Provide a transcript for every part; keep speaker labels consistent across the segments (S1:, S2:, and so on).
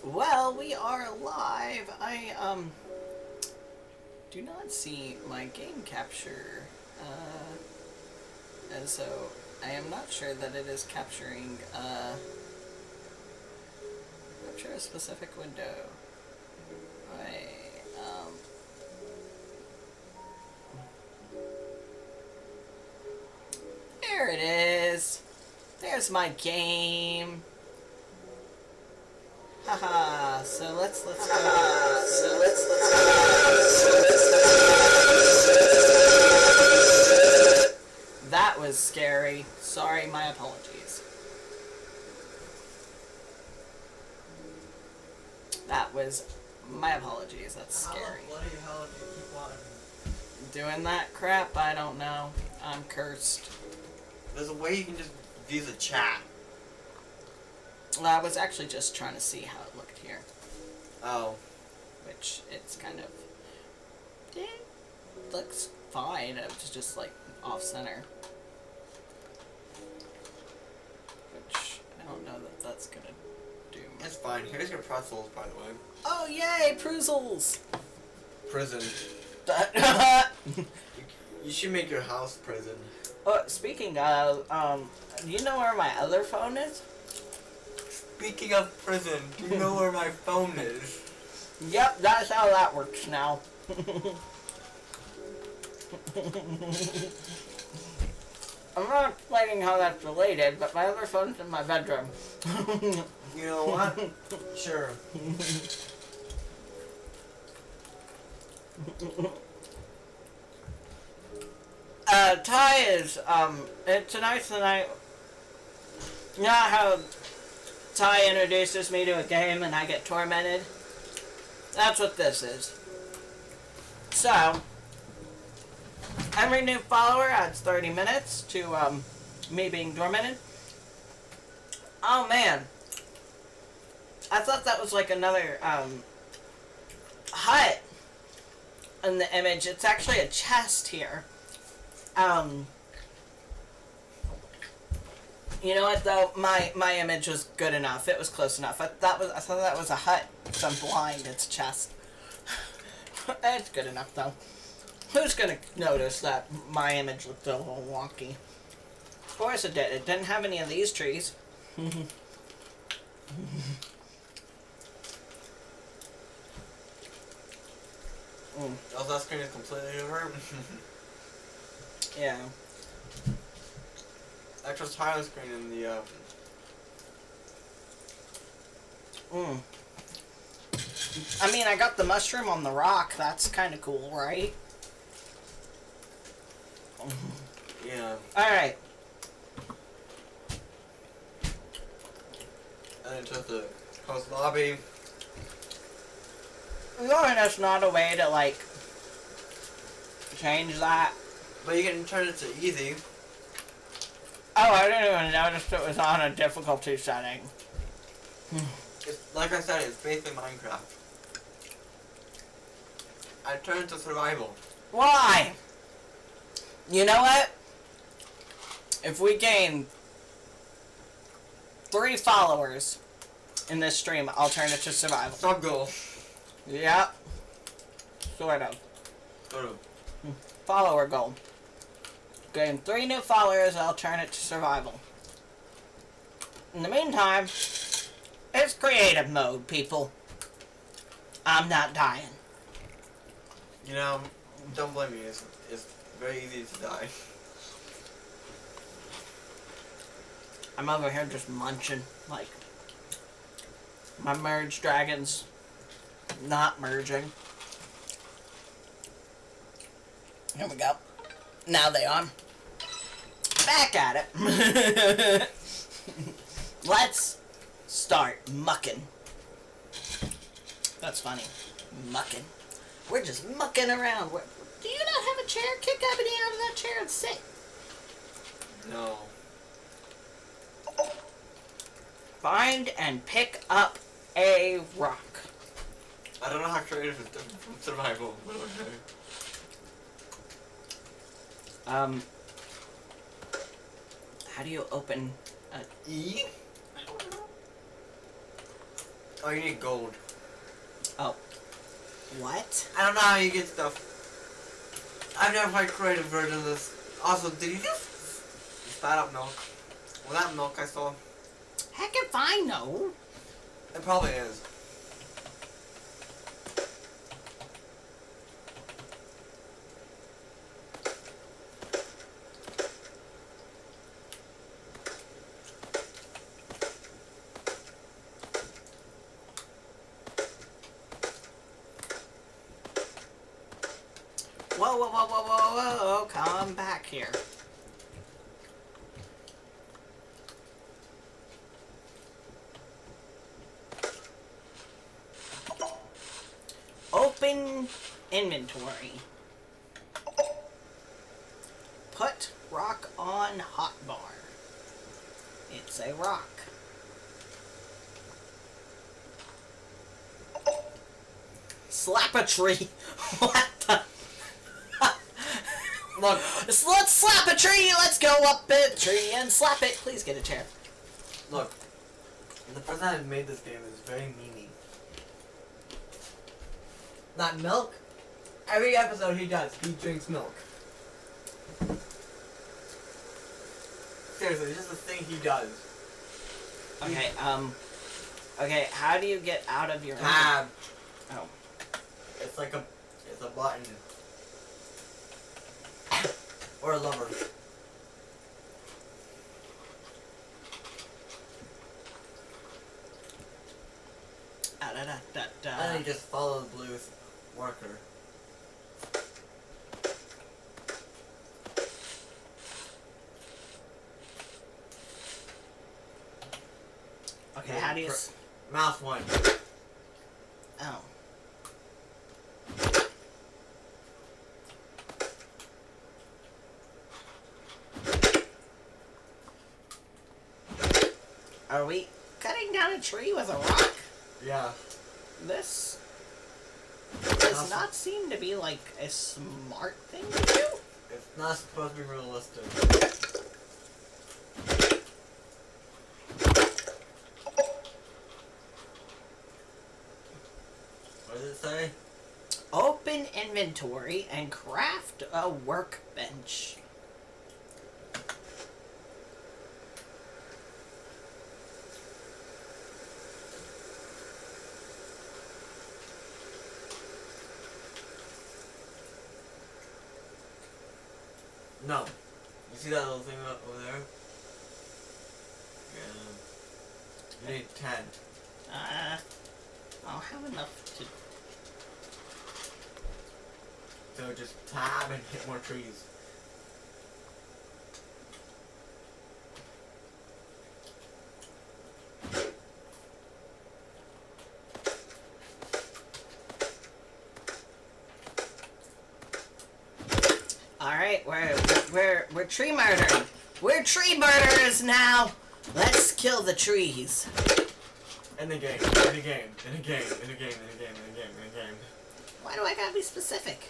S1: Well, we are live. I, do not see my game capture, and so I am not sure that it is capturing, capture a specific window. There it is. There's my game. Haha, so let's go. That was scary. Sorry, my apologies. That was my apologies. That's scary.
S2: What the hell do you keep on
S1: doing that crap? I don't know. I'm cursed.
S2: There's a way you can just view the chat.
S1: Well, I was actually just trying to see how it looked here.
S2: Oh.
S1: Which, it's kind of... It looks fine. It was just, like, off-center. Which, I don't know that that's gonna do much.
S2: It's fine. Here's your pretzels, by the way.
S1: Oh, yay! Proozles!
S2: Prison. You should make your house prison.
S1: Oh, speaking of, do you know where my other phone is?
S2: Speaking of prison, do you know where my phone is?
S1: Yep, that's how that works now. I'm not explaining how that's related, but my other phone's in my bedroom.
S2: You know what? Sure.
S1: Ty is, tonight's the night. You know how Ty introduces me to a game and I get tormented? That's what this is. So, every new follower adds 30 minutes to, me being tormented. Oh man. I thought that was like another, hut in the image. It's actually a chest here. You know what though? My image was good enough. It was close enough. I thought that was a hut. So I'm blind. It's a chest. It's good enough though. Who's gonna notice that my image looked a little wonky? Of course it did. It didn't have any of these trees.
S2: Oh, that screen is completely over.
S1: Yeah.
S2: Extra tile screen in the
S1: I mean, I got the mushroom on the rock. That's kind of cool, right?
S2: Yeah.
S1: Alright.
S2: And into the host lobby.
S1: No, that's not a way to, like, change that.
S2: But you can turn it to easy.
S1: Oh, I didn't even notice it was on a difficulty setting.
S2: It's, like I said, it's basically Minecraft. I turned it to survival.
S1: Why? You know what? If we gain 3 followers in this stream, I'll turn it to survival.
S2: Sub goal.
S1: Yep. Sort of.
S2: Sort of.
S1: Follower goal. Gain 3 new followers, I'll turn it to survival. In the meantime, it's creative mode, people. I'm not dying.
S2: You know, don't blame me. It's very easy to die.
S1: I'm over here just munching, like, my merged dragons not merging. Here we go. Now they are. Back at it. Let's start mucking. That's funny. Mucking. We're just mucking around. Do you not have a chair? Kick Ebony out of that chair and sit.
S2: No.
S1: Find and pick up a rock.
S2: I don't know how creative it's different from survival.
S1: How do you open a...
S2: E? Oh, you need gold.
S1: Oh. What?
S2: I don't know how you get stuff. I've never played creative version of this. Also, did you just spat out milk? Was that milk I saw?
S1: Heck if I know.
S2: It probably is.
S1: Whoa, whoa, whoa, whoa, whoa, whoa, come back here. Open inventory. Put rock on hotbar. It's a rock. Slap a tree. What the?
S2: Look,
S1: Let's slap a tree. Let's go up a tree and slap it. Please get a chair.
S2: look. The person that made this game is very meany. Not milk. Every episode he does, he drinks milk. Seriously, it's just a thing he does.
S1: Okay, okay, how do you get out of your...
S2: Tab.
S1: Oh.
S2: It's like it's a button. Or a lever.
S1: Da-da-da-da-da.
S2: And then you just follow the blue marker.
S1: Okay, how do you...
S2: Mouse 1.
S1: Oh. Are we cutting down a tree with a rock?
S2: Yeah.
S1: This does not seem to be like a smart thing to do.
S2: It's not supposed to be realistic. What does it say?
S1: Open inventory and craft a workbench.
S2: No. You see that little thing over there? Yeah. You need 10.
S1: I'll have enough to...
S2: So just tab and hit more trees.
S1: Alright, we're tree murdering. We're tree murderers now. Let's kill the trees.
S2: In the game, in the game, in the game, in the game, in the game, in the game, in the game.
S1: Why do I gotta be specific?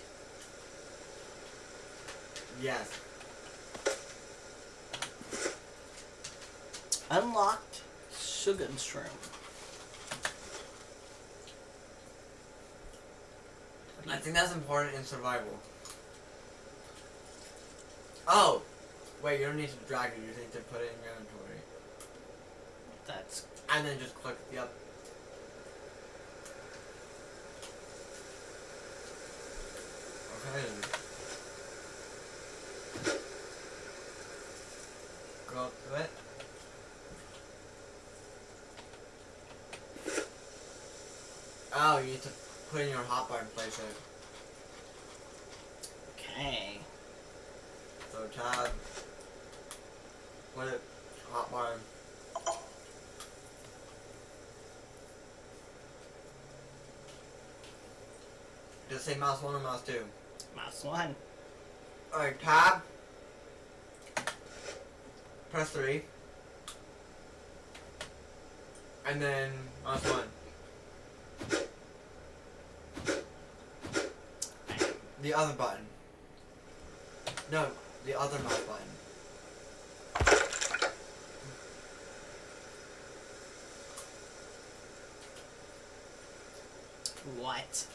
S2: Yes.
S1: Unlocked sugar shroom.
S2: I think that's important in survival. Oh! Wait, you don't need to drag it, you need to put it in your inventory.
S1: That's...
S2: And then just click, yep. Okay. Go up to it. Oh, you need to put in your hotbar and place it.
S1: Okay.
S2: So tab. Put it hotbar. Does it say mouse 1 or mouse 2?
S1: Mouse 1.
S2: Alright, tab. Press 3. And then mouse 1. The other button. No, the other mouse button.
S1: What?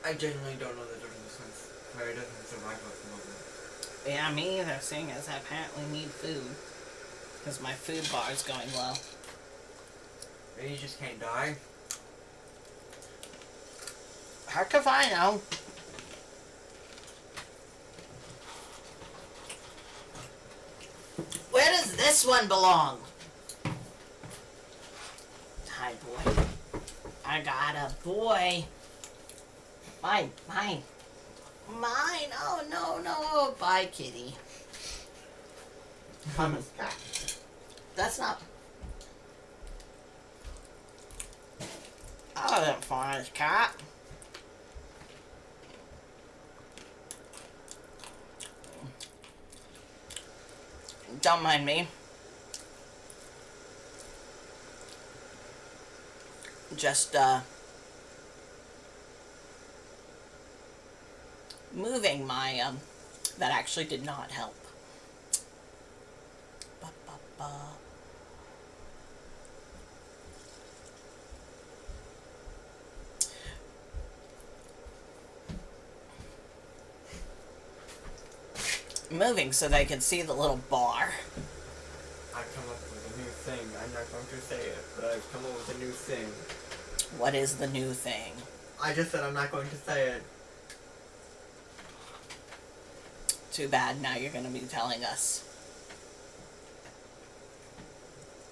S2: I genuinely don't know the difference since Lair doesn't survive at the moment.
S1: Yeah, me either, seeing as I apparently need food. Because my food bar is going low.
S2: Maybe you just can't die.
S1: Heck if I know. Where does this one belong? Hi, boy. I got a boy. Mine. Oh, no. Bye, kitty. That's not... I didn't find his cat. Don't mind me. Just, moving my, that actually did not help. Ba-ba-ba. Moving so they can see the little bar.
S2: I've come up with a new thing. I'm not going to say it, but I've come up with a new thing.
S1: What is the new thing?
S2: I just said I'm not going to say it.
S1: Too bad, now you're going to be telling us.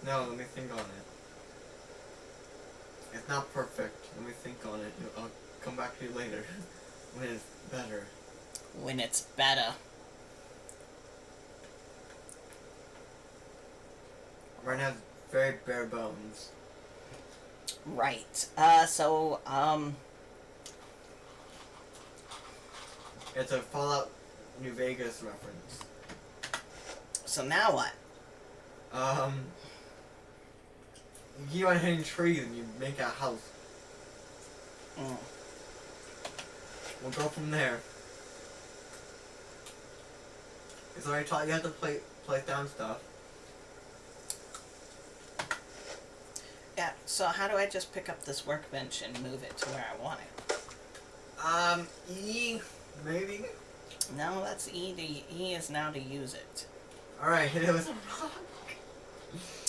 S2: No, let me think on it. It's not perfect. Let me think on it. I'll come back to you later when it's better.
S1: When it's better.
S2: Right now, it's very bare bones.
S1: Right.
S2: It's a Fallout New Vegas reference.
S1: So now what?
S2: You keep on hitting trees and you make a house.
S1: Mm.
S2: We'll go from there. It's already taught you have to place down stuff.
S1: Yeah, so how do I just pick up this workbench and move it to where I want it?
S2: E, maybe?
S1: No, that's E. E is now to use it.
S2: Alright, it was a rock.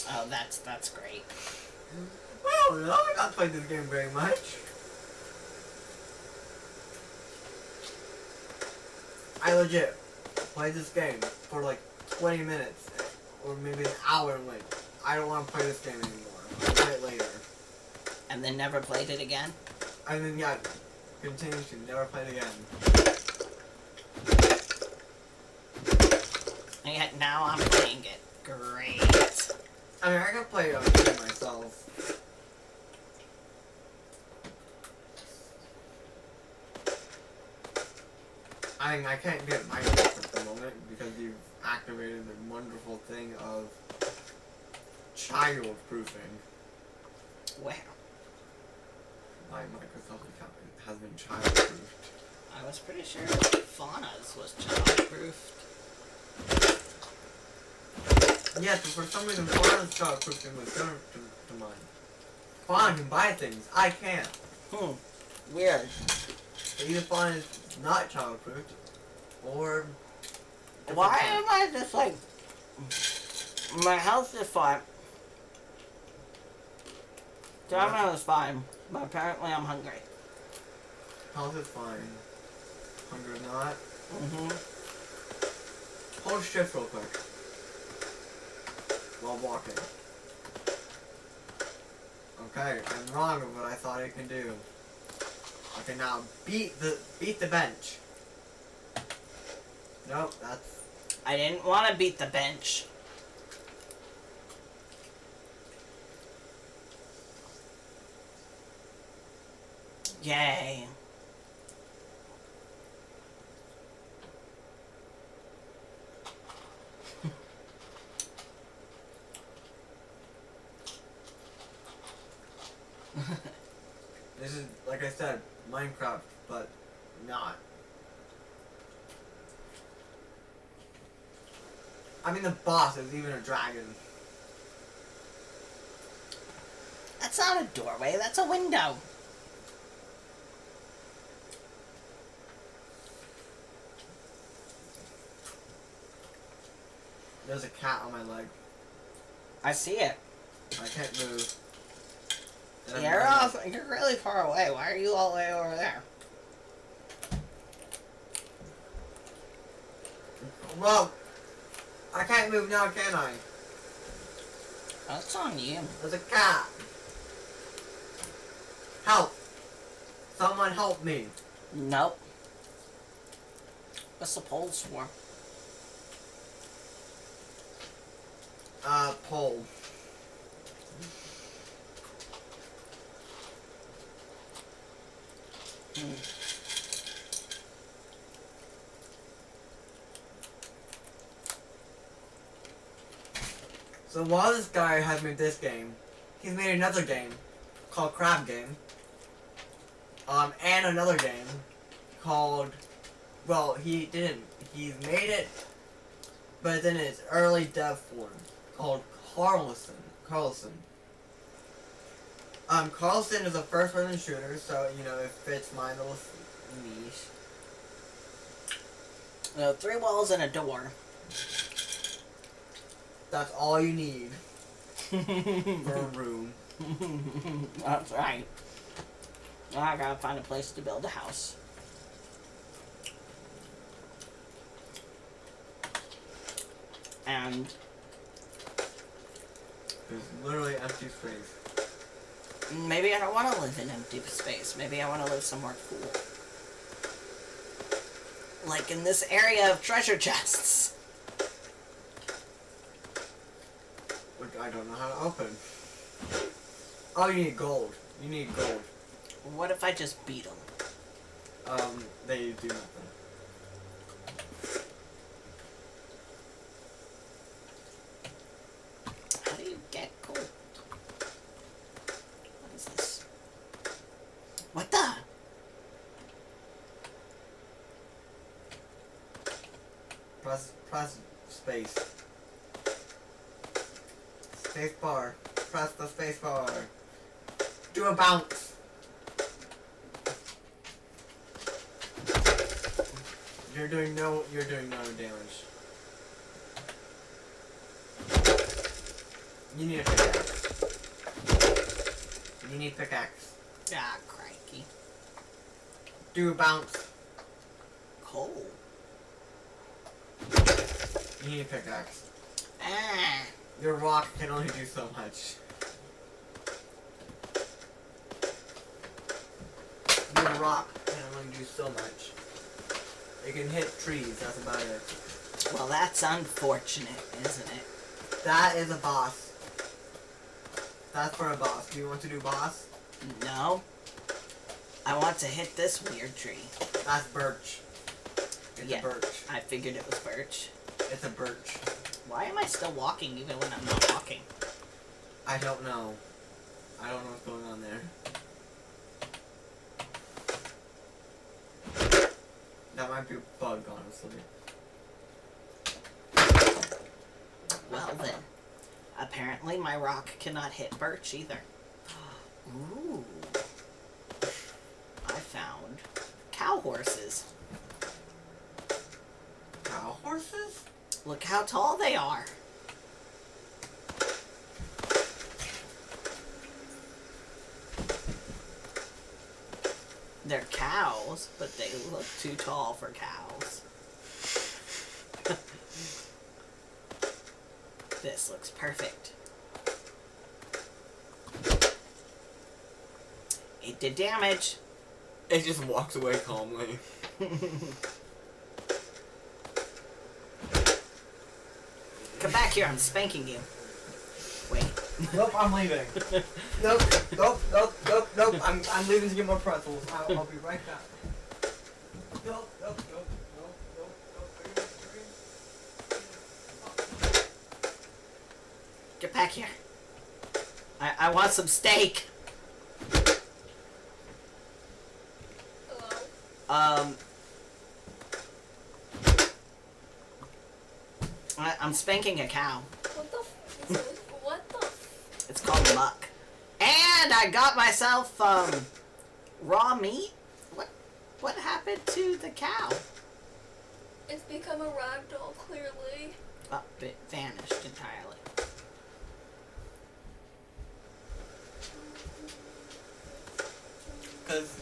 S1: Oh, that's great.
S2: Well, no, I've not played this game very much. I legit played this game for like 20 minutes, or maybe an hour, and like, I don't want to play this game anymore. I'll play it later.
S1: And then never played it again?
S2: And then, yeah, continued to never play it again.
S1: And yet now I'm playing it. Great.
S2: I mean, I can play it on game myself. I mean, I can't get Minecraft at the moment because you've activated the wonderful thing of child-proofing.
S1: Where?
S2: My Microsoft account has been child-proofed.
S1: I was pretty sure Fauna's was child-proofed.
S2: Yes, but for some reason, Fauna's child-proofing was different to mine. Fauna can buy things. I can't.
S1: Weird.
S2: So either Fauna is not child-proofed, or...
S1: Why am I just like... My health is fine. Stamina is fine, but apparently I'm hungry.
S2: Health is fine. Hunger is not.
S1: Mm-hmm.
S2: Hold shift real quick. While walking. Okay, I'm wrong with what I thought I can do. Okay, now beat the bench. Nope, that's...
S1: I didn't want to beat the bench. Yay.
S2: This is, like I said, Minecraft, but not. I mean, the boss is even a dragon.
S1: That's not a doorway, that's a window.
S2: There's a cat on my leg.
S1: I see it.
S2: I can't move. And
S1: You're really far away. Why are you all the way over there?
S2: Well, I can't move now, can I?
S1: That's on you.
S2: There's a cat. Help! Someone help me.
S1: Nope. What's the poles for?
S2: Pole. So while this guy has made this game, he's made another game called Crab Game. And another game called, well, he didn't. He's made it, but it's in its early dev form, called Carlson. Carlson is a first-person shooter, so, you know, it fits my little niche.
S1: 3 walls and a door.
S2: That's all you need for a room.
S1: That's right. Now I gotta find a place to build a house. And
S2: There's literally empty space.
S1: maybe I don't want to live in empty space. Maybe I want to live somewhere cool. Like in this area of treasure chests.
S2: Which I don't know how to open. Oh, you need gold. You need gold.
S1: What if I just beat them?
S2: They do nothing.
S1: How do you get gold? What is this? What the?
S2: Press space. Space bar. Press the space bar. Do a bounce. You're doing no damage. You need a pickaxe. You need pickaxe.
S1: Ah, crikey.
S2: Do a bounce.
S1: Coal.
S2: You need a pickaxe.
S1: Ah.
S2: Your rock can only do so much. Your rock can only do so much. It can hit trees, that's about it.
S1: Well, that's unfortunate, isn't it?
S2: That is a boss. That's for a boss. Do you want to do boss?
S1: No. I want to hit this weird tree.
S2: That's birch. It's a birch.
S1: I figured it was birch.
S2: It's a birch.
S1: Why am I still walking even when I'm not walking?
S2: I don't know. I don't know what's going on there. That might be a bug, honestly.
S1: Well then. Apparently my rock cannot hit birch either. Ooh. I found cow horses.
S2: Cow horses?
S1: Look how tall they are. They're cows, but they look too tall for cows. This looks perfect. It did damage.
S2: It just walks away calmly.
S1: Come back here, I'm spanking you. Wait.
S2: Nope, I'm leaving. Nope. I'm leaving to get more pretzels. I'll be right back. Nope.
S1: Get back here. I want some steak. I'm spanking a cow.
S3: What the what the
S1: It's called Muck. And I got myself, raw meat? What happened to the cow?
S3: It's become a ragdoll, clearly.
S1: Oh, it vanished entirely.
S2: Cause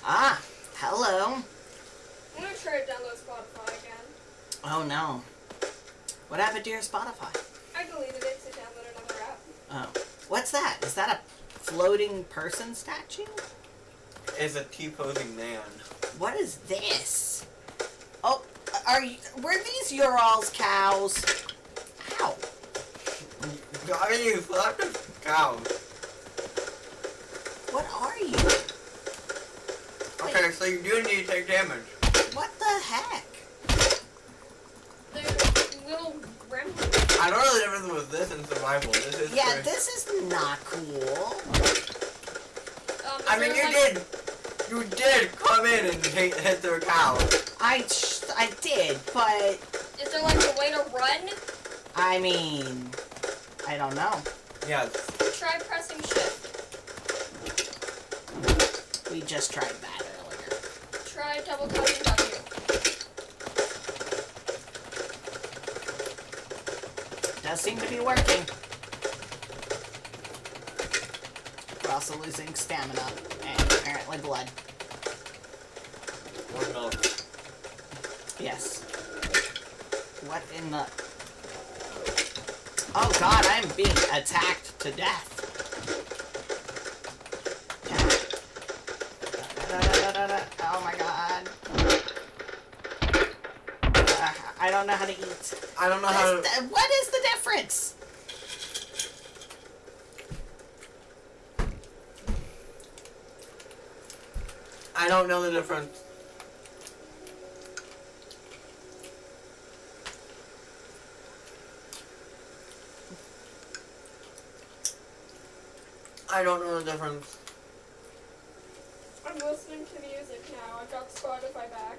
S1: Ah, hello.
S3: I'm gonna try to download Spotify again.
S1: Oh no. What happened to your Spotify?
S3: I deleted it to download another app.
S1: Oh. What's that? Is that a floating person statue?
S2: it's a T-posing man.
S1: What is this? Oh, were these your all's cows? Ow.
S2: Are you fucking cow?
S1: What are you?
S2: Okay, so you do need to take damage.
S1: What the heck?
S3: They're little gremlins.
S2: I don't know the difference with this and survival. This is
S1: Yeah,
S2: pretty-
S1: this is not cool.
S2: I mean, you did come in and hit their cow.
S1: I did, but
S3: Is there like a way to run?
S1: I mean, I don't know.
S2: Yeah.
S3: Try pressing shift.
S1: We just tried that earlier.
S3: Try double clicking W.
S1: Does seem to be working. We're also losing stamina and apparently blood.
S2: Or milk.
S1: Yes. What in the... Oh god, I'm being attacked to death. Oh my god. I don't know how to eat.
S2: I don't know how to...
S1: What is the difference?
S2: I don't know the difference. I don't know the difference.
S3: I'm listening to music now. I got Spotify back.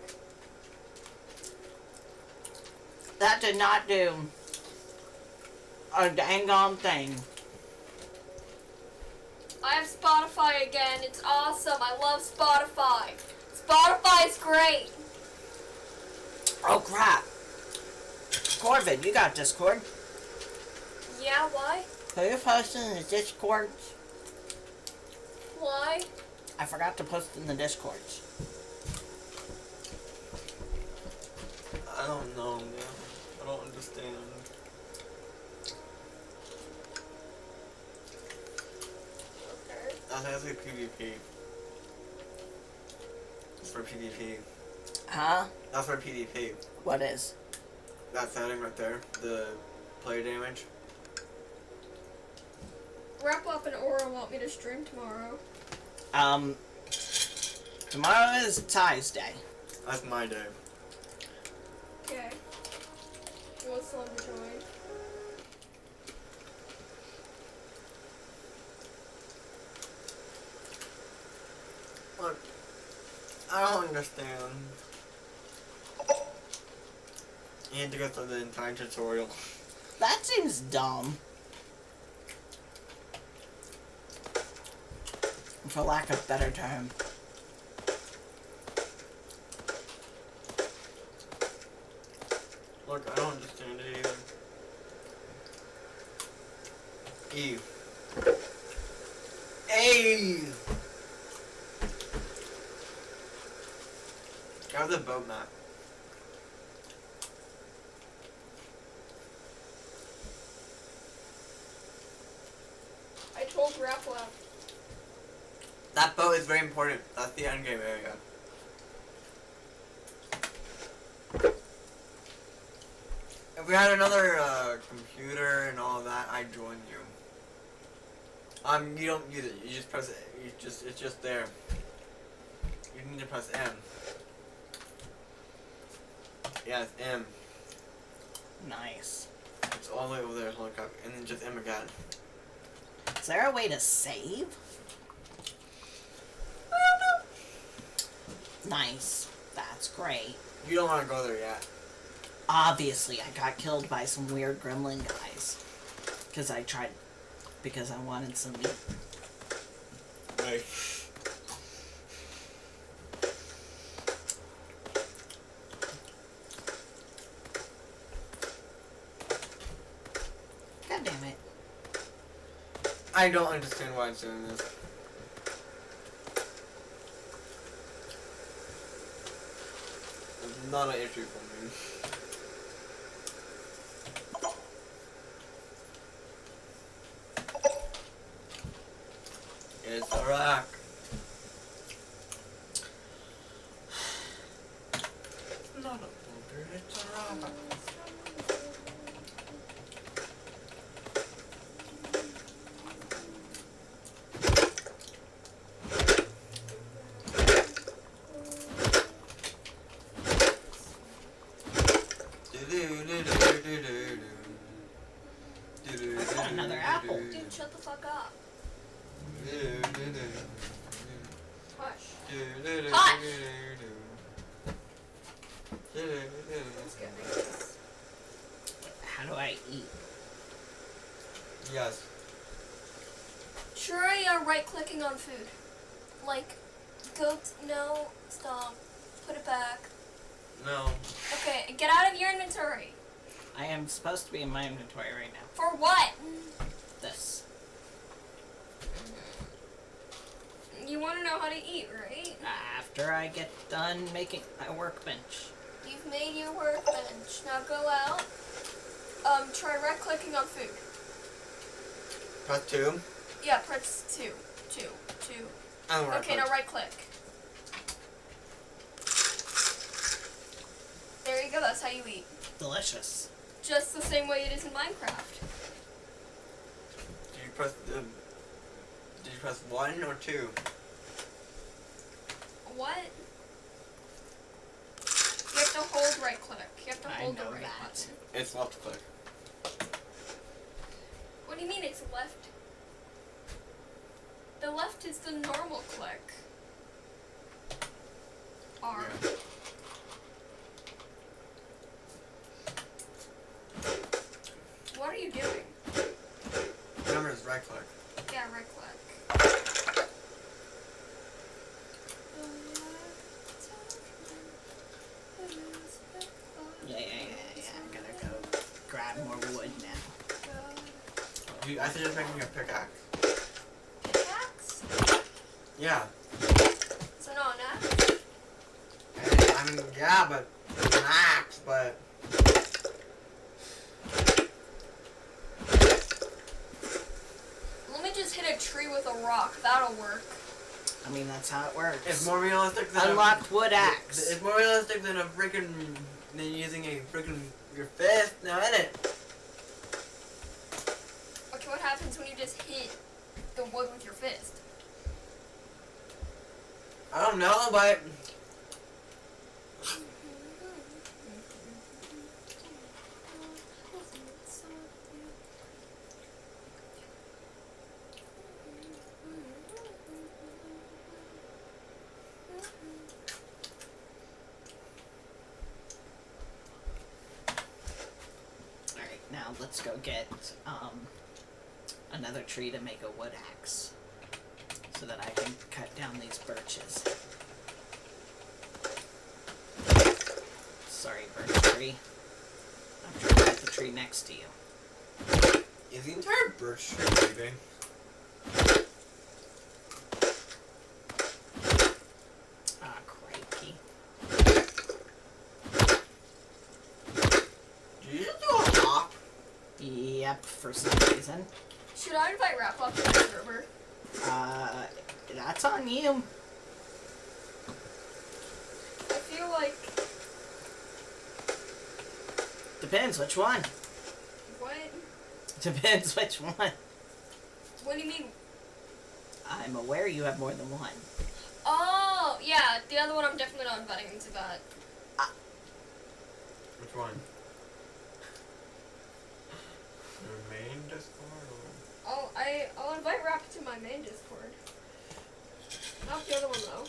S1: That did not do a dang on thing.
S3: I have Spotify again. It's awesome. I love Spotify. Spotify is great.
S1: Oh crap. Corvid, you got Discord.
S3: Yeah, why?
S1: Are you posting in the Discord?
S3: Why?
S1: I forgot to post in the Discords.
S2: I don't know, man. I don't understand.
S3: Okay.
S2: That's actually PvP. It's for PvP.
S1: Huh?
S2: That's for PvP.
S1: What is?
S2: That setting right there. The player damage.
S3: Wrap up and Aura want me to stream tomorrow.
S1: Tomorrow is Ty's Day.
S2: That's my day.
S3: Okay. What's on the join?
S2: Look, I don't understand. You need to go through the entire tutorial.
S1: That seems dumb. For lack of better term.
S2: Look, I don't understand it either. E. Hey! Grab the boat map.
S3: I told Wrap Up.
S2: That boat is very important. That's the endgame area. If we had another computer and all that, I'd join you. You don't use it. You just press it. It's just there. You need to press M. Yeah, it's M.
S1: Nice.
S2: It's all the way over there. Look up, and then just M again.
S1: Is there a way to save? Nice. That's great.
S2: You don't want to go there yet.
S1: Obviously, I got killed by some weird gremlin guys. Because I wanted some meat.
S2: Right.
S1: God damn it.
S2: I don't understand why it's doing this. It's not an issue for me. It's a rock. Not a boulder, it's a rock.
S1: Another apple.
S3: Dude, shut the fuck up. Hush. Hush! Let's get this.
S1: How do I eat?
S2: Yes.
S3: Try right-clicking on food. Like, no, stop. Put it back.
S2: No.
S3: Okay, get out of your inventory.
S1: I am supposed to be in my inventory right now.
S3: For what?
S1: This.
S3: You want to know how to eat, right?
S1: After I get done making my workbench.
S3: You've made your workbench. Now go out. Try right-clicking on food.
S2: Press 2.
S3: Yeah, press 2. 2. Okay, now right-click. There you go, that's how you eat.
S1: Delicious.
S3: Just the same way it is in Minecraft.
S2: Did you press 1 or 2?
S3: What? You have to hold right-click. You have to
S1: I
S3: hold the
S1: know
S3: right
S1: that.
S3: button.
S2: It's left click.
S3: What do you mean it's left? The left is the normal click. R.
S2: Yeah.
S3: What are you doing?
S2: Remember, it's right click.
S3: Yeah, right-click.
S1: Yeah. I gotta go grab more wood now.
S2: I suggest making a pickaxe.
S3: Pickaxe?
S2: Yeah.
S3: So no, an axe?
S2: I mean, yeah, but an axe, but.
S3: Let me just hit a tree with a rock. That'll work.
S1: I mean, that's how it works.
S2: It's more realistic than
S1: Unlocked wood axe.
S2: It's more realistic than than using a freaking your fist. Now in it.
S3: Okay, what happens when you just hit the wood with your fist?
S2: I don't know, but
S1: Alright, now let's go get another tree to make a wood axe. So that I can cut down these birches. Sorry, birch tree. I'm trying to cut the tree next to you.
S2: is the entire birch tree leaving?
S1: Ah, crikey.
S2: Did you just do a hop?
S1: Yep, for some reason.
S3: Should I invite Rap up to the server?
S1: That's on you.
S3: I feel like...
S1: Depends which one.
S3: What?
S1: Depends which one.
S3: What do you mean?
S1: I'm aware you have more than one.
S3: Oh, yeah. The other one I'm definitely not inviting into that.
S2: Which one? Your main Discord?
S3: I'll invite Rap to my main Discord. Not the other one though.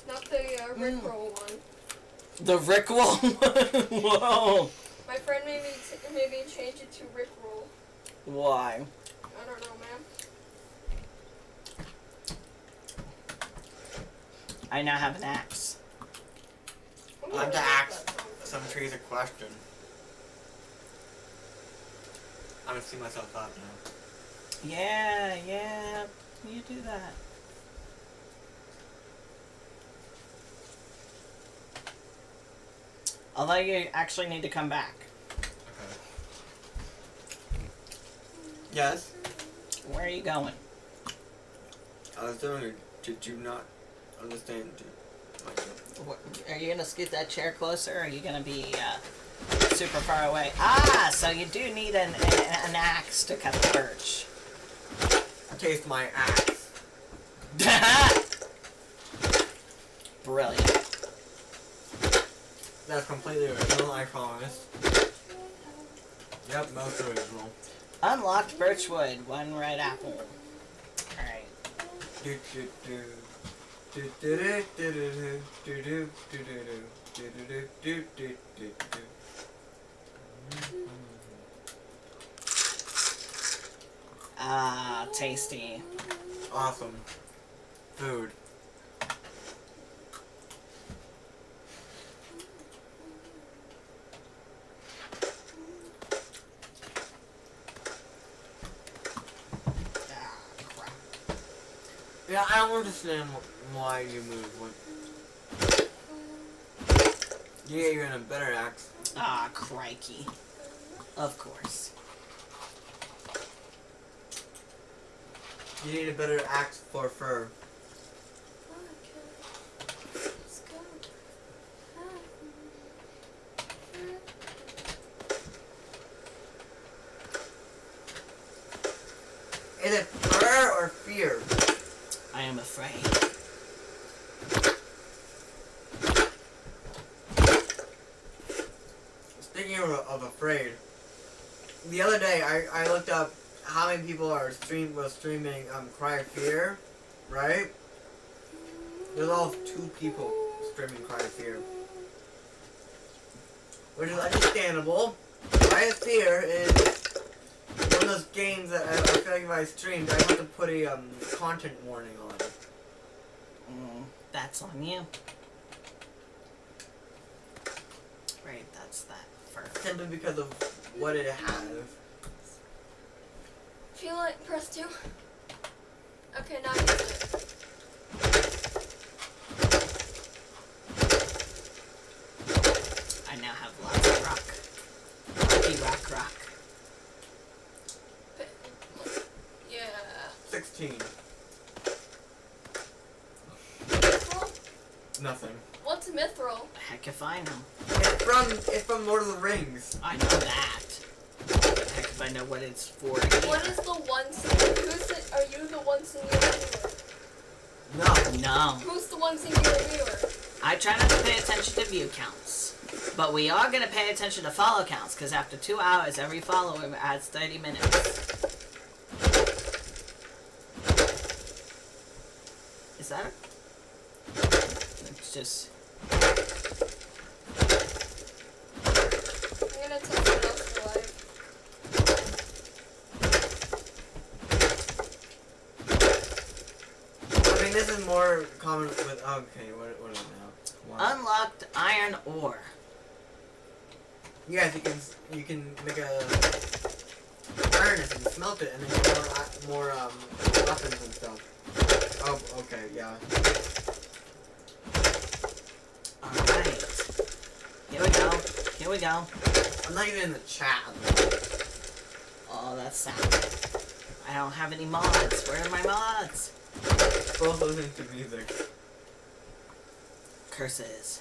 S3: Not the Rickroll one.
S1: The Rickroll? Whoa.
S3: My friend made me change it to Rickroll.
S1: Why?
S3: I don't know, man.
S2: I now have an axe.
S3: I'm
S2: I have
S3: gonna
S2: to
S3: make
S2: ask
S3: that song.
S2: some trees a question. I'm gonna see myself out now.
S1: Yeah, you do that. Although you actually need to come back.
S2: Okay. Yes?
S1: Where are you going?
S2: I was doing it. Did you not understand?
S1: Are you gonna scoot that chair closer, or are you gonna be super far away? So you do need an axe to cut the birch.
S2: Taste my axe.
S1: Brilliant.
S2: That's completely original, I promise. Yep, most original.
S1: Unlocked birchwood, 1 red apple. Alright.
S2: Do do do. Do do do do do do do do do do do do.
S1: Tasty.
S2: Awesome. Food.
S1: Crap.
S2: Yeah, I don't understand why you move. Yeah, you're in a better axe.
S1: Crikey. Of course.
S2: You need a better axe for fur. Is it fur or fear?
S1: I am afraid.
S2: Speaking of afraid, the other day I looked up how many people was streaming Cry of Fear, right? There's all 2 people streaming Cry of Fear. Which is understandable. Cry of Fear is one of those games that I feel like if I streamed, I have to put a content warning on.
S1: That's on you. Right, that's that fur.
S2: Simply because of what it has.
S3: Feel it, press 2. Okay, now you do it.
S1: I now have lots of rock. Rock.
S3: Yeah.
S2: 16.
S3: Mithril?
S2: Nothing.
S3: What's Mithril?
S1: Heck if I know.
S2: It's from Lord of the Rings.
S1: I know that. Heck if I know what it's for.
S3: What is the one singular? Are you the one singular viewer?
S1: No.
S3: Who's the one singular viewer?
S1: I try not to pay attention to view counts. But we are going to pay attention to follow counts, because after 2 hours, every follower adds 30 minutes. Is that it? It's just...
S3: I'm gonna test what else is live.
S2: I mean, this is more common with. Okay, what is it now? Wow.
S1: Unlocked iron ore.
S2: Yes, you can make a furnace and smelt it, and then get more weapons and stuff. Oh, okay, yeah.
S1: Alright. Here we go.
S2: I'm not even in the chat.
S1: Oh, that's sad. I don't have any mods. Where are my mods?
S2: Both listening to music.
S1: Curses.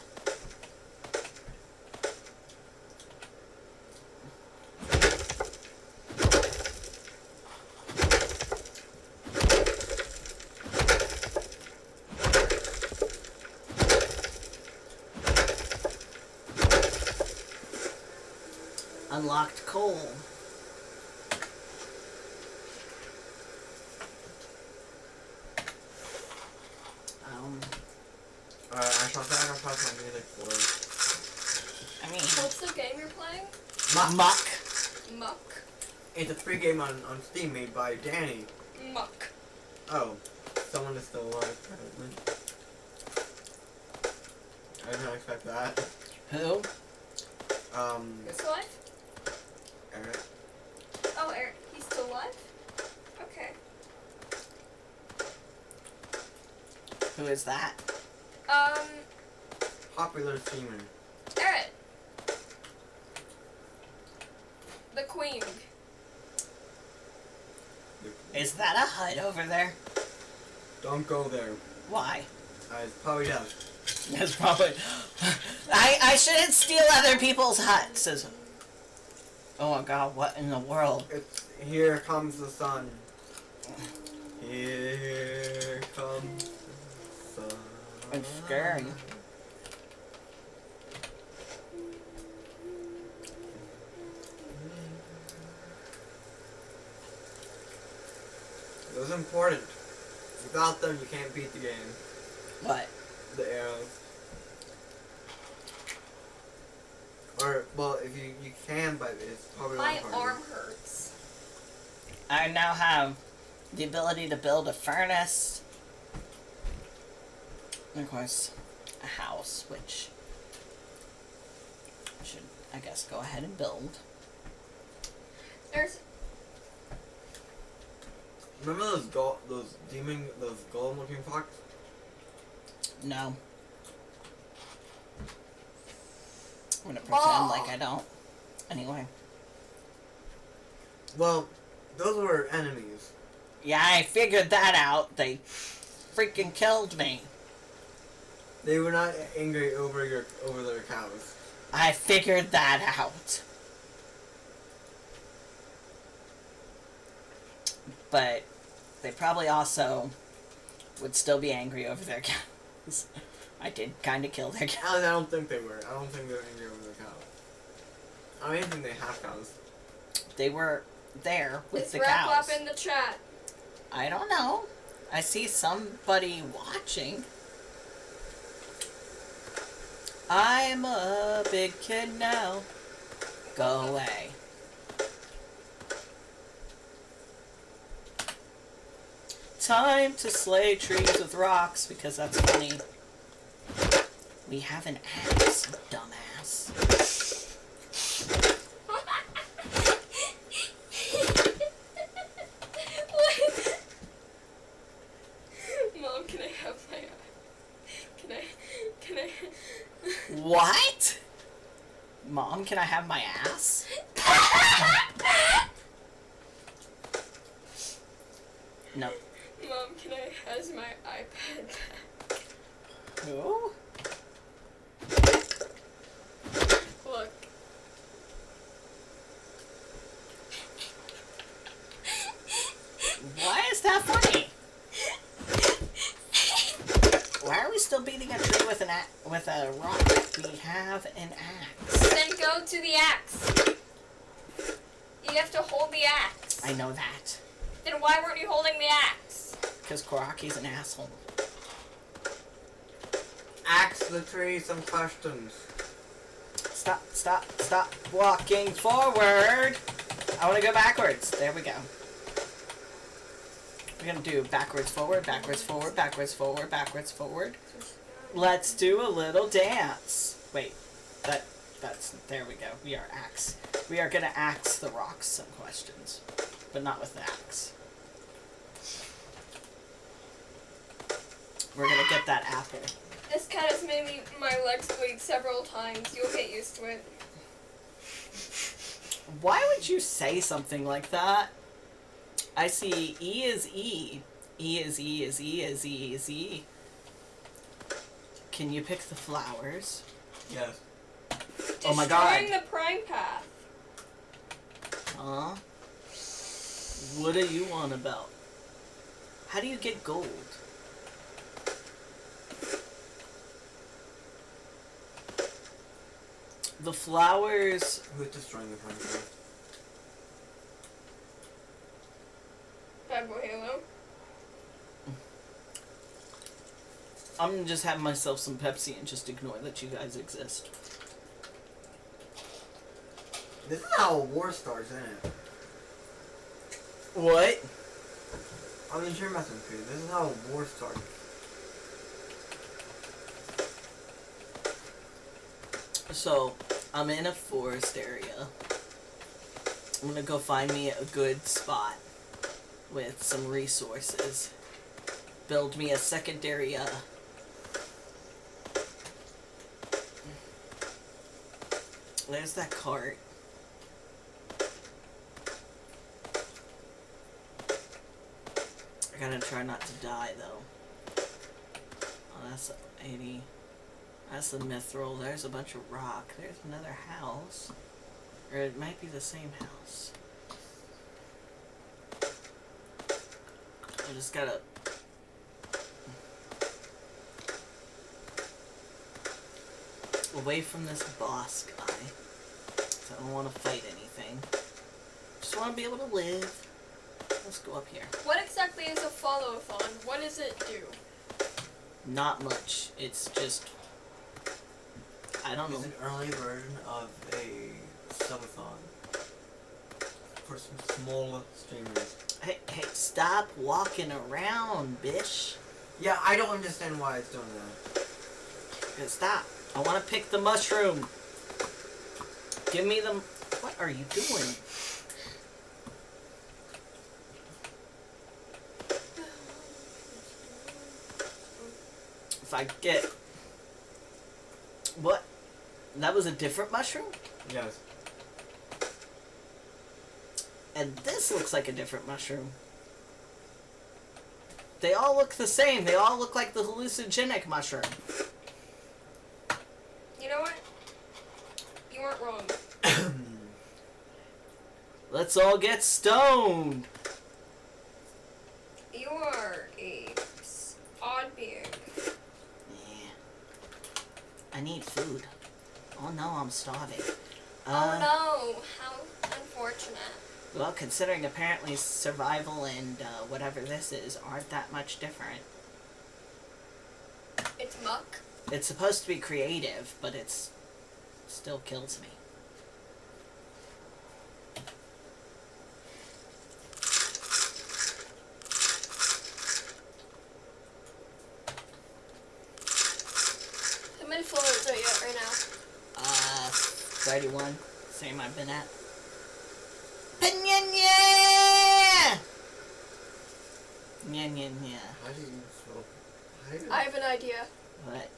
S1: Unlocked coal.
S2: sacrifice my music for it.
S1: I mean,
S3: What's the game you're playing?
S1: Muck.
S3: Muck.
S2: It's a free game on Steam made by Danny.
S3: Muck.
S2: Oh, someone is still alive, apparently. I did not expect that.
S1: Who?
S3: Who's alive?
S2: Eric.
S3: Oh, Eric. He's still alive? Okay.
S1: Who is that?
S2: Popular streamer.
S3: Eric. The Queen.
S1: Is that a hut over there?
S2: Don't go there.
S1: Why?
S2: It's probably does.
S1: It's probably. I shouldn't steal other people's huts. Oh my god, what in the world?
S2: It's here comes the sun. Here comes the sun.
S1: It's scary.
S2: It was important. Without them, you can't beat the game.
S1: What?
S2: The arrows. Or, well, if you can, but it's probably
S3: My
S2: not harder.
S3: arm hurts.
S1: I now have the ability to build a furnace. And of course, a house, which I should, I guess, go ahead and build.
S3: There's.
S2: Remember those golem looking fox?
S1: No. I'm gonna pretend like I don't. Anyway.
S2: Well, those were enemies.
S1: Yeah, I figured that out. They freaking killed me.
S2: They were not angry over their cows.
S1: I figured that out. But they probably also would still be angry over their cows. I did kind of kill their cows.
S2: I don't think they were. I don't think they were angry over their cows. I don't even think they have cows.
S1: They were there with
S3: Is
S1: the
S3: Wrap
S1: cows.
S3: Up in the chat?
S1: I don't know. I see somebody watching. I'm a big kid now. Go away. Time to slay trees with rocks because that's funny. We have an axe, dumbass.
S3: Mom, can I have my... Can I...
S1: What? Mom, can I have my ass? No.
S3: Mom, can I have my iPad back?
S1: Who?
S3: Look.
S1: Why is that funny? Why are we still beating a tree with a rock? We have an axe.
S3: Then go to the axe. You have to hold the axe.
S1: I know that.
S3: Then why weren't you holding the axe?
S1: Because Koraki's an asshole.
S2: Axe the tree some questions.
S1: Stop walking forward. I want to go backwards. There we go. We're going to do backwards, forward, backwards, forward, backwards, forward, backwards, forward. Let's do a little dance. Wait, that's, there we go. We are axe. We are going to axe the rocks some questions, but not with the axe. We're going to get that apple.
S3: This cat has made my legs bleed several times. You'll get used to it.
S1: Why would you say something like that? I see E is E. E is E is E is E is E. Can you pick the flowers?
S2: Yes.
S1: Oh my god.
S3: Destroying the prime path.
S1: Huh? What are you on about? How do you get gold? The flowers...
S2: Who's destroying the front?
S3: Bad boy Halo.
S1: I'm gonna just have myself some Pepsi and just ignore that you guys exist.
S2: This is how a war starts, isn't it?
S1: What?
S2: I mean, you're messing with you. This is how a war starts.
S1: So, I'm in a forest area. I'm gonna go find me a good spot with some resources. Build me a secondary, There's that cart. I gotta try not to die, though. Oh, that's 80. That's the mithril. There's a bunch of rock. There's another house. Or it might be the same house. I just gotta... away from this boss guy. So I don't want to fight anything. Just want to be able to live. Let's go up here.
S3: What exactly is a follow-a-thon? What does it do?
S1: Not much. It's just... I don't know.
S2: It's an early version of a subathon for some small streamers.
S1: Hey, stop walking around, bitch.
S2: Yeah, I don't understand why it's doing that.
S1: Stop. I want to pick the mushroom. Give me the... What are you doing? If I get... What? That was a different mushroom?
S2: Yes.
S1: And this looks like a different mushroom. They all look the same. They all look like the hallucinogenic mushroom.
S3: You know what? You weren't wrong.
S1: Let's all get stoned.
S3: You are a odd being.
S1: Yeah. I need food. Oh no, I'm starving.
S3: Oh no, how unfortunate.
S1: Well, considering apparently survival and whatever this is aren't that much different.
S3: It's Muck.
S1: It's supposed to be creative, but it's still kills me.
S3: How many floors are you at right now?
S1: 31. Same I've been at. Panyanya! Nya.
S2: How do you spell?
S3: I have an idea
S1: What?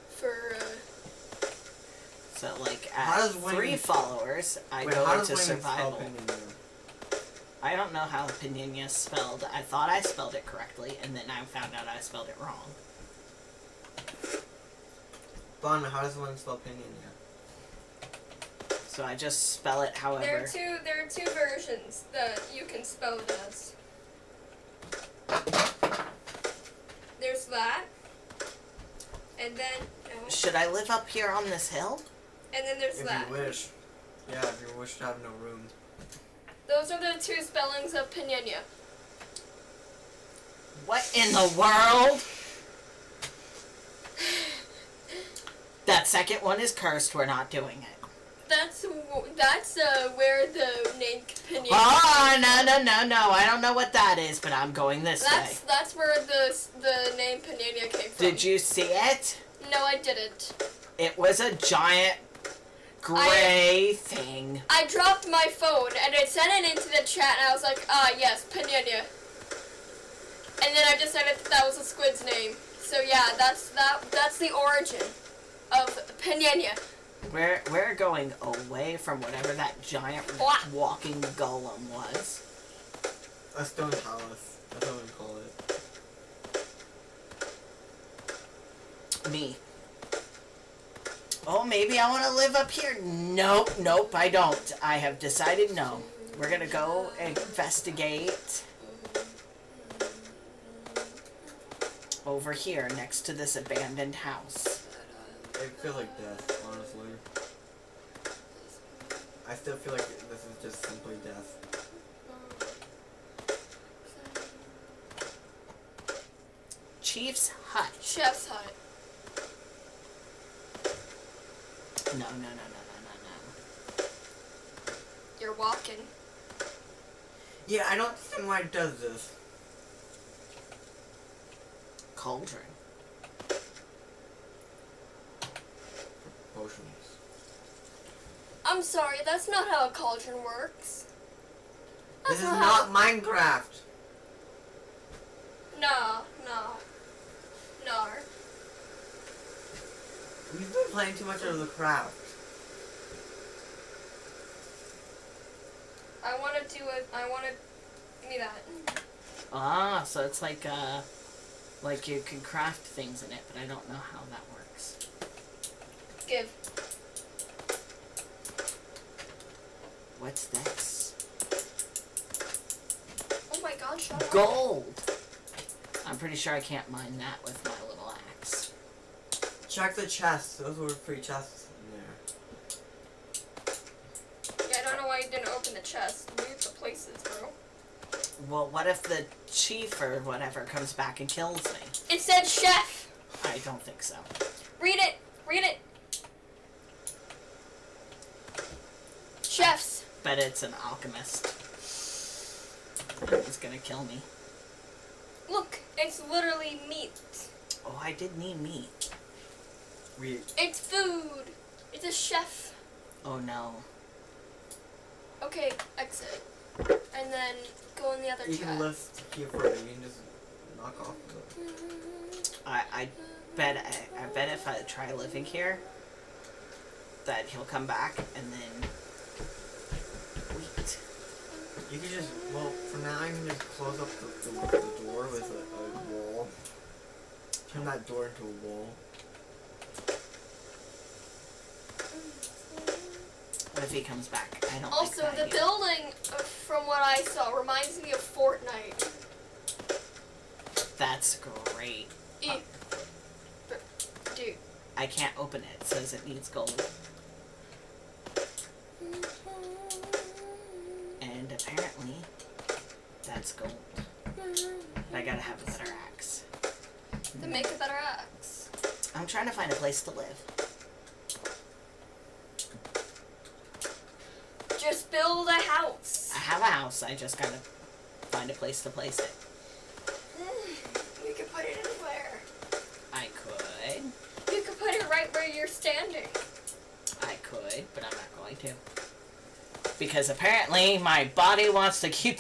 S3: for,
S1: So, like,
S2: How
S1: at
S2: does winning-
S1: 3 followers, I
S2: Wait,
S1: go
S2: how
S1: into
S2: does winning spell
S1: survival.
S2: Pinyin?
S1: I don't know how Pinyin is spelled. I thought I spelled it correctly, and then I found out I spelled it wrong.
S2: Bon, how does one spell Pinyin?
S1: So I just spell it however.
S3: there are two versions that you can spell it as. There's that. And then, no.
S1: Should I live up here on this hill?
S3: And then there's
S2: If
S3: that.
S2: you wish. Yeah, if you wish to have no room.
S3: Those are the two spellings of Pinyin.
S1: What in the world? That second one is cursed. We're not doing it.
S3: That's where the name Pinyin.
S1: Oh, no. I don't know what that is, but I'm going this way.
S3: That's where the name Pinyin came from.
S1: Did you see it?
S3: No, I didn't.
S1: It was a giant gray thing.
S3: I dropped my phone and I sent it into the chat and I was like, yes, Pinyin. And then I decided that was a squid's name. So yeah, that's the origin of Pinyin.
S1: We're going away from whatever that giant walking golem was.
S2: A stone palace. That's what we call it.
S1: Me. Oh, maybe I want to live up here. Nope, I don't. I have decided no. We're gonna go investigate over here next to this abandoned house.
S2: It feels like death, honestly. I still feel like this is just simply death.
S1: Chief's hut.
S3: Chef's hut.
S1: No.
S3: You're walking.
S2: Yeah, I don't understand why it does this.
S1: Cauldron.
S2: Potions.
S3: I'm sorry, that's not how a cauldron works.
S2: This is
S3: That's
S2: not Minecraft.
S3: No.
S2: We've been playing too much of the craft.
S3: I want to do it. I want to give me that.
S1: Ah, so it's like you can craft things in it, but I don't know how that works.
S3: Give.
S1: What's this?
S3: Oh my god, shut up.
S1: Gold! I'm pretty sure I can't mine that with my little axe.
S2: Check the chests. Those were free chests in there.
S3: Yeah, I don't know why you didn't open the chest. Loot the places, bro.
S1: Well, what if the chief or whatever comes back and kills me?
S3: It said chef.
S1: I don't think so.
S3: Read it. Read it. Chefs.
S1: Bet it's an alchemist. He's gonna kill me.
S3: Look, it's literally meat.
S1: Oh, I did need meat.
S3: It's food. It's a chef.
S1: Oh no.
S3: Okay, exit. And then go in the other
S2: You
S3: chat.
S2: can live here for it. You can just knock off of it.
S1: I bet if I try living here, that he'll come back and then wait.
S2: You can just, well, for now you can just close up the door with a wall. Turn that door into a wall.
S1: What if he comes back? I don't
S3: Also,
S1: like that
S3: the
S1: idea.
S3: building, from what I saw, reminds me of Fortnite.
S1: That's great.
S3: Dude.
S1: I can't open it. It says it needs gold. And apparently, that's gold. I gotta have a better axe.
S3: Then make a better axe.
S1: I'm trying to find a place to live.
S3: Just build a house.
S1: I have a house. I just gotta find a place to place it.
S3: You can put it anywhere.
S1: I could.
S3: You can put it right where you're standing.
S1: I could, but I'm not going to. Because apparently my body wants to keep...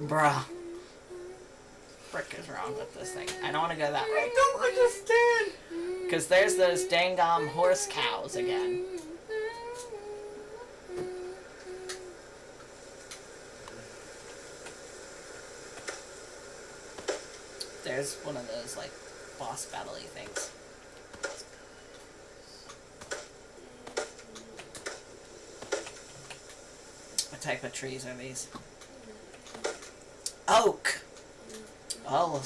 S1: Bruh. Frick is wrong with this thing. I don't want to go that way.
S2: I don't understand!
S1: Because there's those dang horse cows again. There's one of those, like, boss battle-y things. What type of trees are these? Oak! Oh.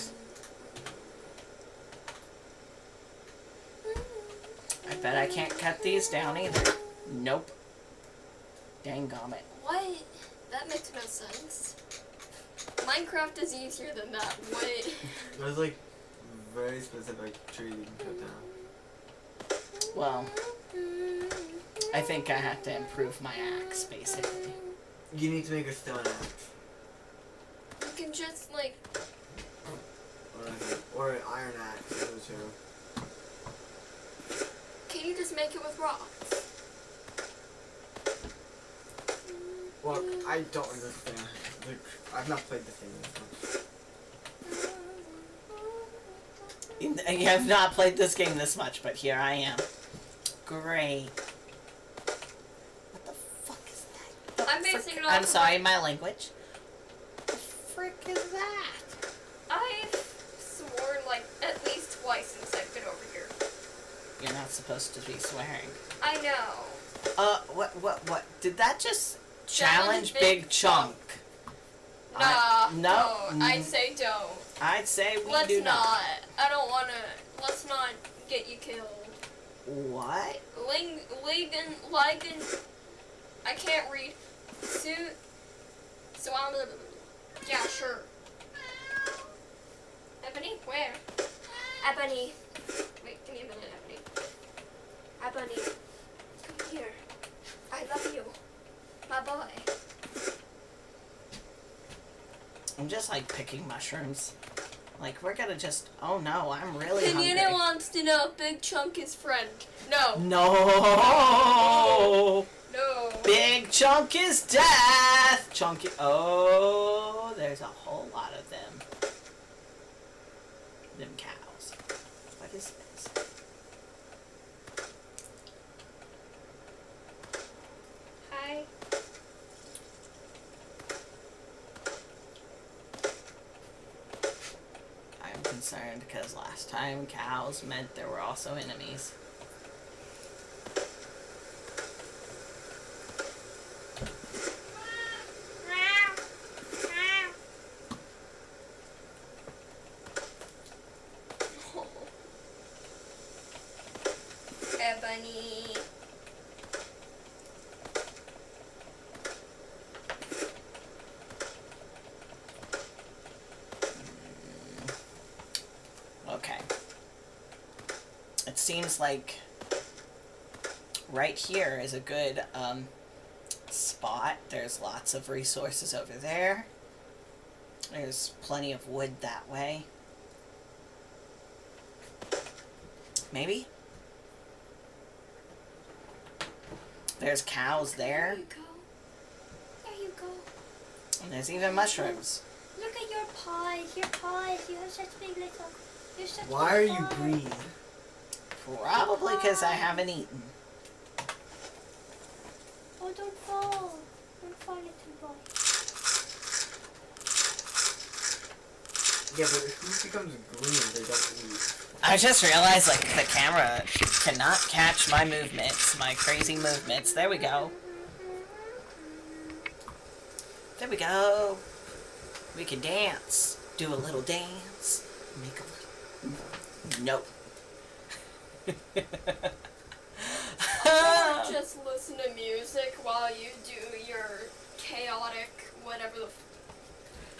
S1: I bet I can't cut these down either. Nope. Dang gummit.
S3: What? That makes no sense. Minecraft is easier than that. What?
S2: There's like very specific tree you can cut down.
S1: Well, I think I have to improve my axe, basically.
S2: You need to make a stone axe.
S3: You can just, like...
S2: Or an iron axe, those two.
S3: Can you just make it with rocks?
S2: Well, I don't understand. I've not played this game this much.
S1: You have not played this game this much, but here I am. Great. What the fuck is that?
S3: I'm basing it off
S1: I'm
S3: of
S1: sorry, my language. What the frick is that?
S3: I've sworn, like, at least twice since I've been over here.
S1: You're not supposed to be swearing.
S3: I know.
S1: What? Did that just challenge Big Chunk?
S3: Nah,
S1: no.
S3: I'd say don't.
S1: I'd say we
S3: Let's
S1: do not.
S3: I don't wanna. Let's not get you killed.
S1: What?
S3: Ligan. I can't read. So I'm. Yeah, sure. Ebony? Where? Ebony. Wait, give me a minute, Ebony. Ebony. Come here. I love you. My boy.
S1: I'm just like picking mushrooms. Like we're gonna just. Oh no, I'm really hungry.
S3: Panina wants to know if Big Chunk is friend. No.
S1: No.
S3: No.
S1: Big Chunk is death. Chunky. Oh, there's a whole lot of them. Them cows. What is this?
S3: Hi.
S1: I'm concerned because last time cows meant there were also enemies.
S3: Ebony.
S1: Okay. It seems like right here is a good spot. There's lots of resources over there. There's plenty of wood that way. Maybe? There's cows there.
S3: There you go. There you go.
S1: And there's even mushrooms.
S3: Look at your paws. Your paws. You have such big little. You're such
S2: Why are
S3: big
S2: you
S3: paws.
S2: green?
S1: Probably because I haven't eaten.
S3: Oh, don't fall. Don't fall, little boy.
S2: Yeah, but who becomes green if they don't eat?
S1: I just realized, like, the camera cannot catch my movements, my crazy movements. There we go. There we go. We can dance. Do a little dance. Make a little... Nope.
S3: Or just listen to music while you do your chaotic whatever the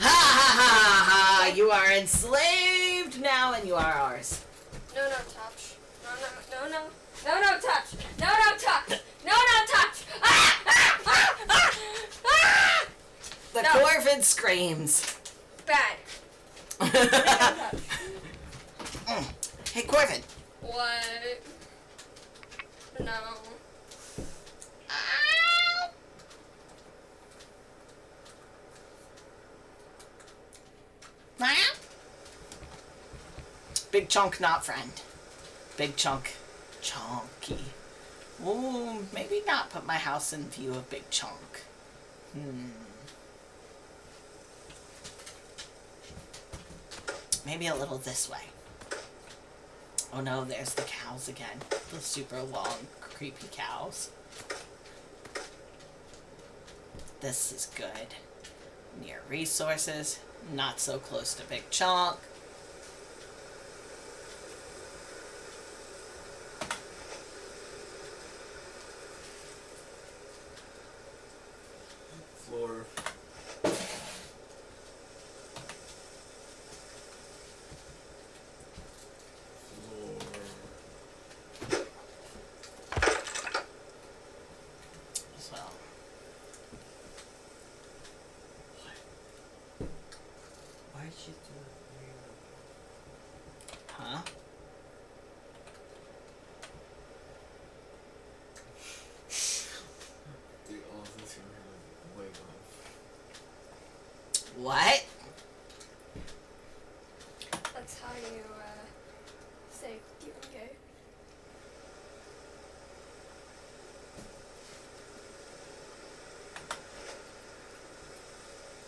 S1: Ha ha ha ha! You are enslaved now and you are ours.
S3: No touch. No touch. No touch. No touch. Ah!
S1: The
S3: No.
S1: Corvid screams.
S3: Bad.
S1: Hey, Corvid.
S3: What? No.
S1: Big Chunk, not friend. Big Chunk, chunky. Ooh, maybe not put my house in view of Big Chunk. Maybe a little this way. Oh no, there's the cows again. The super long, creepy cows. This is good. Near resources, not so close to Big Chunk.
S2: Floor.
S1: So,
S2: Why did she do that?
S1: huh?
S2: Dude, all of this is way off.
S1: What?
S3: That's how you say you're gay.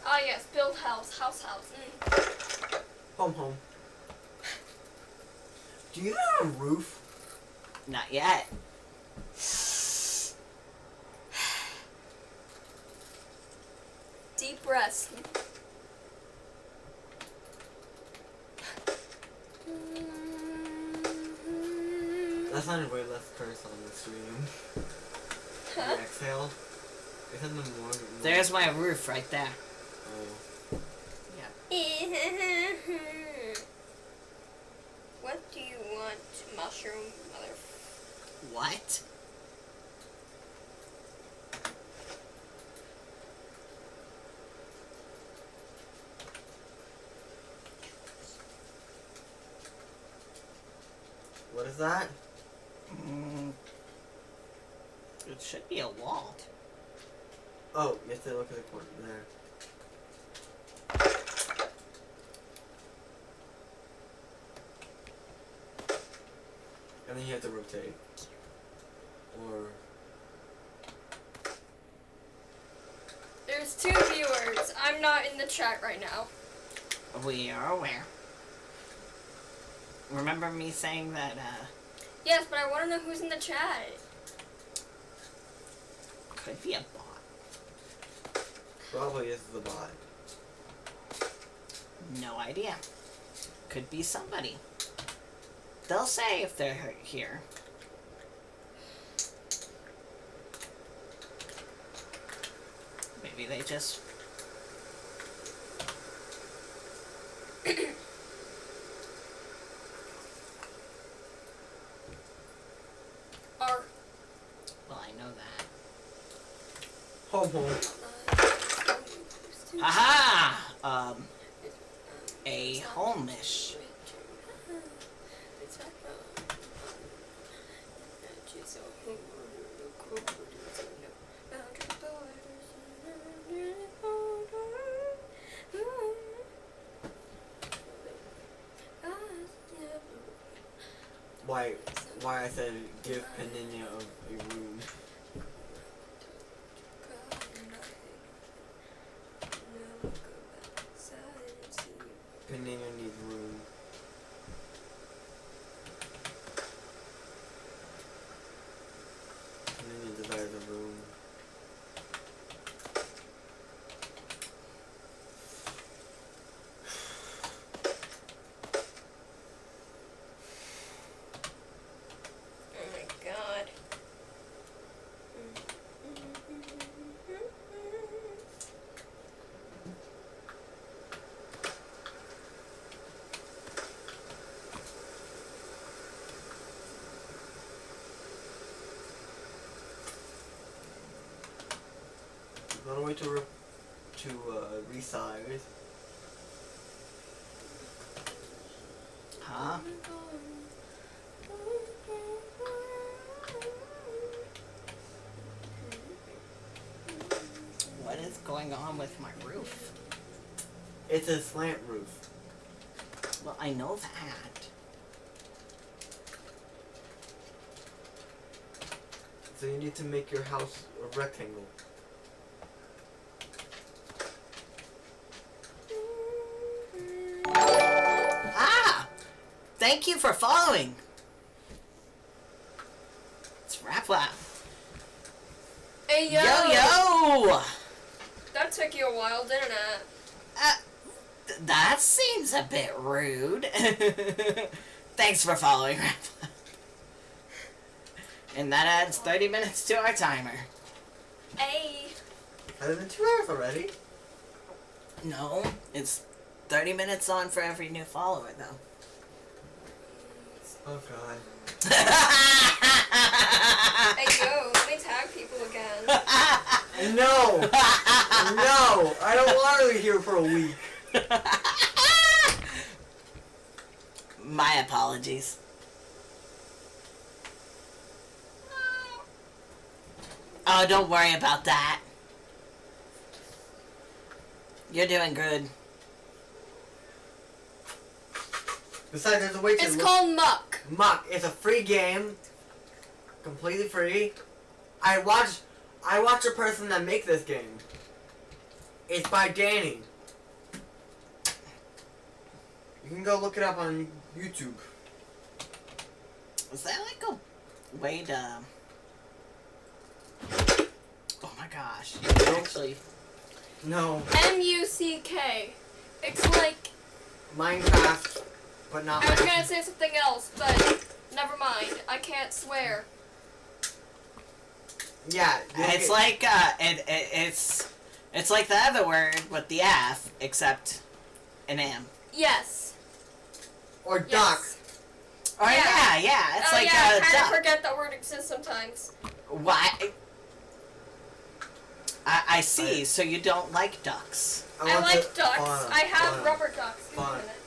S3: Ah yes, build house.
S2: Home. Do you have a roof?
S1: Not yet.
S3: Deep breaths.
S2: That sounded way less curse on the stream.
S3: Huh?
S2: The exhale. It had the more.
S1: There's my roof right there.
S2: Oh.
S1: Yeah.
S3: mushroom, mother.
S1: What?
S2: What is that?
S1: It should be a wall.
S2: Oh, you have to look at the corner there. And then you have to rotate. Or...
S3: There's 2 viewers. I'm not in the chat right now.
S1: We are aware. Remember me saying that,
S3: Yes, but I want to know who's in the chat.
S1: could be a bot.
S2: Probably is the bot.
S1: No idea. Could be somebody. They'll say if they're here. Maybe they just...
S3: Or
S1: Well, I know that.
S2: Homo.
S1: Haha! A homish.
S2: Why I said give Peninia a room. Peninia needs room. Peninia desires a room. Not a way to resize.
S1: Huh? What is going on with my roof?
S2: It's a slant roof.
S1: Well, I know that.
S2: So you need to make your house a rectangle.
S1: Ah! Thank you for following. It's Rap Lab.
S3: Hey, yo!
S1: Yo!
S3: That took you a while, didn't it?
S1: That seems a bit rude. Thanks for following, Rap Lab. And that adds 30 minutes to our timer.
S3: Hey!
S2: Has it been 2 hours already?
S1: No, it's 30 minutes on for every new follower, though.
S2: Oh god.
S3: Hey, yo, let me tag people again.
S2: No! No! I don't want to be here for a week.
S1: My apologies. Oh, don't worry about that. You're doing good.
S2: Besides, there's a way to
S3: It's called Muck.
S2: Muck. It's a free game. Completely free. I watched a person that make this game. It's by Danny. You can go look it up on YouTube.
S1: Is that like a way to... Oh my gosh. Actually...
S2: No.
S3: M-U-C-K. It's like...
S2: Minecraft, but not
S3: I was
S2: Minecraft.
S3: gonna say something else, but never mind. I can't swear.
S2: Yeah.
S1: It's like, it's like the other word with the F, except an M.
S3: Yes.
S2: Or duck.
S3: Yes.
S1: Oh yeah. It's like
S3: I
S1: a
S3: kind
S1: duck.
S3: of forget that word exists sometimes.
S1: Why? I see. So you don't like ducks?
S3: I like ducks. I have rubber ducks. Give me a
S2: Fun.
S3: minute.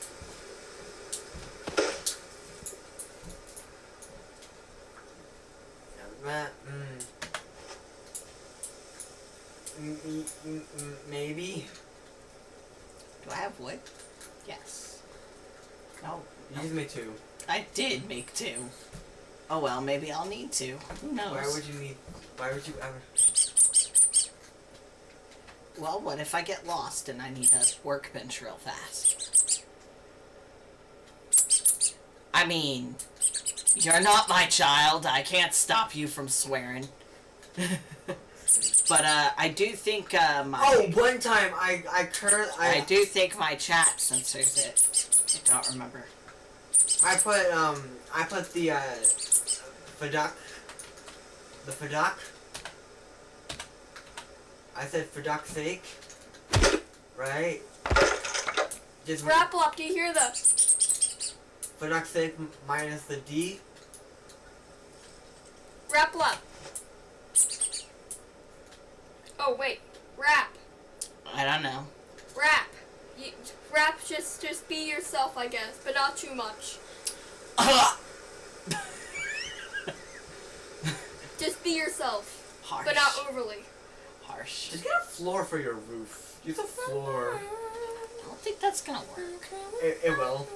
S2: Maybe.
S1: Do I have wood? Yes. No.
S2: You just made 2.
S1: I did make 2. Oh well, maybe I'll need to. Who knows?
S2: Why would you ever?
S1: Well, what if I get lost and I need a workbench real fast? I mean, you're not my child. I can't stop you from swearing. But I do think
S2: one time
S1: I do think my chat censors it. I don't remember.
S2: I put the Faduck. I said for duck's sake, right? Just
S3: Rapplop, do you hear the?
S2: For duck's sake minus the D.
S3: Rapplop. Oh wait, rap.
S1: I don't know.
S3: Rap. Rap. Just be yourself, I guess, but not too much. Just be yourself,
S1: Harsh.
S3: but not overly.
S1: Harsh.
S2: Just get a floor for your roof. Use a floor.
S1: I don't think that's gonna work.
S2: It will.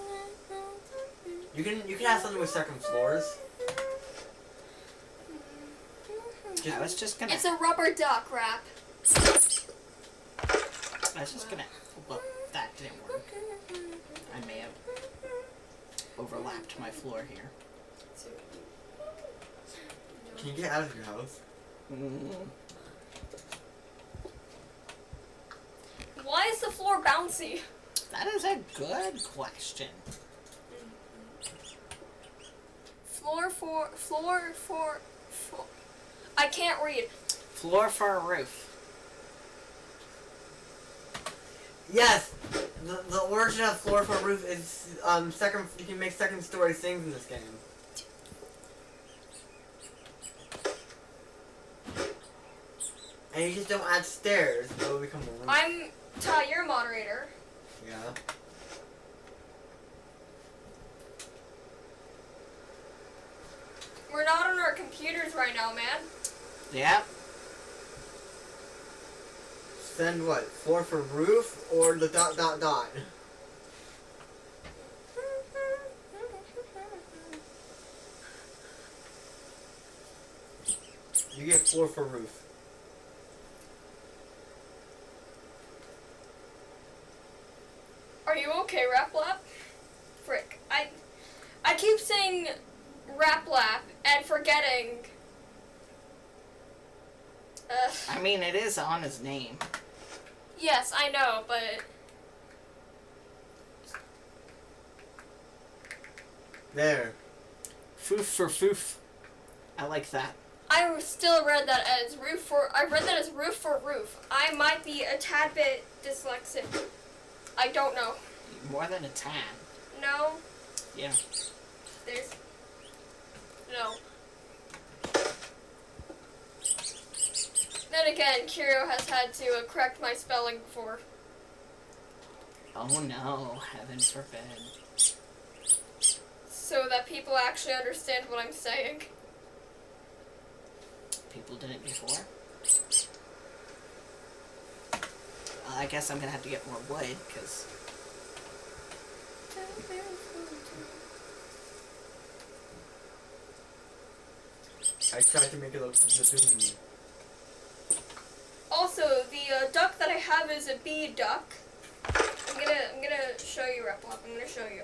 S2: You can have something with second floors.
S1: I was just gonna.
S3: It's a rubber duck, Rap.
S1: I was just gonna. Well, that didn't work. I may have overlapped my floor here.
S2: Can you get out of your house?
S3: Why is the floor bouncy?
S1: That is a good question.
S3: Floor for. I can't read.
S1: Floor for a roof.
S2: Yes, the origin of floor for roof is second. You can make second story things in this game. And you just don't add stairs, it will become a roof.
S3: I'm Ty, you're a moderator.
S2: Yeah.
S3: We're not on our computers right now, man.
S1: Yeah.
S2: Send what? Floor for roof or the ... You get floor for roof.
S3: Are you okay, Raplap? Frick. I keep saying Raplap and forgetting.
S1: I mean, it is on his name.
S3: Yes, I know, but
S2: There.
S1: Foof for foof. I like that.
S3: I still read that as roof for. I read that as roof for roof. I might be a tad bit dyslexic. I don't know.
S1: More than a tad.
S3: No.
S1: Yeah.
S3: There's. No. Then again, Kiro has had to correct my spelling before.
S1: Oh no, heaven forbid.
S3: So that people actually understand what I'm saying.
S1: People did it before. I guess I'm gonna have to get more wood, because...
S2: I tried to make it look zoomy.
S3: Also, the duck that I have is a bee duck. I'm gonna show you, Replop. I'm gonna show you.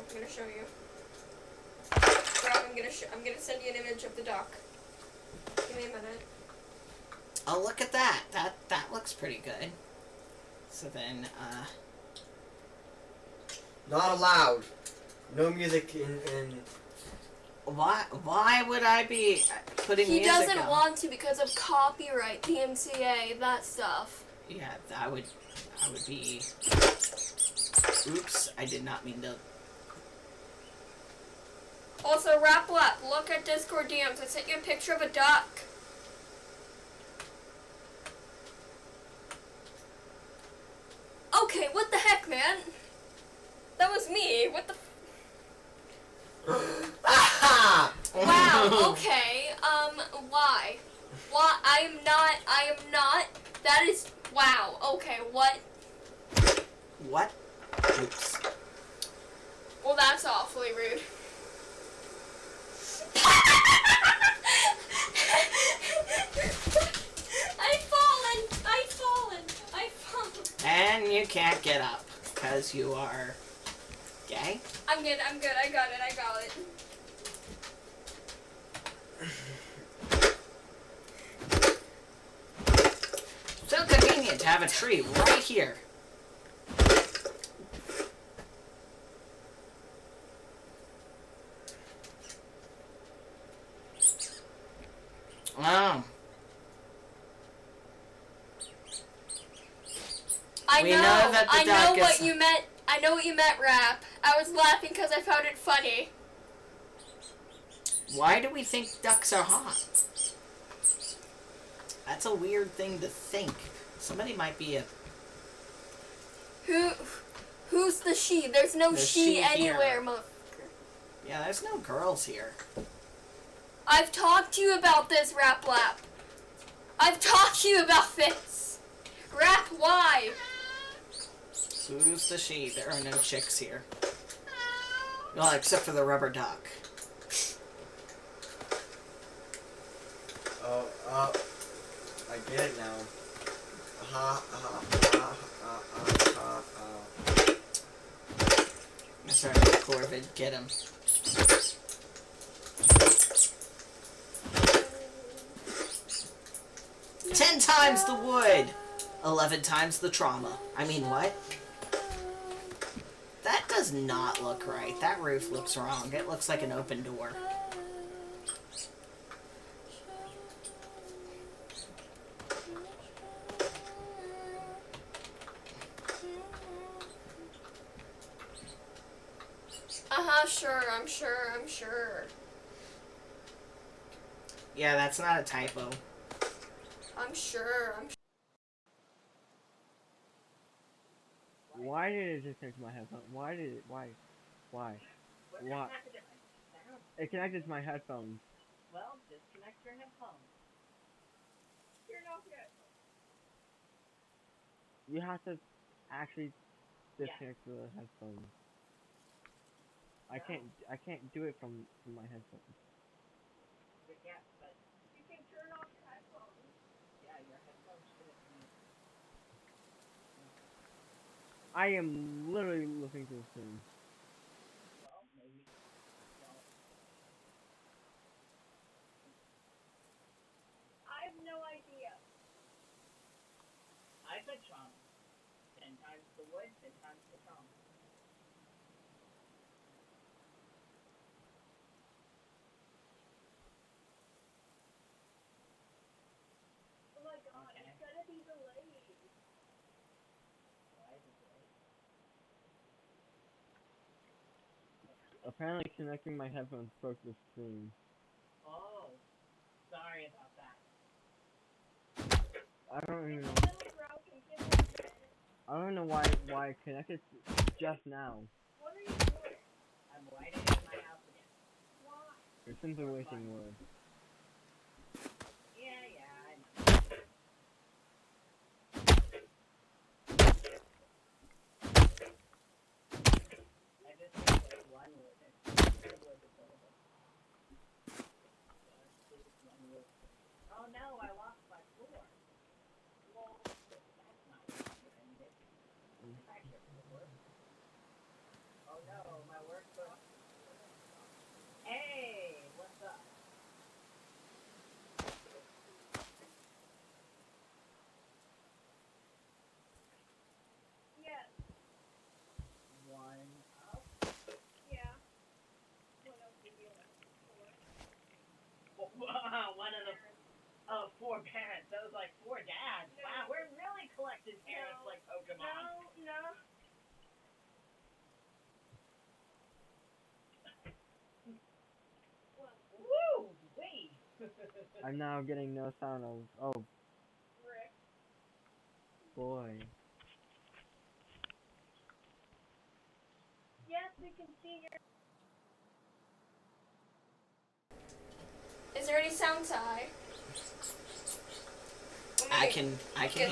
S3: Rob, I'm gonna send you an image of the duck. Give me a minute.
S1: Oh, look at that. That looks pretty good. So then,
S2: Not allowed. No music in...
S1: Why would I be putting
S3: He
S1: music
S3: doesn't
S1: on?
S3: want to because of copyright, DMCA, that stuff.
S1: Yeah, I would be... Oops, I did not mean to...
S3: Also, Raplap, look at Discord DMs. I sent you a picture of a duck. Okay, what the heck, man? That was me. What the? Wow. Okay. Why? Why? I am not. That is. Wow. Okay. What?
S1: What? Oops.
S3: Well, that's awfully rude. I've fallen.
S1: And you can't get up because you are gay.
S3: I'm good. I got it.
S1: So convenient to have a tree right here. Oh.
S3: I
S1: We know that the
S3: I
S1: duck
S3: know what
S1: is-
S3: you meant. I know what you meant, Rap. I was laughing because I found it funny.
S1: Why do we think ducks are hot? That's a weird thing to think. Somebody might be a...
S3: Who's the she? There's no
S1: There's
S3: she
S1: she
S3: anywhere,
S1: here.
S3: motherfucker.
S1: Yeah, there's no girls here.
S3: I've talked to you about this, Raplap. I've talked to you about this. Rap, why?
S1: Who's the she? There are no chicks here. Well, except for the rubber duck.
S2: I get it now.
S1: That's right, Corvid, get him. 10 times the wood! 11 times the trauma. I mean, what? That does not look right. That roof looks wrong. It looks like an open door.
S3: Sure, I'm sure.
S1: Yeah, that's not a typo.
S3: I'm sure.
S4: Why did it disconnect my headphone? Why? It connected to my headphones.
S1: Well, disconnect your headphones.
S4: You have to actually disconnect the headphones. I can't do it from my headphones.
S1: Yeah, but you can turn off your headphones. Yeah, your headphones shouldn't be.
S4: I am literally looking to the screen.
S1: Well, maybe. Well, I have no idea. I said trauma. 10 times the wood, 10 times the trauma. Oh my god, okay. It's gonna be delayed. Why is it delayed?
S4: Apparently connecting my headphones broke the screen.
S1: Oh, sorry about that.
S4: I don't even know. I don't know why it connected just now.
S1: What are you doing? I'm lighting in my house again. Why?
S4: You're simply wasting wood.
S1: Yeah, I know. I just need like one wood. Two wood is available. Please, one wood. Oh no, I lost my floor. Well, that's not good. Back here for the work. Oh no, my workbook. Hey, what's up? Yes. One up. Yeah. What else did you like? One of the. Oh, 4 parents. That was like 4 dads. No. Wow, we're really collecting parents like Pokemon.
S3: No.
S4: I'm now getting no sound of. Oh
S3: Rick.
S4: boy.
S3: Yes, we can see your. Is there any sound, Ty?
S1: I can hear.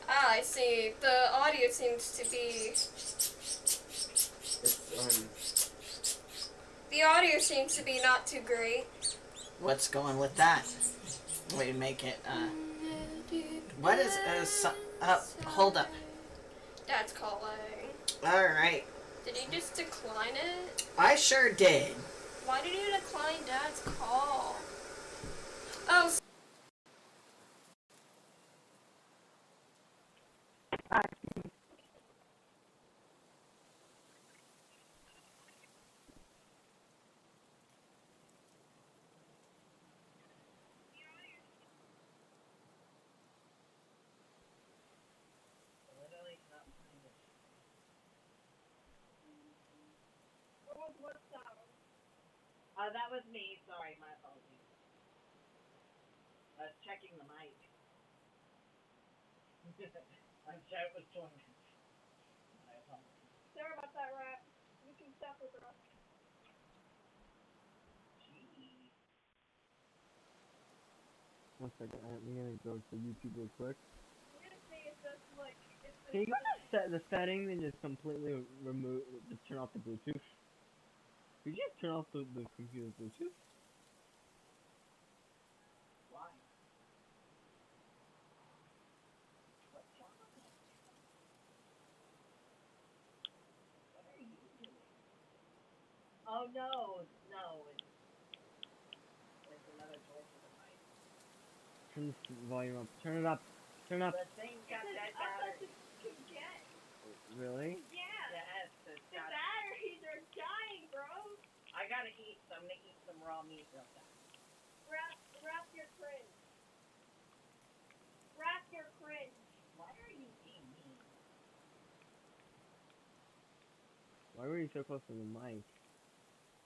S3: Ah, I see. The audio seems to be. The audio seems to be not too great.
S1: What's going with that? We make it, what is, hold up.
S3: Dad's calling.
S1: Alright.
S3: Did he just decline it?
S1: I sure did.
S3: Why did you decline Dad's call? Oh.
S5: That was me. Sorry, my apologies. I was checking the mic. I'm sure it was torment. My apologies.
S3: Sorry about that, Rap. You can stop with Rap.
S5: Gee.
S4: 1 second, I'm gonna go to YouTube real quick.
S3: I'm gonna say it's just like.
S4: Can you go to the settings and just completely remove, just turn off the Bluetooth? Could you just turn off the computer's Bluetooth?
S5: Why? What's wrong with it? What are you doing? Oh no, no. There's another door for the mic.
S4: Turn the volume up. Turn it up. Turn it up.
S5: The thing got that battery.
S4: Really?
S3: Yeah.
S5: Yes,
S3: The batteries are dying, bro.
S5: I gotta eat, so I'm gonna eat some raw meat real fast.
S3: Wrap your cringe. Wrap your cringe.
S5: Why are you being mean?
S4: Why were you so close to the mic?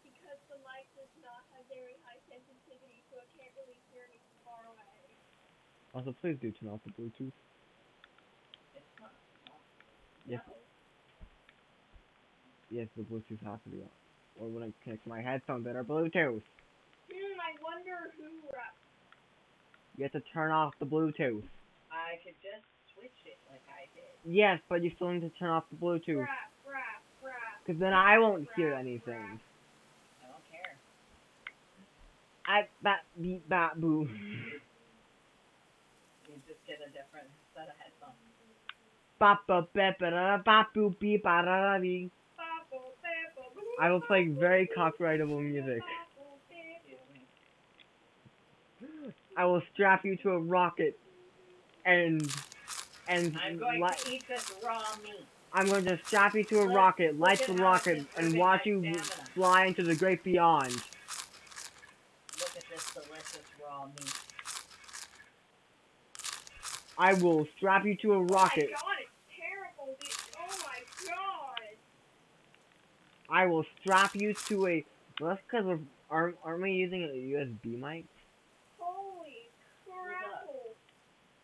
S3: Because the mic does not have very high sensitivity, so it can't really hear me from far away.
S4: Also, please do turn off the Bluetooth.
S5: It's not.
S4: Yes.
S5: No.
S4: Yes, the Bluetooth has to be on. Or when I connect my headphones that are Bluetooth.
S3: I wonder who wrapped.
S4: You have to turn off the Bluetooth.
S5: I could just switch it like I did.
S4: Yes, but you still need to turn off the Bluetooth.
S3: Wrap.
S4: Because then I won't hear anything.
S5: I don't care.
S4: I bat beep bat boo.
S5: You just get a different set of headphones.
S4: Bop bop bep bop boop beep ba da da dee. I will play very copyrightable music. I will strap you to a rocket and
S5: I'm going to eat this raw meat.
S4: I'm going to strap you to a rocket, light the rocket, and watch you fly into the great beyond.
S5: Look at this delicious raw meat.
S4: I will strap you to a rocket.
S3: Oh my god, it's terrible, dude. Oh my god.
S4: I will strap you to a. Well, that's because aren't we using a USB mic?
S3: Holy crap.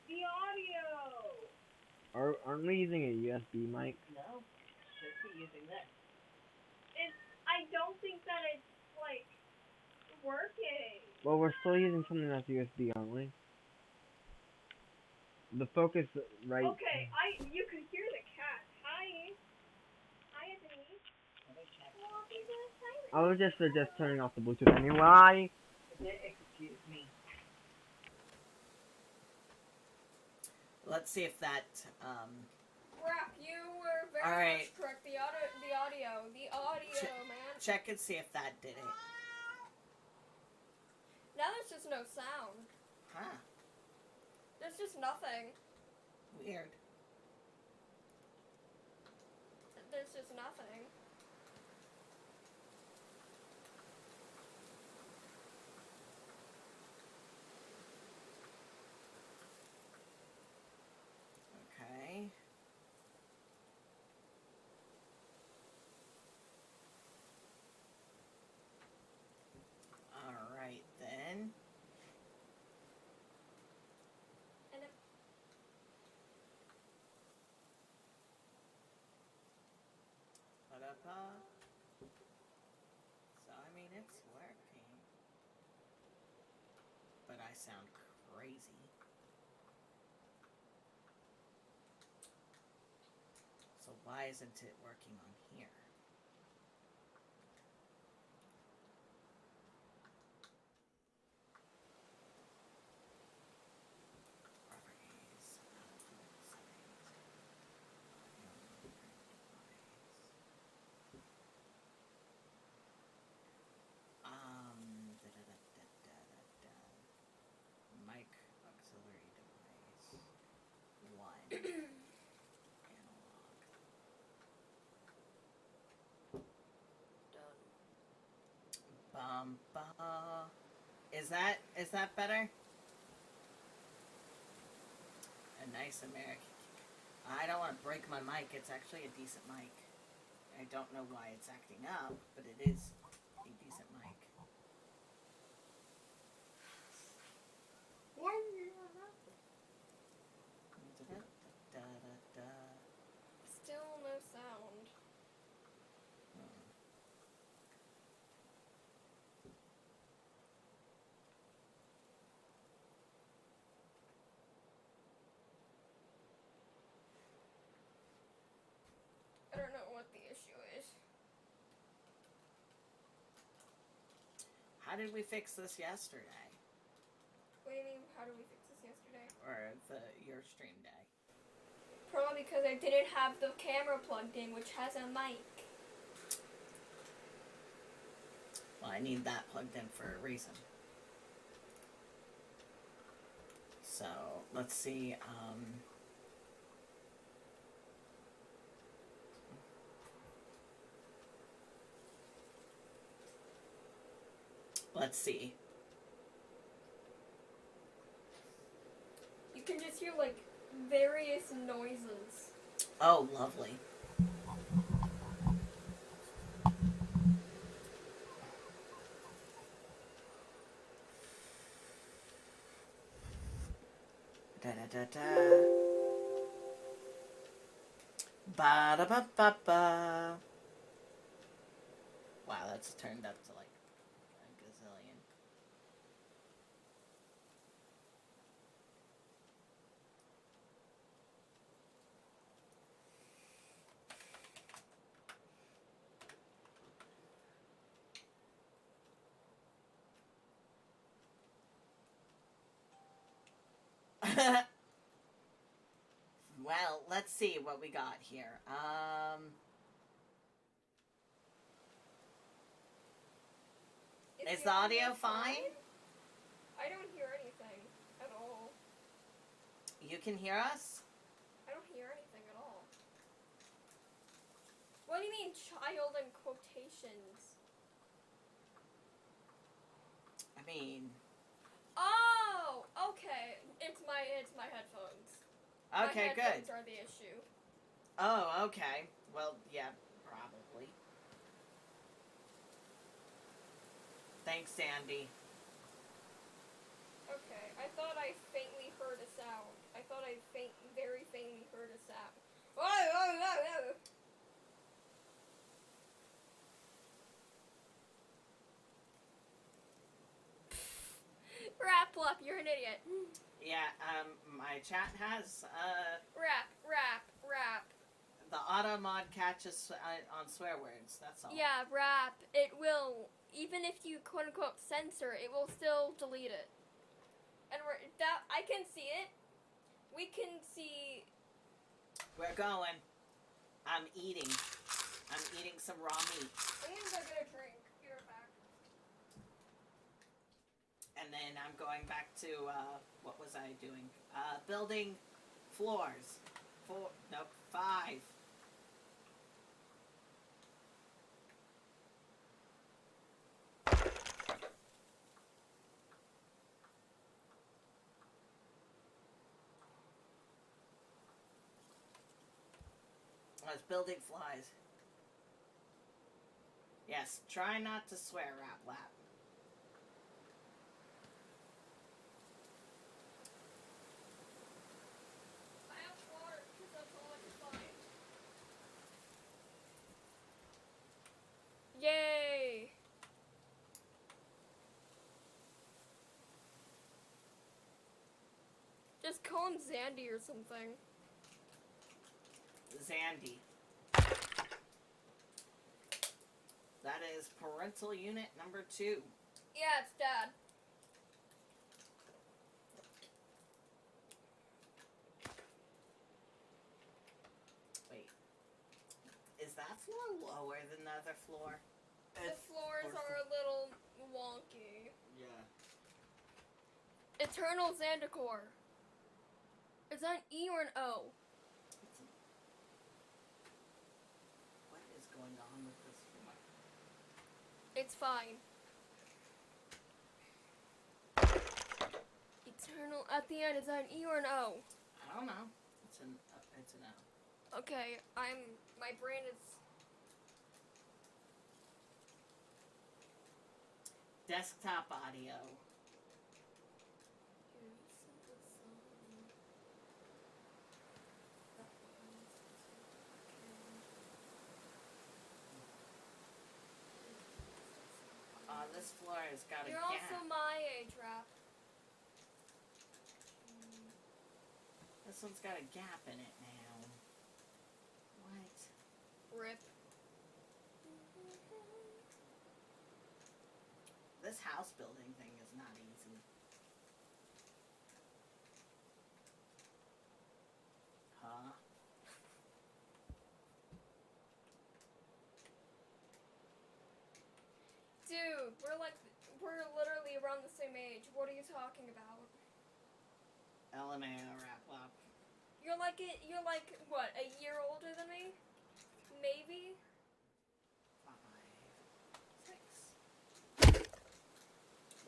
S3: The audio.
S4: Aren't we using a USB mic?
S5: No, should be using this.
S3: I don't think that it's, like, working.
S4: Well, we're still using something that's USB, aren't we? The focus, right?
S3: Okay, you can hear the cat. Hi, Denise.
S4: I was just suggest turning off the Bluetooth anyway.
S5: Excuse me.
S1: Let's see if that,
S3: Rap, you were very
S1: Alright.
S3: much correct. The audio, man.
S1: check and see if that did it.
S3: Now there's just no sound.
S1: Huh.
S3: There's just nothing.
S1: Weird.
S3: There's just nothing.
S1: Okay. sound crazy. So why isn't it working on here? Properties. Mic auxiliary device. 1. Analog.
S3: Done.
S1: Is that better? A nice American. I don't want to break my mic. It's actually a decent mic. I don't know why it's acting up, but it is a decent mic.
S3: Still no sound. I don't know what the issue is.
S1: How did we fix this yesterday?
S3: What do you mean, how did we fix this yesterday?
S1: Or your stream day?
S3: Probably because I didn't have the camera plugged in, which has a mic.
S1: Well, I need that plugged in for a reason. So, let's see, let's see.
S3: You can just hear, like, various noises.
S1: Oh, lovely. Da da da da. Ba da ba ba ba. Wow, that's turned up to like a gazillion. Well, let's see what we got here. Is the audio fine?
S3: I don't hear anything at all.
S1: You can hear us?
S3: I don't hear anything at all. What do you mean, child in quotations?
S1: I mean...
S3: Oh, okay. It's my headphones.
S1: Okay,
S3: my headphones are the issue.
S1: Oh, okay. Well, yeah, probably. Thanks, Sandy.
S3: Okay, I thought I faintly heard a sound. I thought I very faintly heard a sound. Whoa. Rap, you're an idiot.
S1: Yeah, my chat has,
S3: Rap.
S1: the auto mod catches on swear words, that's all.
S3: Yeah, rap. It will, even if you quote unquote censor, it will still delete it. And I can see it. We can see.
S1: We're going. I'm eating some raw meat.
S3: I'm gonna go get a drink. Be right back.
S1: And then I'm going back to, what was I doing? Building floors. 5. I was building flies. Yes, try not to swear, Rap Lap.
S3: I have water because that's all I can find. Yay! call him Zandy or something.
S1: Zandy. That is parental unit number 2.
S3: Yeah, it's Dad.
S1: Wait. Is that floor lower than the other floor?
S3: The floors are a little wonky.
S1: Yeah.
S3: Eternal Zandikar. Is that an E or an O?
S1: What is going on with this floor?
S3: It's fine. Eternal at the end, is that an E or an O?
S1: I don't know. It's an O.
S3: Okay, my brain is...
S1: Desktop audio. This floor has got a
S3: You're
S1: gap.
S3: also my age, Rap.
S1: This one's got a gap in it now. What?
S3: Rip.
S1: This house building thing is not easy. Huh?
S3: Dude, we're literally around the same age. What are you talking about?
S1: LMAO wrap up.
S3: You're like, what, a year older than me? Maybe?
S1: 5, 6.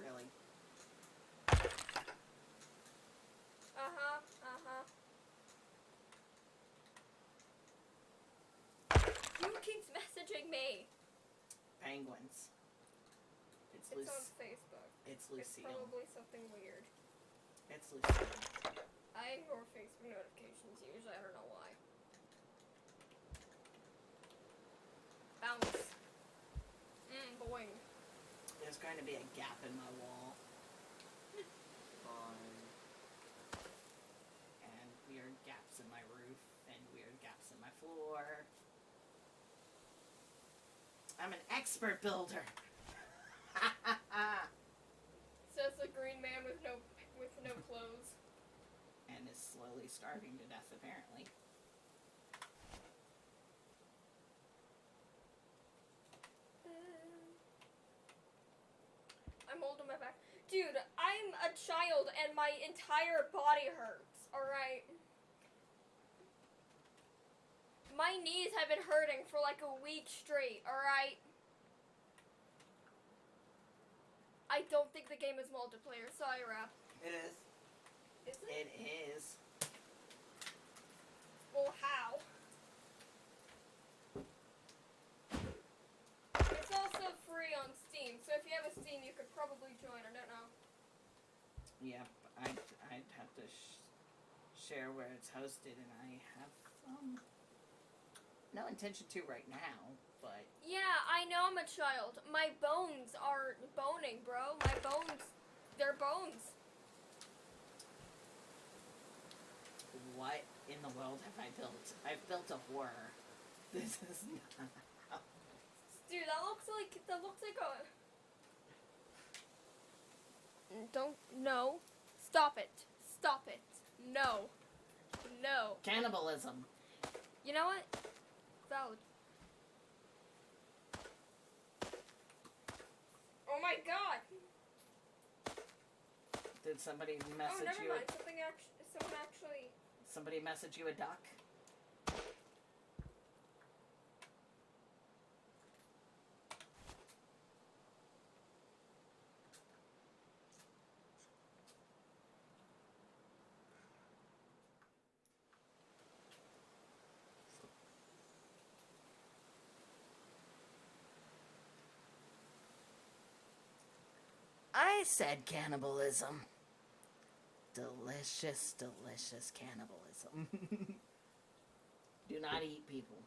S1: Really?
S3: Uh-huh, uh-huh. Who keeps messaging me?
S1: Penguins. It's
S3: It's on Facebook.
S1: It's
S3: It's
S1: Lucille.
S3: probably something weird.
S1: It's Lucille.
S3: I ignore Facebook notifications usually, I don't know why. Bounce. Boing.
S1: There's going to be a gap in my wall. And weird gaps in my roof, and weird gaps in my floor. I'm an expert builder.
S3: Says the green man with no clothes.
S1: And is slowly starving to death, apparently.
S3: I'm holding my back. Dude, I'm a child and my entire body hurts, alright? My knees have been hurting for like a week straight, alright? I don't think the game is multiplayer. Sorry, Rap.
S2: It is.
S3: Is it?
S1: It is.
S3: Well, how? It's also free on Steam, so if you have a Steam, you could probably join. I don't know.
S1: Yeah, I'd have to share where it's hosted, and I have no intention to right now, but...
S3: Yeah, I know I'm a child. My bones are boning, bro. My bones, they're bones.
S1: What in the world have I built? I've built a horror. This is not...
S3: Dude, that looks like a... Don't, no. Stop it. Stop it. No. No.
S1: Cannibalism.
S3: You know what? Valid. Oh my god!
S1: Did somebody
S3: Oh,
S1: message
S3: never
S1: you?
S3: mind. Someone actually...
S1: Somebody message you a duck? I said cannibalism. Delicious, delicious cannibalism. Do not eat people.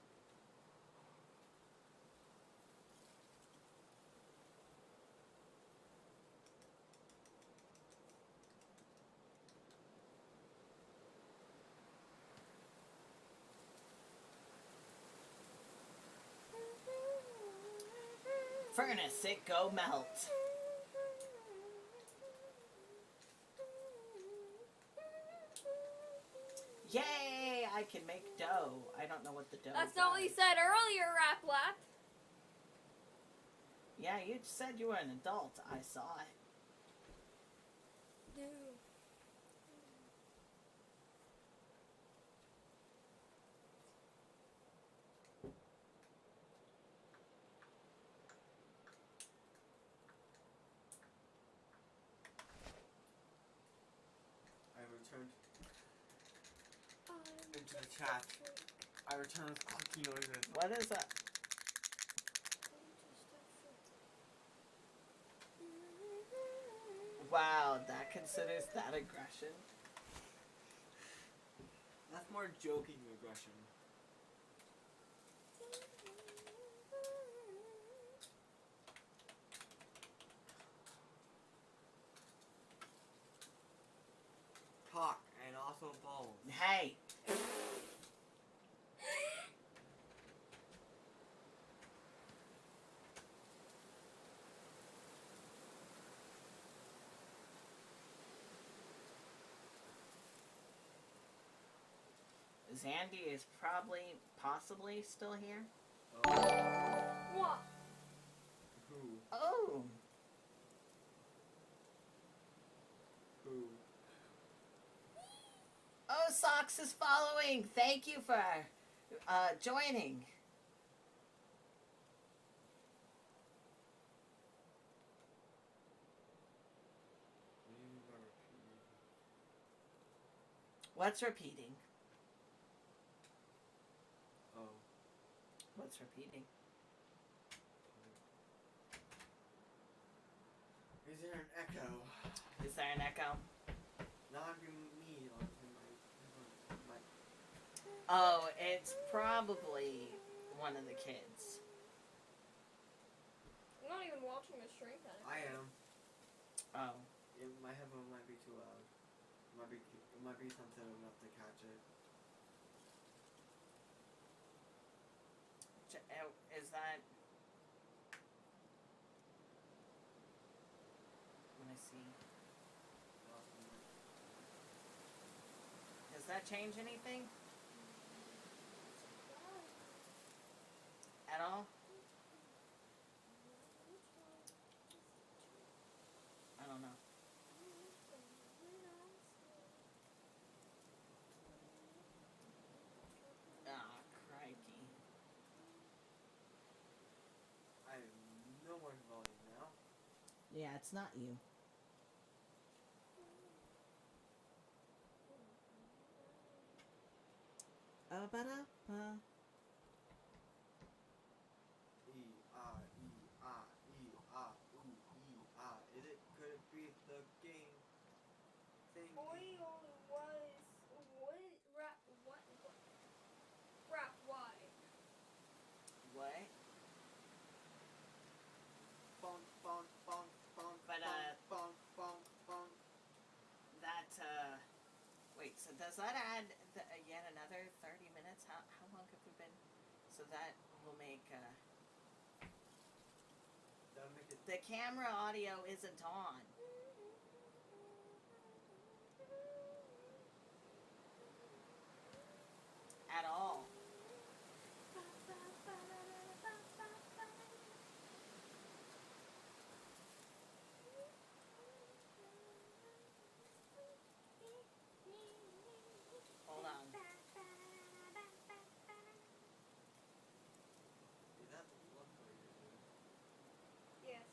S1: furnace, it go melt. Yay! I can make dough. I don't know what the dough
S3: That's not what you
S1: does.
S3: said earlier, Rap Lap.
S1: Yeah, you said you were an adult. I saw it.
S3: No.
S2: I returned into the chat. I returned with clunky noises.
S1: What is that? Wow, that considers that aggression?
S2: That's more joking aggression. Talk and also balls.
S1: Hey! Zandy is possibly still here.
S3: What?
S2: Who?
S1: Oh!
S2: Who?
S1: Oh, Socks is following! Thank you for joining. What's repeating?
S2: Oh.
S1: What's repeating?
S2: Is there an echo?
S1: Is there an echo?
S2: Not me, like my
S1: Oh, it's probably one of the kids.
S3: I'm not even watching the stream, kind of.
S2: I am.
S1: Oh.
S2: My headphone might be too loud. It might be sensitive enough to catch it.
S1: Is that... Let me see. Does that change anything? At all? I don't know. Ah, crikey.
S2: I have no more volume now.
S1: Yeah, it's not you. Ba-da-ba.
S2: Is it? Could it be the game thing?
S3: Boy, was what? Rap? What? Rap? Why?
S1: What?
S2: Bonk, bonk, bonk, bonk,
S1: But,
S2: bonk, bonk, bonk.
S1: That, wait, so does that add yet another 30 minutes? How long have we been? So that will make,
S2: That'll make it.
S1: the camera audio isn't on. At all. Hold on.
S2: Is that the look for you?
S3: Yes.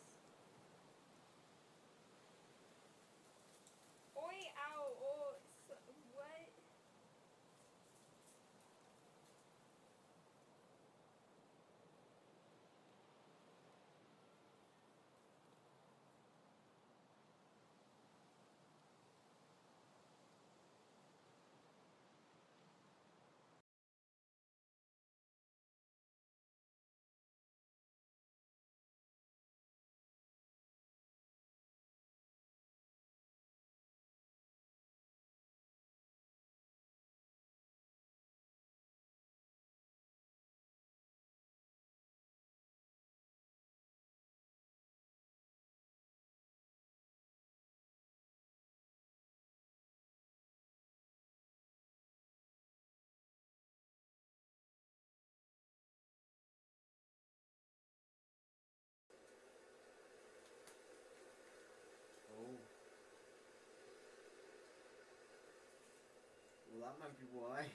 S2: that might be why.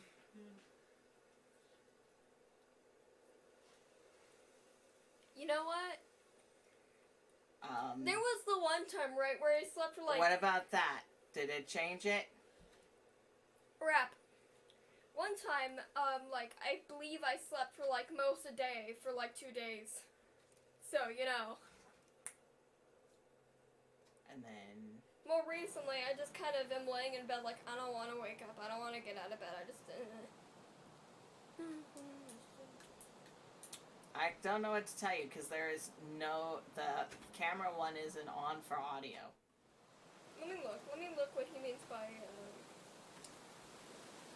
S3: You know what?
S1: Um,
S3: There was the one time, right, where I slept for like...
S1: what about that? Did it change it?
S3: Rap. One time, like, I believe I slept for like most a day for like 2 days. So, you know.
S1: And then...
S3: More recently, I just kind of am laying in bed like, I don't want to wake up. I don't want to get out of bed. I just...
S1: I don't know what to tell you, because there is no... The camera one isn't on for audio.
S3: Let me look what he means by,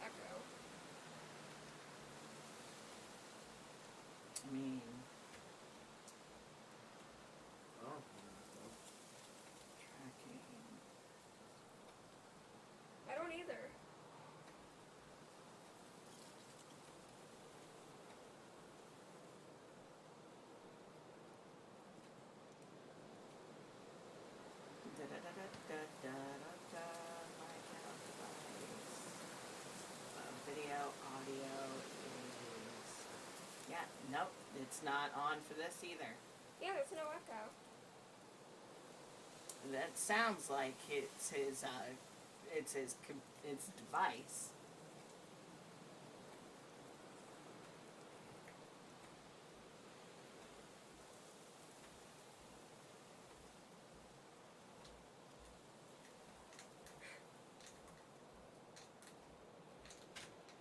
S3: echo.
S1: I mean...
S2: Oh.
S1: Tracking...
S3: I don't either.
S1: My account device. Video, audio is... Yeah, nope, it's not on for this either.
S3: Yeah, there's no echo.
S1: That sounds like it's his device.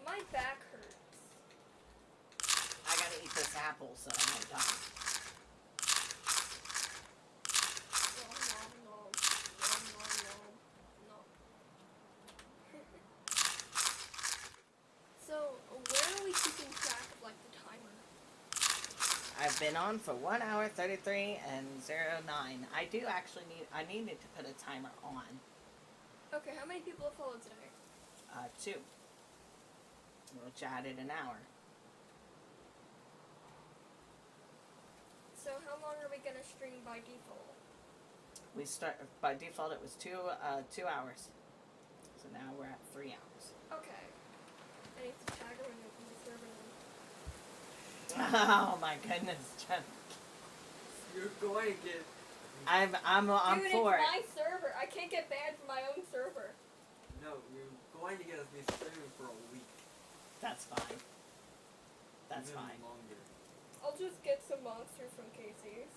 S3: My back hurts.
S1: I gotta eat this apple, so I'm not done.
S3: Nom, nom, nom. Nom, nom, nom. Nom. So, where are we keeping track of, like, the timer?
S1: I've been on for 1 hour 33 and 09. I do actually needed to put a timer on.
S3: Okay, how many people have followed today?
S1: 2. Which added an hour.
S3: So how long are we gonna stream by default?
S1: We start by default. It was 2 hours. So now we're at 3 hours.
S3: Okay. I need to tag her in the server
S1: Oh my goodness, Jen.
S2: You're going to get...
S1: I'm
S3: Dude,
S1: for
S3: it's
S1: it.
S3: my server. I can't get banned from my own server.
S2: No, you're going to get us be streaming for a week.
S1: That's fine. That's
S2: Even
S1: fine.
S2: longer.
S3: I'll just get some monsters from Casey's.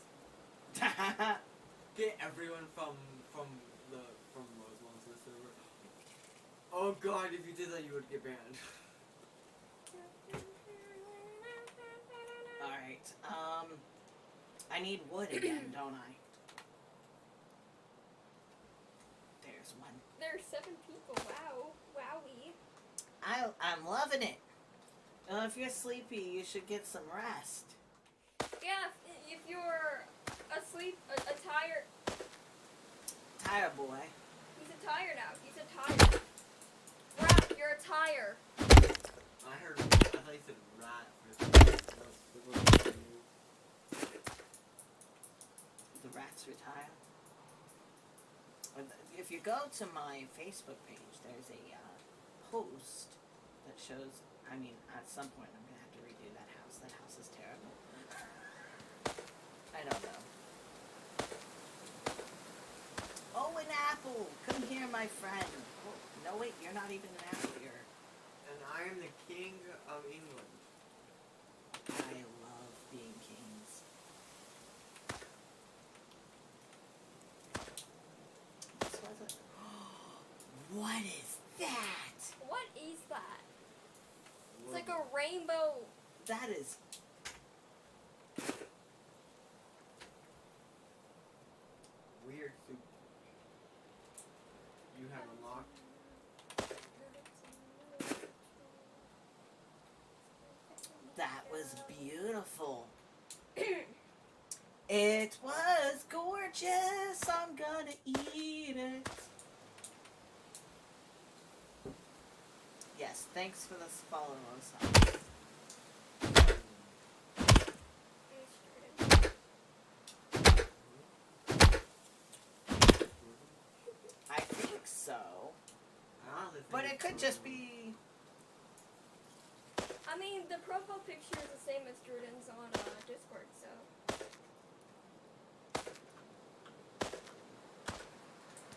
S2: Get everyone from those ones to the server. Oh god, if you did that, you would get banned.
S1: Alright, I need wood again, don't I? There's one.
S3: There's 7 people. Wow. Wowie.
S1: I'm loving it. If you're sleepy, you should get some rest.
S3: Yeah, if you're asleep, a tired...
S1: Tire boy.
S3: He's a tire now. He's a tire. Rap, you're a tire.
S2: I thought you said rat.
S1: The rats retire. If you go to my Facebook page, there's a post that shows, I mean, at some point I'm going to have to redo that house. That house is terrible. I don't know. Oh, an apple! Come here, my friend. Oh, no, wait, you're not even an apple. You're...
S2: And I am the king of England.
S1: I love being kings. This was it. What is that?
S3: What is that? It's like a rainbow.
S1: That is...
S2: Weird soup. You have unlocked.
S1: That was beautiful. It was gorgeous. I'm gonna eat it. Yes, thanks for this follow-a-thon. I think so.
S2: I honestly think
S1: But it
S2: it's
S1: could just
S2: Corvid.
S1: be...
S3: I mean, the profile picture is the same as Jordan's on Discord, so.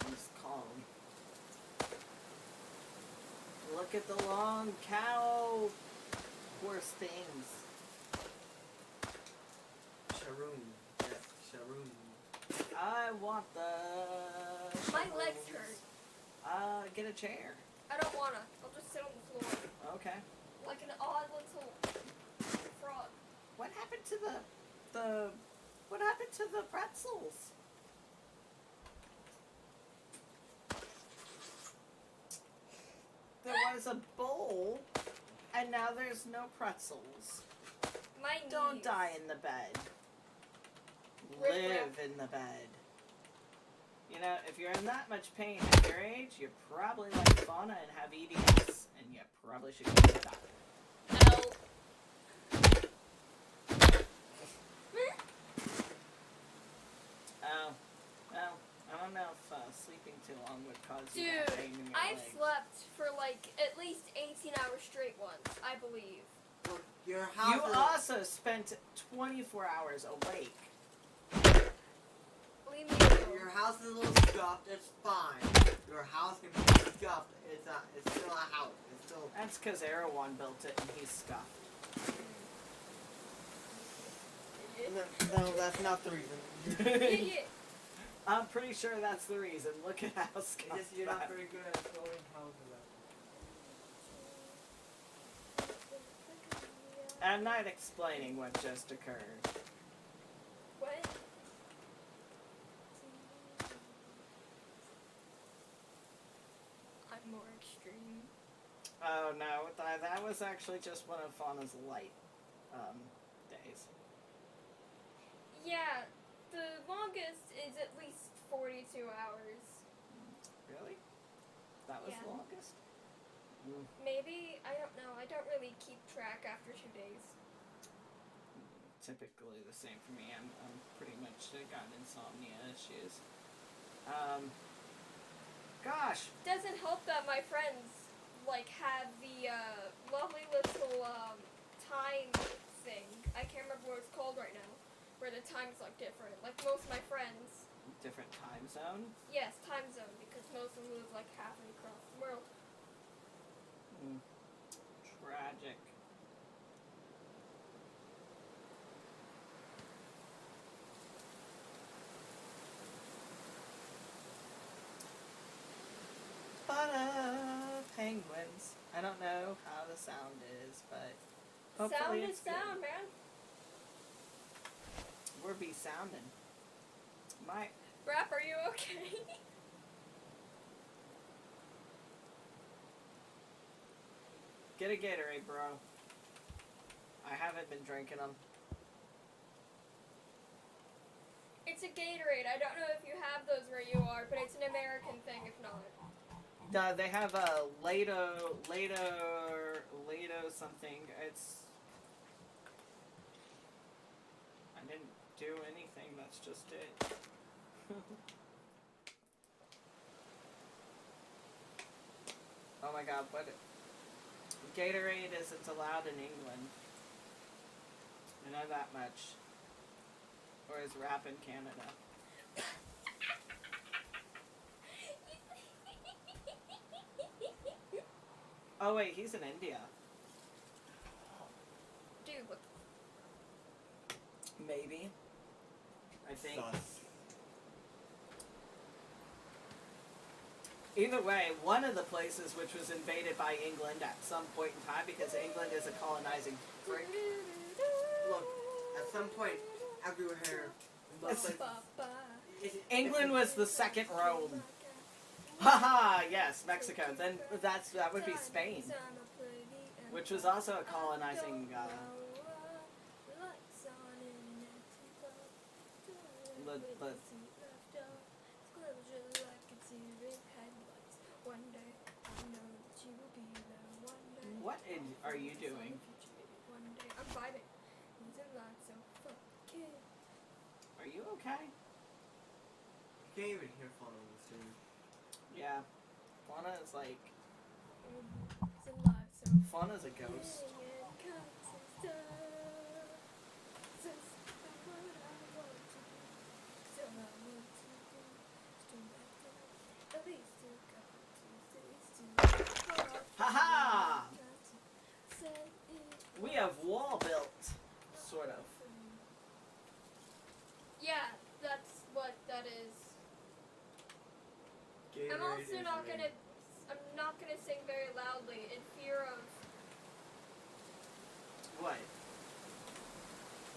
S1: He's calm. Look at the long cow horse things.
S2: Sharoon. Yes, Sharoon.
S1: I want the...
S3: My legs hurt.
S1: Get a chair.
S3: I don't wanna. I'll just sit on the floor.
S1: Okay.
S3: Like an odd little frog.
S1: What happened to what happened to the pretzels? There was a bowl, and now there's no pretzels.
S3: My knees.
S1: Don't die in the bed. Live in the bed. You know, if you're in that much pain at your age, you're probably like Fauna and have EDS, and you probably should go to the doctor.
S3: Ow.
S1: Oh, well, I don't know if sleeping too long would cause you
S3: Dude,
S1: that pain in your
S3: I've
S1: legs.
S3: slept for like at least 18 hours straight once, I believe.
S2: Well, your house
S1: You
S2: is...
S1: also spent 24 hours awake.
S3: Leave me alone.
S2: Your house is a little scuffed. It's fine. Your house can be scuffed. It's still a house. It's still...
S1: That's because Erewhon built it and he's scuffed.
S2: No, that's not the reason.
S3: Yeah.
S1: I'm pretty sure that's the reason. Look at how
S2: It's
S1: scuffed
S2: just you're not
S1: that-
S2: very good at building houses.
S1: I'm not explaining what just occurred.
S3: What? I'm more extreme.
S1: Oh no, that was actually just one of Fauna's light days.
S3: Yeah, the longest is at least 42 hours.
S1: Really? That was
S3: Yeah.
S1: the longest?
S3: Maybe, I don't know. I don't really keep track after 2 days.
S1: Typically the same for me. I'm pretty much got insomnia issues. Gosh,
S3: Doesn't help that my friends like have the lovely little time thing. I can't remember what it's called right now, where the time's like different. Like most of my friends.
S1: different time zone.
S3: Yes, time zone, because most of them live like halfway across the world.
S1: Tragic. Penguins. I don't know how the sound is, but hopefully
S3: Sound
S1: it's
S3: is sound, man.
S1: We're be sounding. My
S3: Rap, are you okay?
S1: get a Gatorade, bro. I haven't been drinking them.
S3: It's a Gatorade. I don't know if you have those where you are, but it's an American thing if not.
S1: No, they have a Lato something. It's. I didn't do anything. That's just it. Oh my God! What? Gatorade isn't allowed in England. I know that much. Or is rap in Canada? Oh wait, he's in India.
S3: Dude, what
S1: Maybe. I think.
S2: Sus.
S1: Either way, one of the places which was invaded by England at some point in time, because England is a colonizing freak.
S2: Look, at some point, everywhere, most places,
S1: England was the second Rome. Haha, yes, Mexico. Then that would be Spain, which was also a colonizing. What are you doing?
S3: I'm vibing.
S1: Are you okay?
S2: you can't even hear fun on the stream.
S1: Yeah. Fauna is like. Fauna's a ghost.
S3: gonna sing very loudly in fear of.
S1: What?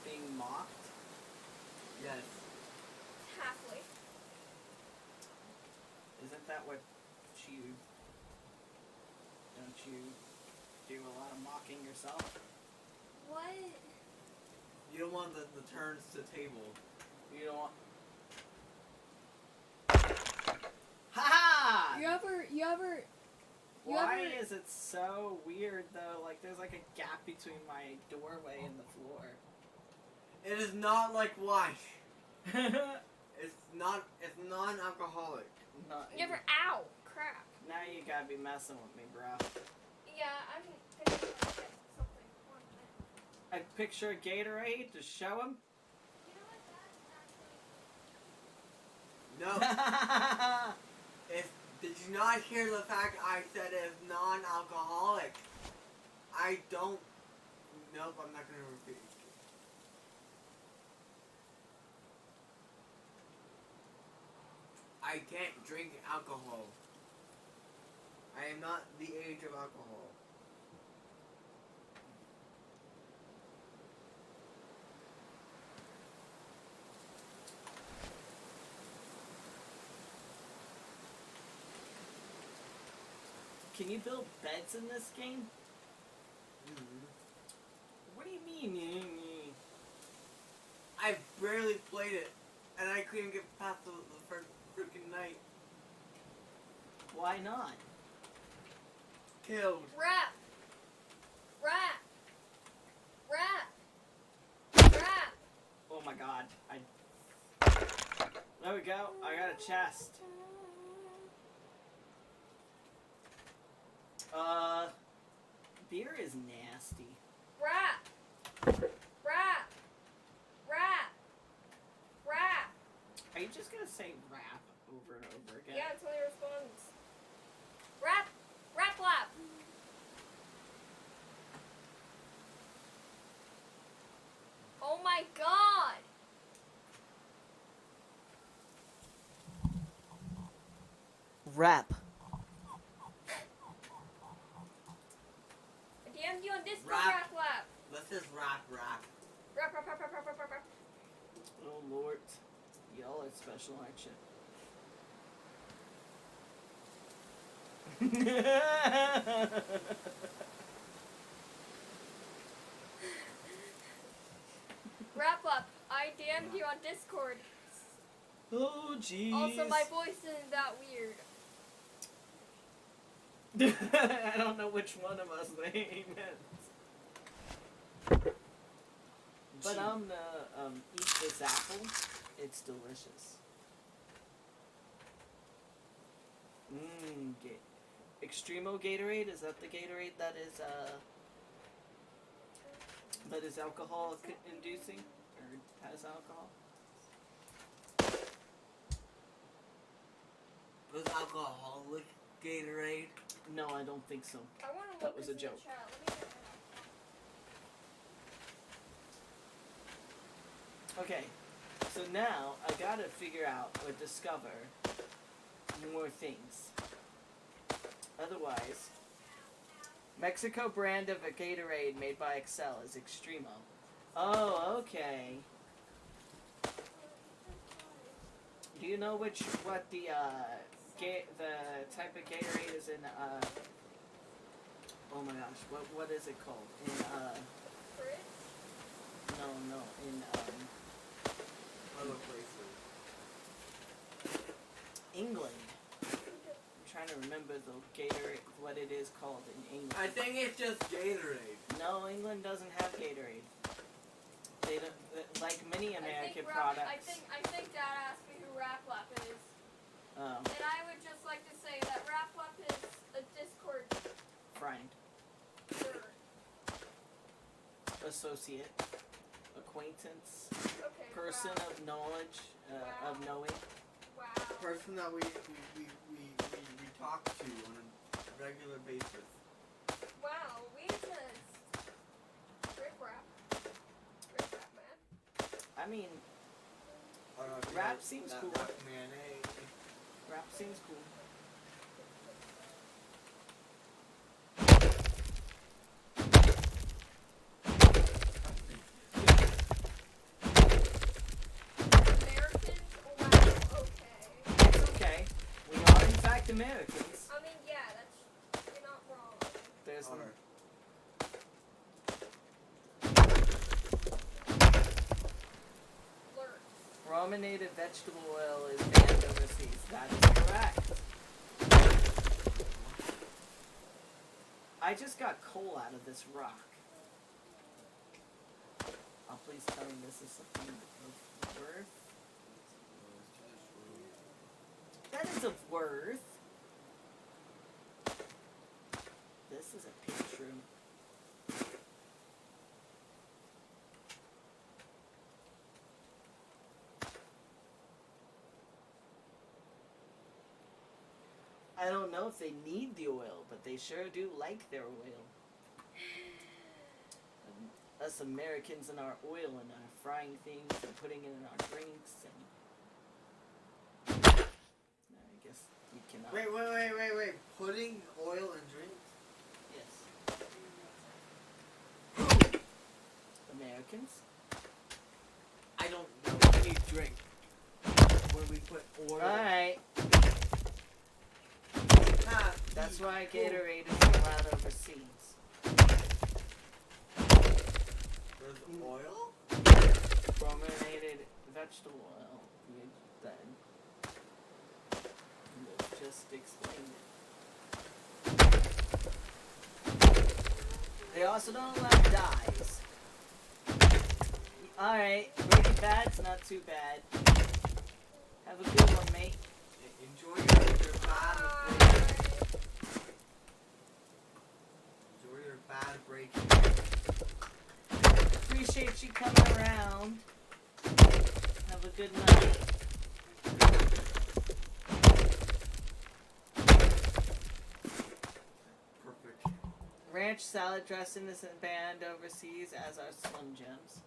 S1: Being mocked?
S2: Yes.
S3: Halfly.
S1: Isn't that what you... Don't you do a lot of mocking yourself?
S3: What?
S2: You don't want the turns to table.
S1: You don't want... Ha-ha! Why is it so weird though? Like there's like a gap between my doorway and the floor.
S2: It is not like wine. It's non-alcoholic.
S1: Not
S3: You ever? Ow! Crap.
S1: Now you gotta be messing with me, bro.
S3: Yeah, I'm gonna get something. 1 minute.
S1: A picture of Gatorade to show him?
S3: You know what? That's actually.
S2: No. Did you not hear the fact I said it is non-alcoholic? I don't. Nope, I'm not gonna repeat. I can't drink alcohol. I am not the age of alcohol.
S1: Can you build beds in this game?
S2: Mm-hmm.
S1: What do you mean?
S2: I barely played it, and I couldn't get past the first freaking night.
S1: Why not?
S2: Killed.
S3: Rap.
S1: Oh my god. There we go. I got a chest. Beer is nasty.
S3: Rap.
S1: Are you just gonna say rap over and over again?
S3: Yeah, until he responds. Rap lap. Oh my god.
S1: Rap.
S3: DM'd you on Discord.
S2: Rap.
S3: Rap lap.
S2: Let's just rap.
S3: Rap.
S1: Oh lord. Y'all are special, aren't you?
S3: Rap lap. I DM'd you on Discord.
S1: Oh jeez.
S3: Also, my voice isn't that weird.
S1: I don't know which one of us they meant. But I'm gonna eat this apple. It's delicious. Extremo Gatorade, is that the Gatorade that is alcohol inducing or has alcohol?
S2: Was alcoholic Gatorade?
S1: No, I don't think so.
S3: I want to
S1: That
S3: look
S1: was
S3: this
S1: a
S3: in the
S1: joke.
S3: chat. Let me
S1: Okay, so now I gotta figure out or discover more things. Otherwise, Mexico brand of a Gatorade made by Excel is Extremo. Oh, okay. Do you know what the type of Gatorade is in oh my gosh, what is it called? In
S3: Fridge?
S1: no, in
S2: Other places.
S1: England. I'm trying to remember the Gatorade, what it is called in England.
S2: I think it's just Gatorade.
S1: No, England doesn't have Gatorade. They don't, like many American
S3: I
S1: products.
S3: think Dad asked me who Rap Lap is.
S1: Oh,
S3: And I would just like to say that Rap Lap is a Discord
S1: friend,
S3: nerd.
S1: associate, acquaintance,
S3: Okay.
S1: person
S3: wow.
S1: of knowledge, of knowing.
S3: Wow.
S2: Person that we talk to on a regular basis.
S3: Wow, we just rip rap. Rip rap, man.
S1: I mean,
S2: Oh, no,
S1: Rap
S2: that-
S1: seems
S2: that
S1: cool.
S2: Rap man, hey.
S1: rap seems cool.
S2: water.
S3: Flirt.
S1: Brominated vegetable oil is banned overseas. That is correct. I just got coal out of this rock. Oh, please tell me this is something of worth. That is of worth. This is a pink shroom. I don't know if they need the oil, but they sure do like their oil. Us Americans and our oil and our frying things and putting it in our drinks and I guess you cannot.
S2: Wait. Putting oil in drinks?
S1: Yes. Americans?
S2: I don't know any drink where we put oil.
S1: Alright. That's why Gatorade is allowed overseas.
S2: There's oil?
S1: Brominated vegetable oil. You then just explained it. They also don't allow dyes. Alright, Breaking Bad's not too bad. Have a good one, mate.
S2: Enjoy your bad break. Enjoy your bad break.
S1: Appreciate you coming around. Have a good night.
S2: Perfect.
S1: Ranch salad dressing isn't banned overseas, as are Slim Jims.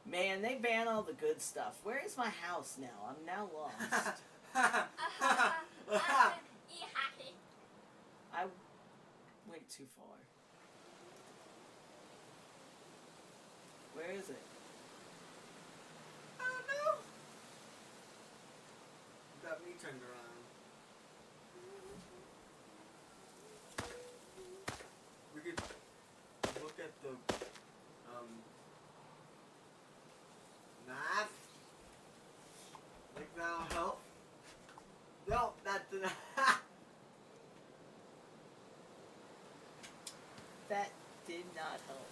S1: Man, they ban all the good stuff. Where is my house now? I'm now lost. I went too far. Where is it?
S2: I don't know. Got me turned around. We could look at the map. Like that'll help. No, that didn't.
S1: That did not help.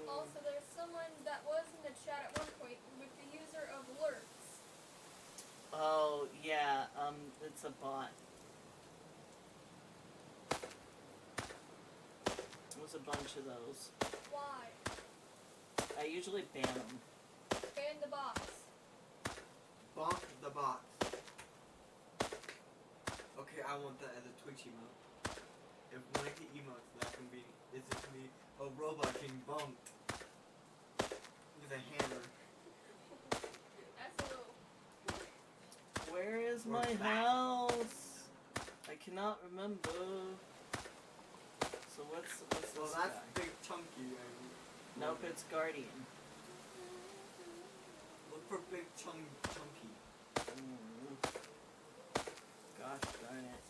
S3: Also, there's someone that was in the chat at one point with the user of Lurks.
S1: Oh, yeah, it's a bot. There's a bunch of those.
S3: Why?
S1: I usually ban them.
S3: Ban the box.
S2: Bonk the box. Okay, I want that as a Twitch emote. If when I get emotes, that can be, it's just me, a robot getting bumped with a hammer.
S3: That's a little.
S1: Where is
S2: Or
S1: my
S2: back.
S1: house? I cannot remember. So what's
S2: Well,
S1: this
S2: that's
S1: guy?
S2: big chunky.
S1: Nope, it's Guardian.
S2: Look for big chunky.
S1: Gosh darn it.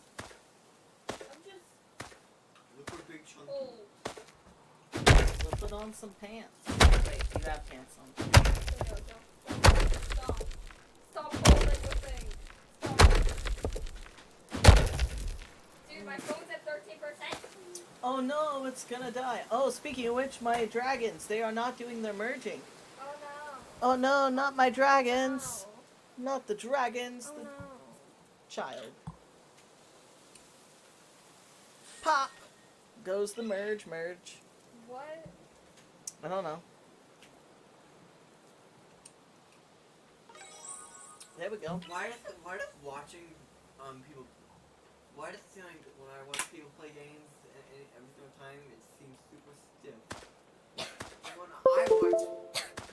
S3: I'm just
S2: Look for big chunky.
S3: old.
S1: We'll put on some pants. Wait, you have pants on.
S3: So no, don't. Stop. Stop holding the thing. Stop. Dude, my phone's at 13%.
S1: Oh no, it's gonna die. Oh, speaking of which, my dragons, they are not doing their merging.
S3: Oh no.
S1: Oh no, not my dragons.
S3: No.
S1: Not the dragons,
S3: Oh
S1: the
S3: no.
S1: child. Pop! Goes the merge.
S3: What?
S1: I don't know. There we go.
S2: Why does watching people? Why does it seem like when I watch people play games every single time it seems super stiff? When I watch,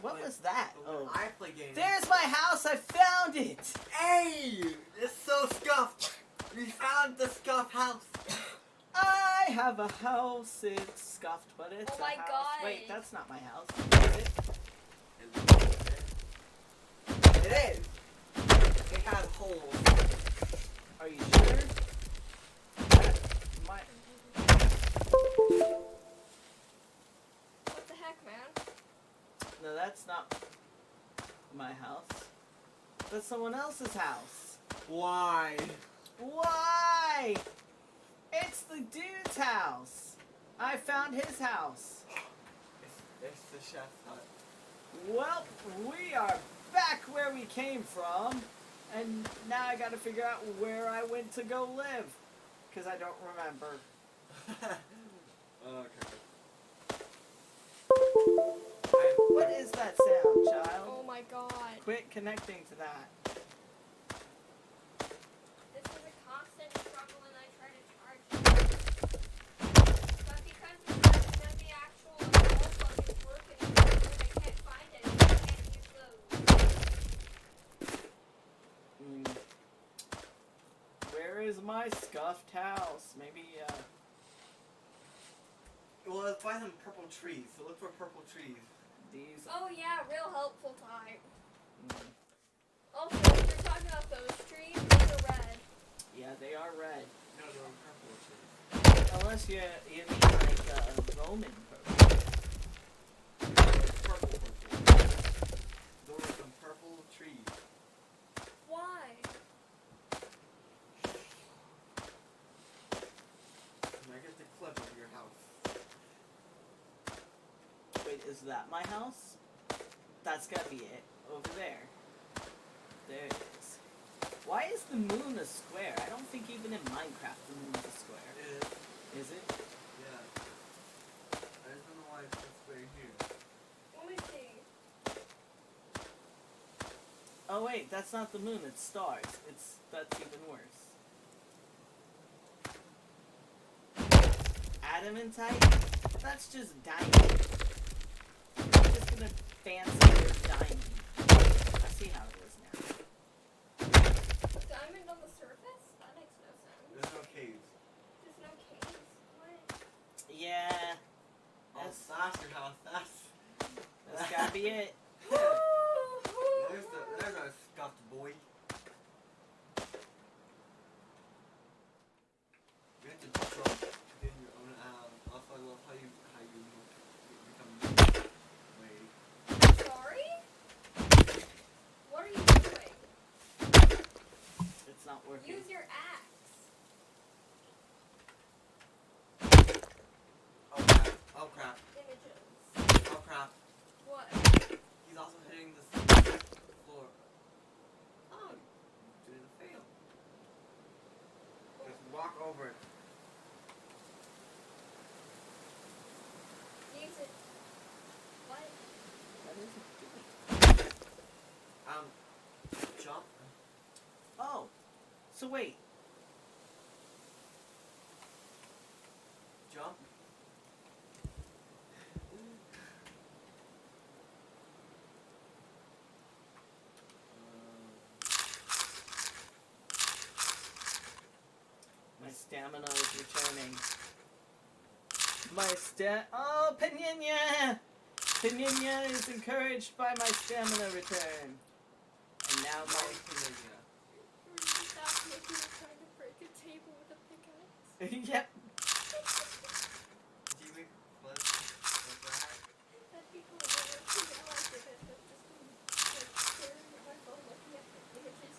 S1: What
S2: like,
S1: was that?
S2: when
S1: Oh.
S2: I play games.
S1: There's my house! I found it!
S2: Hey, it's so scuffed. We found the scuffed house.
S1: I have a house. It's scuffed, but it's
S3: Oh my
S1: a house.
S3: God.
S1: Wait, that's not my house. Is it?
S2: It It is. It has holes.
S1: Are you sure? That might...
S3: What the heck, man?
S1: No, that's not my house. That's someone else's house.
S2: Why?
S1: Why? It's the dude's house. I found his house.
S2: It's the chef's hut.
S1: Well, we are back where we came from, and now I gotta figure out where I went to go live, because I don't remember.
S2: Okay.
S1: What is that sound, child?
S3: Oh my god.
S1: Quit connecting to that.
S3: This is a constant struggle and I try to charge it. But because the actual wall plug is broken and I can't find it, I can't use those.
S1: Where is my scuffed house? Maybe,
S2: Well, let's buy some purple trees. So look for purple trees.
S1: these...
S3: Oh yeah, real helpful type.
S1: Mm,
S3: Also, if you're talking about those trees, those are red.
S1: yeah, they are red.
S2: No, they're purple trees.
S1: Unless you mean like, Roman purple.
S2: Purple. Those are some purple trees.
S3: Why?
S2: Can I get the clip of your house?
S1: Wait, is that my house? That's gotta be it. Over there. There it is. Why is the moon a square? I don't think even in Minecraft the moon is a square.
S2: It is.
S1: Is it?
S2: Yeah. I just don't know why it's this way here.
S3: Let me see.
S1: Oh wait, that's not the moon, it's stars. That's even worse. Adamantite? That's just diamond. I'm just gonna fancy their diamond. I see how it is now.
S3: Diamond on the surface? That makes no sense.
S2: There's no caves.
S3: There's no caves. What?
S1: Yeah.
S2: That's your house.
S1: That's gotta be it.
S2: There's a scuffed boy. You have to drop in your own. Also, I love how you become way.
S3: Sorry? What are you doing?
S1: It's not working.
S3: Use your axe.
S2: Oh crap! Oh crap!
S3: Images.
S2: Oh crap!
S3: What?
S2: He's also hitting the floor. Oh, you didn't fail. Just walk over it.
S3: Use it. What?
S1: What is it doing?
S2: Jump.
S1: Oh, so wait.
S2: Jump.
S1: My stamina is returning. Oh, Paninia! Paninia is encouraged by my stamina return. And now my...
S3: Stop making me trying to break a table with a pickaxe.
S1: Yep.
S2: Do you make fun like that?
S3: That'd be cool. I did it, but just like staring at my phone looking at the images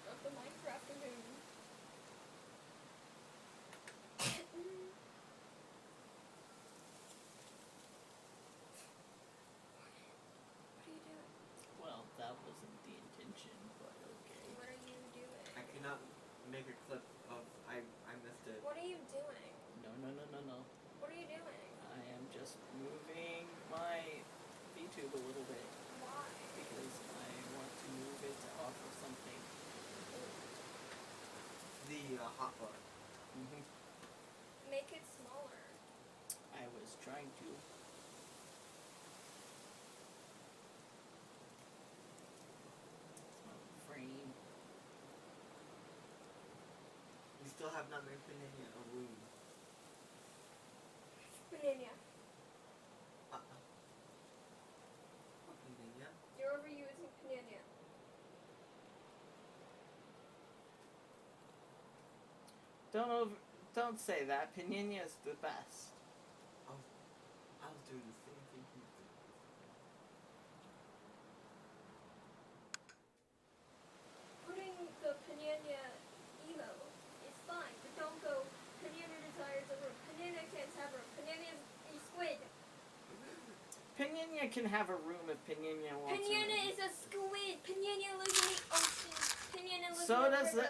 S3: of the Minecraft moon. What are you doing?
S1: Well, that wasn't the intention, but okay.
S3: What are you doing?
S2: I cannot make a clip of I missed it.
S3: What are you doing?
S1: No.
S3: What are you doing?
S1: I am just moving my VTube a little bit
S3: Why?
S1: because I want to move it off of something.
S2: The hotbar.
S3: Make it smaller.
S1: I was trying to. Frame.
S2: You still have not made Paninia a room.
S3: Paninia,
S2: Paninia?
S3: you're overusing Paninia.
S1: Don't say that. Paninia's the best.
S2: I was doing the same thing he did.
S3: Putting the Panania emo is fine, but don't go Panania desires a room. Panania can't have a room. Panania is a squid.
S1: Panina can have a room if Panina wants.
S3: Panania is a squid. Panania lives in the ocean. Panania lives
S1: So
S3: in the
S1: does
S3: river.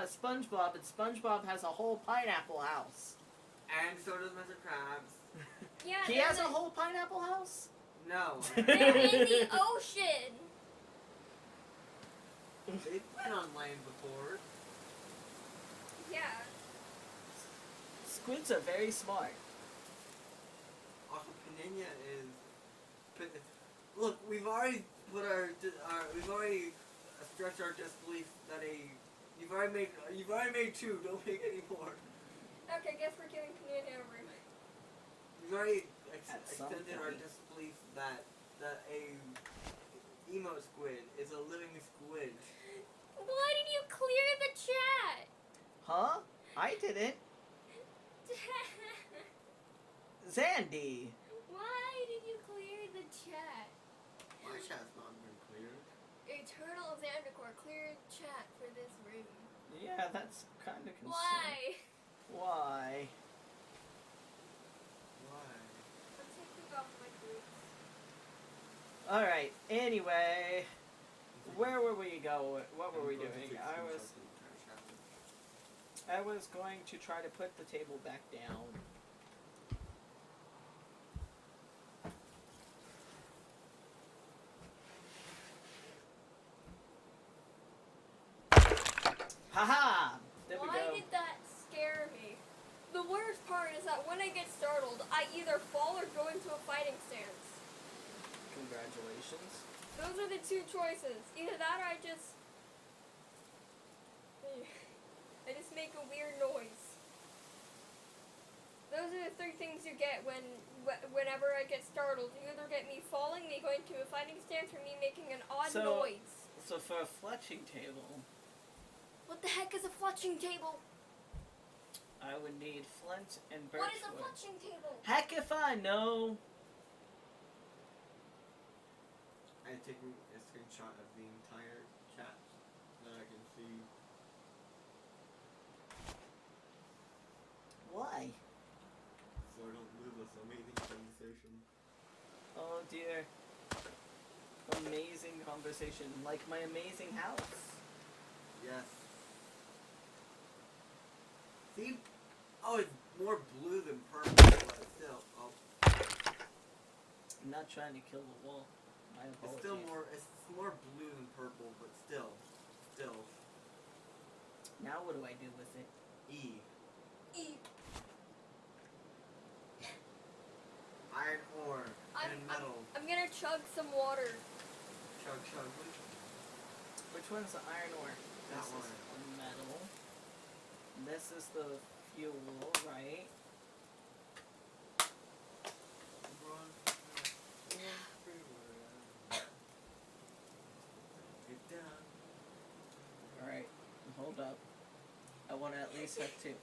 S1: SpongeBob, and SpongeBob has a whole pineapple house.
S2: And so does Mr. Krabs.
S3: Yeah,
S1: He has a whole pineapple house?
S2: No.
S3: They're in the ocean.
S2: They've been on land before.
S3: Yeah.
S1: Squids are very smart.
S2: Also, Panina is. Look, we've already put we've already stretched our disbelief that you've already made two. Don't make any more.
S3: Okay, guess we're giving Panania a room.
S2: We've already
S1: At some
S2: extended our
S1: point.
S2: disbelief that a emo squid is a living squid.
S3: Why did you clear the chat?
S1: Huh? I didn't. Zandy.
S3: Why did you clear the chat?
S2: My chat's not been cleared.
S3: Eternal Zandikar, clear chat for this room.
S1: Yeah, that's kind of concerning.
S3: Why?
S1: Why?
S2: Why?
S3: I'm taking off my boots.
S1: Alright, anyway. Where were we going? What were we doing? I was going to try to put the table back down. Haha! There we
S3: Why
S1: go.
S3: did that scare me? The worst part is that when I get startled, I either fall or go into a fighting stance.
S1: Congratulations.
S3: Those are the two choices. Either that or I just make a weird noise. Those are the three things you get whenever I get startled. You either get me falling, me going to a fighting stance, or me making an odd noise.
S1: So for a fletching table,
S3: What the heck is a fletching table?
S1: I would need flint and birch
S3: What is a
S1: wood.
S3: fletching table?
S1: Heck if I know.
S2: I'm taking a screenshot of the entire chat that I can see.
S1: Why?
S2: So I don't lose this amazing conversation.
S1: Oh dear. Amazing conversation. Like my amazing house.
S2: Yes. See? Oh, it's more blue than purple, but still. Oh,
S1: I'm not trying to kill the wall. My
S2: it's still more. It's more blue than purple, but still.
S1: Now what do I do with it?
S2: E.
S3: E.
S2: Iron ore and metal.
S3: I'm gonna chug some water.
S2: Chug.
S1: Which one's the iron ore?
S2: That
S1: This
S2: one.
S1: is the metal. This is the fuel, right? Alright, hold up. I want to at least have two.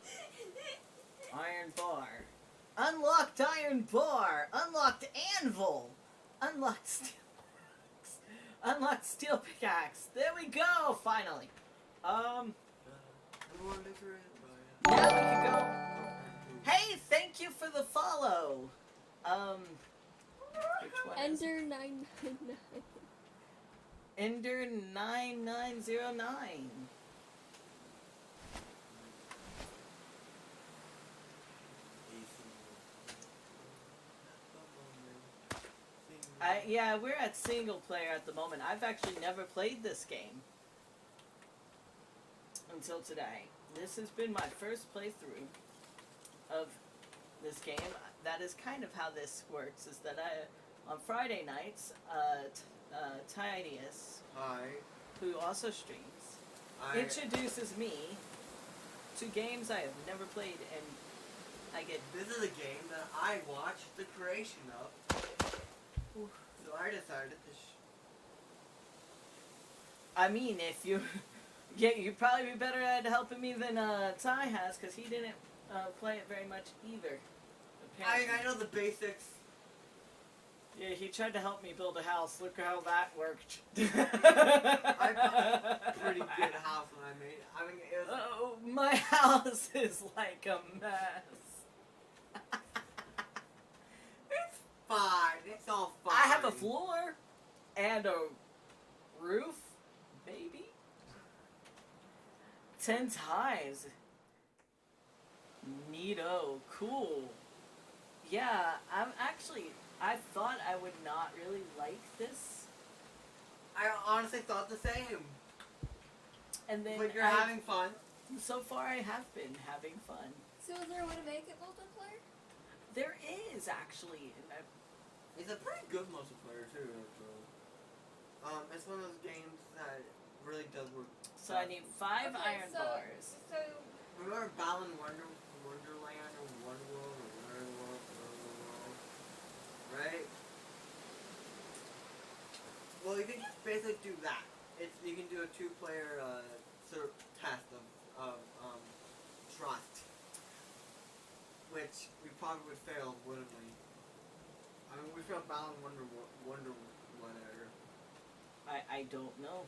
S1: Iron bar. Unlocked iron bar! Unlocked anvil! Unlocked steel pickaxe! Unlocked steel pickaxe! There we go! Finally! Now we can go. Hey, thank you for the follow! Which one is it?
S3: Ender 999.
S1: Ender 9909. Yeah, we're at single player at the moment. I've actually never played this game until today. This has been my first playthrough of this game. That is kind of how this works, is that on Friday nights, Tinius,
S2: Hi.
S1: who also streams, introduces me to games I have never played, and I get...
S2: This is a game that I watched the creation of. So I decided to
S1: I mean, if you Yeah, you'd probably be better at helping me than Ty has, because he didn't play it very much either. Apparently.
S2: I know the basics.
S1: Yeah, he tried to help me build a house. Look how that worked.
S2: I pretty good house when I made it. I mean, it was...
S1: Oh, my house is like a mess.
S2: It's fine. It's all fine.
S1: I have a floor and a roof, baby. 10 ties. Neato. Cool. Yeah, I thought I would not really like this.
S2: I honestly thought the same.
S1: And then
S2: But you're having fun.
S1: So far I have been having fun.
S3: So is there a way to make it multiplayer?
S1: There is actually.
S2: It's a pretty good multiplayer too, actually. It's one of those games that really does work.
S1: So I need 5 iron bars.
S3: So
S2: Remember Balan Wonderland or Wonderworld or Wonderworld, right? Well, you can just basically do that. You can do a 2-player sort of test of trust, which we probably would fail, wouldn't we? I mean, we failed Balan Wonder whatever.
S1: I don't know.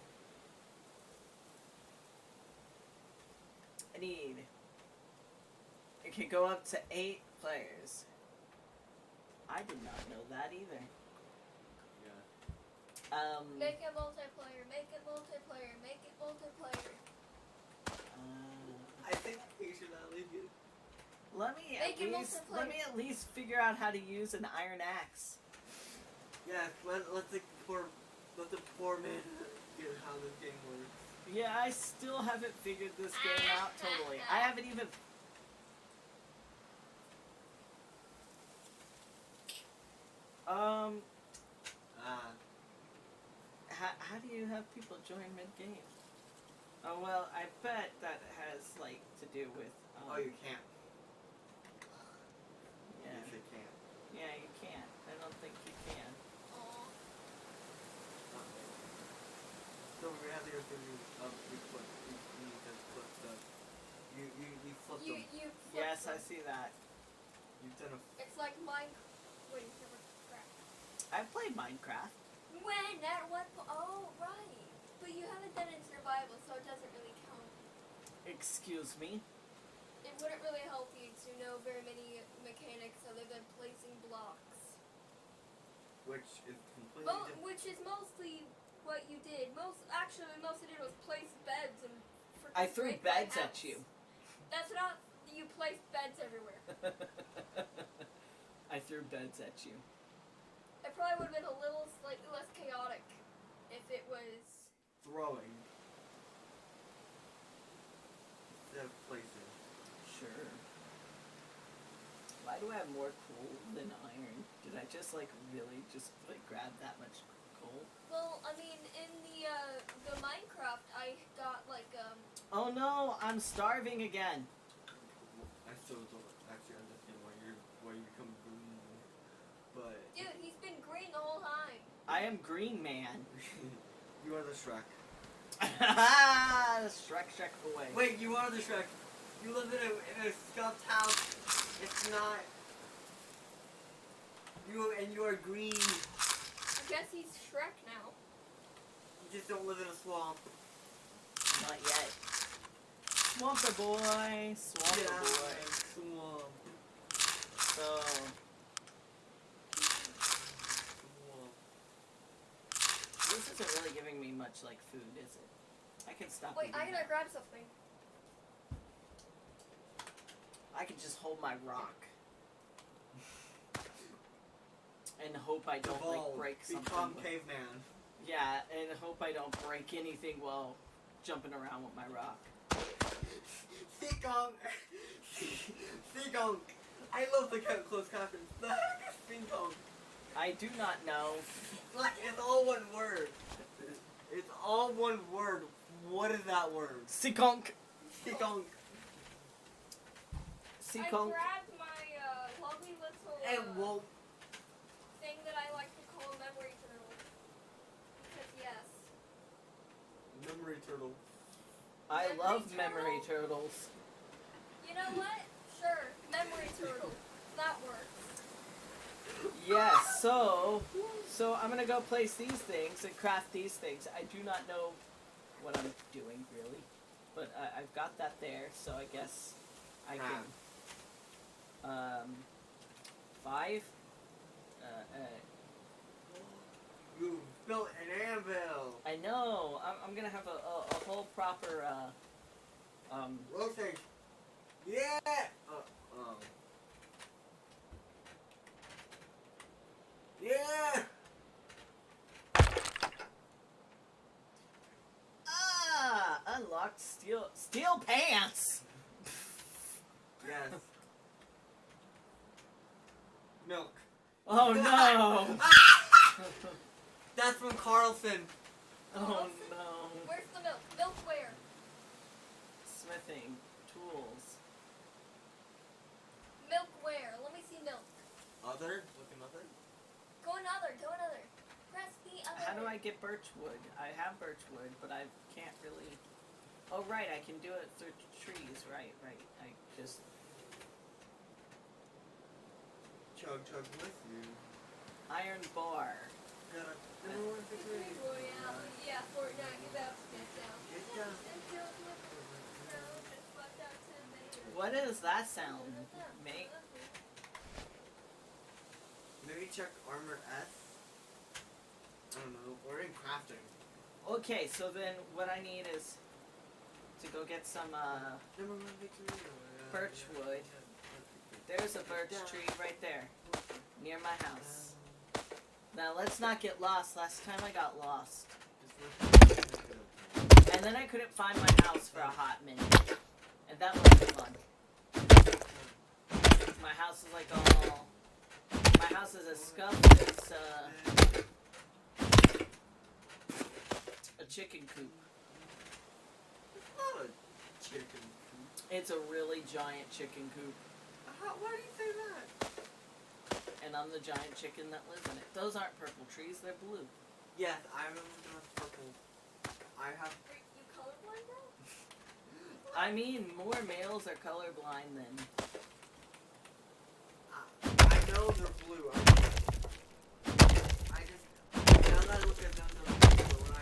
S1: I need. It can go up to 8 players. I did not know that either.
S2: Yeah.
S3: make it multiplayer, make it multiplayer, make it multiplayer.
S2: I think you should not leave it.
S1: Let me at least figure out how to use an iron axe.
S2: Yeah, let the poor man get how this game works.
S1: Yeah, I still haven't figured this game out totally. I haven't even. How do you have people join mid-game? Oh, well, I bet that has, like, to do with,
S2: oh, you can't.
S1: Yeah.
S2: Yes, you can't.
S1: Yeah, you can't. I don't think you can.
S2: So we have to go through you flip stuff. You flip them.
S3: You flip
S1: Yes,
S3: them.
S1: I see that.
S2: You've done a
S3: It's like Wait, never crap.
S1: I've played Minecraft.
S3: When? At what Oh, right. But you haven't done it in survival, so it doesn't really count.
S1: Excuse me?
S3: It wouldn't really help you to know very many mechanics other than placing blocks.
S2: which is completely different.
S3: Which is mostly what you did. Most you did was place beds and
S1: I threw
S3: break my
S1: beds at
S3: house.
S1: you.
S3: That's not. You placed beds everywhere.
S1: I threw beds at you.
S3: It probably would have been a little slightly less chaotic if it was.
S2: Throwing. Instead of placing.
S1: Sure. Why do I have more coal than iron? Did I just really grab that much coal?
S3: Well, I mean, in the Minecraft, I got
S1: Oh no, I'm starving again.
S2: I still don't actually understand why you become green. But
S3: Dude, he's been green the whole time.
S1: I am Green Man.
S2: you are the Shrek.
S1: Shrek away.
S2: Wait, you are the Shrek. You live in a scuffed house. It's not. You are green.
S3: I guess he's Shrek now.
S2: You just don't live in a swamp.
S1: Not yet. Swampy boy. Swampy boy.
S2: Swamp.
S1: So.
S2: Swamp.
S1: This isn't really giving me much food, is it? I can stop
S3: Wait,
S1: eating
S3: I gotta
S1: that.
S3: grab something.
S1: I can just hold my rock. And hope I don't break something.
S2: Become caveman.
S1: Yeah, and hope I don't break anything while jumping around with my rock.
S2: Seekong. Seekong. I love the close confidence. The heck is Seekong?
S1: I do not know.
S2: It's all one word. It's all one word. What is that word?
S1: Seekonk.
S2: Seekong.
S3: I
S1: Seekonk.
S3: grabbed my lovely little
S2: And whoa.
S3: thing that I like to call memory turtle. Because yes.
S2: Memory turtle.
S1: I
S3: Memory
S1: love
S3: turtle?
S1: memory turtles.
S3: You know what? Sure, memory turtle. That works.
S1: Yes, so I'm gonna go place these things and craft these things. I do not know what I'm doing really, but I've got that there, so I guess I can. 5.
S2: You built an anvil.
S1: I know. I'm gonna have a whole proper
S2: Rotate. Yeah. Yeah.
S1: Unlocked steel pants.
S2: Yes. Milk.
S1: Oh no.
S2: That's from Carlson.
S1: Oh no.
S3: Where's the milk? Milk where?
S1: Smithing tools.
S3: Milk where? Let me see milk.
S2: Other? Look another.
S3: Go another. Go another. Press the other.
S1: How do I get birch wood? I have birch wood, but I can't really. Oh right, I can do it through trees. Right. I just.
S2: Chug with you.
S1: Iron bar.
S3: Victory Royale. Yeah, Fortnite. Get out. Get down.
S2: Get down.
S1: What does that sound make?
S2: Maybe check armor S. I don't know. We're in crafting.
S1: Okay, so then what I need is to go get some birch wood. There's a birch tree right there, near my house. Now let's not get lost. Last time I got lost. And then I couldn't find my house for a hot minute. And that wasn't fun. My house is like all... My house is as scuffed as a chicken coop.
S2: It's not a chicken coop.
S1: It's a really giant chicken coop.
S2: Why do you say that?
S1: And I'm the giant chicken that lives in it. Those aren't purple trees, they're blue.
S2: Yes, I remember the purple. I have.
S3: Are you colorblind now?
S1: I mean, more males are colorblind than...
S2: I know they're blue. I just. Now that I look at them, they're blue. But when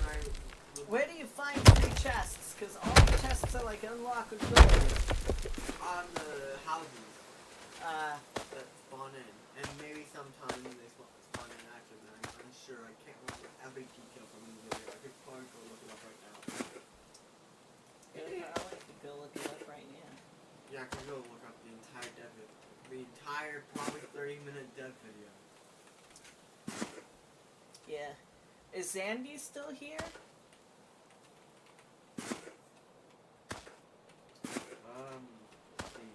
S2: I look
S1: Where do you find 3 chests? Because all the chests are like unlockable.
S2: on the houses that spawn in, and maybe sometimes they spawn in after that. I'm unsure. I can't remember every detail from the video. I could probably go look it up right now.
S1: Yeah, I like to go look it up right now.
S2: Yeah, I can go look up the entire dev video. The entire probably 30-minute dev video.
S1: Yeah. Is Zandy still here?
S2: Let's see.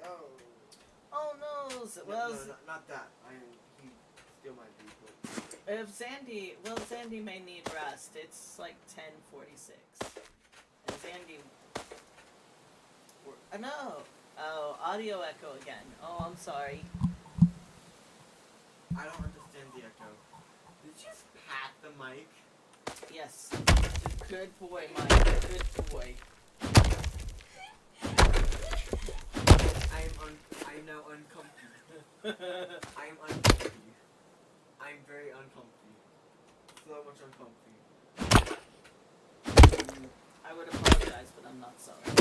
S2: No.
S1: Oh no! Well,
S2: No, not that. He still might be, but...
S1: if Zandy, Zandy may need rest. It's like 10:46, and Zandy. No. Oh, audio echo again. Oh, I'm sorry.
S2: I don't understand the echo. Did you just pat the mic?
S1: Yes. Good boy, Mike. Good boy.
S2: I'm now uncomfy. I am uncomfy. I'm very uncomfy. So much uncomfy.
S1: I would apologize, but I'm not sorry.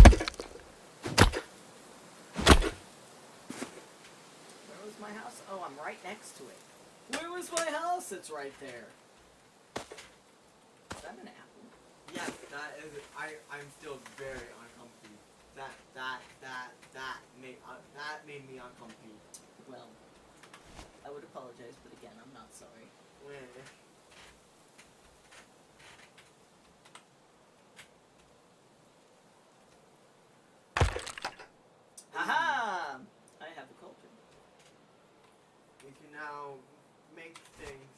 S1: Where was my house? Oh, I'm right next to it. Where was my house? It's right there. Is that an apple?
S2: Yes, that is. I'm still very uncomfy. That made me uncomfy.
S1: Well, I would apologize, but again, I'm not sorry. Haha! I have a cauldron.
S2: We can now make things.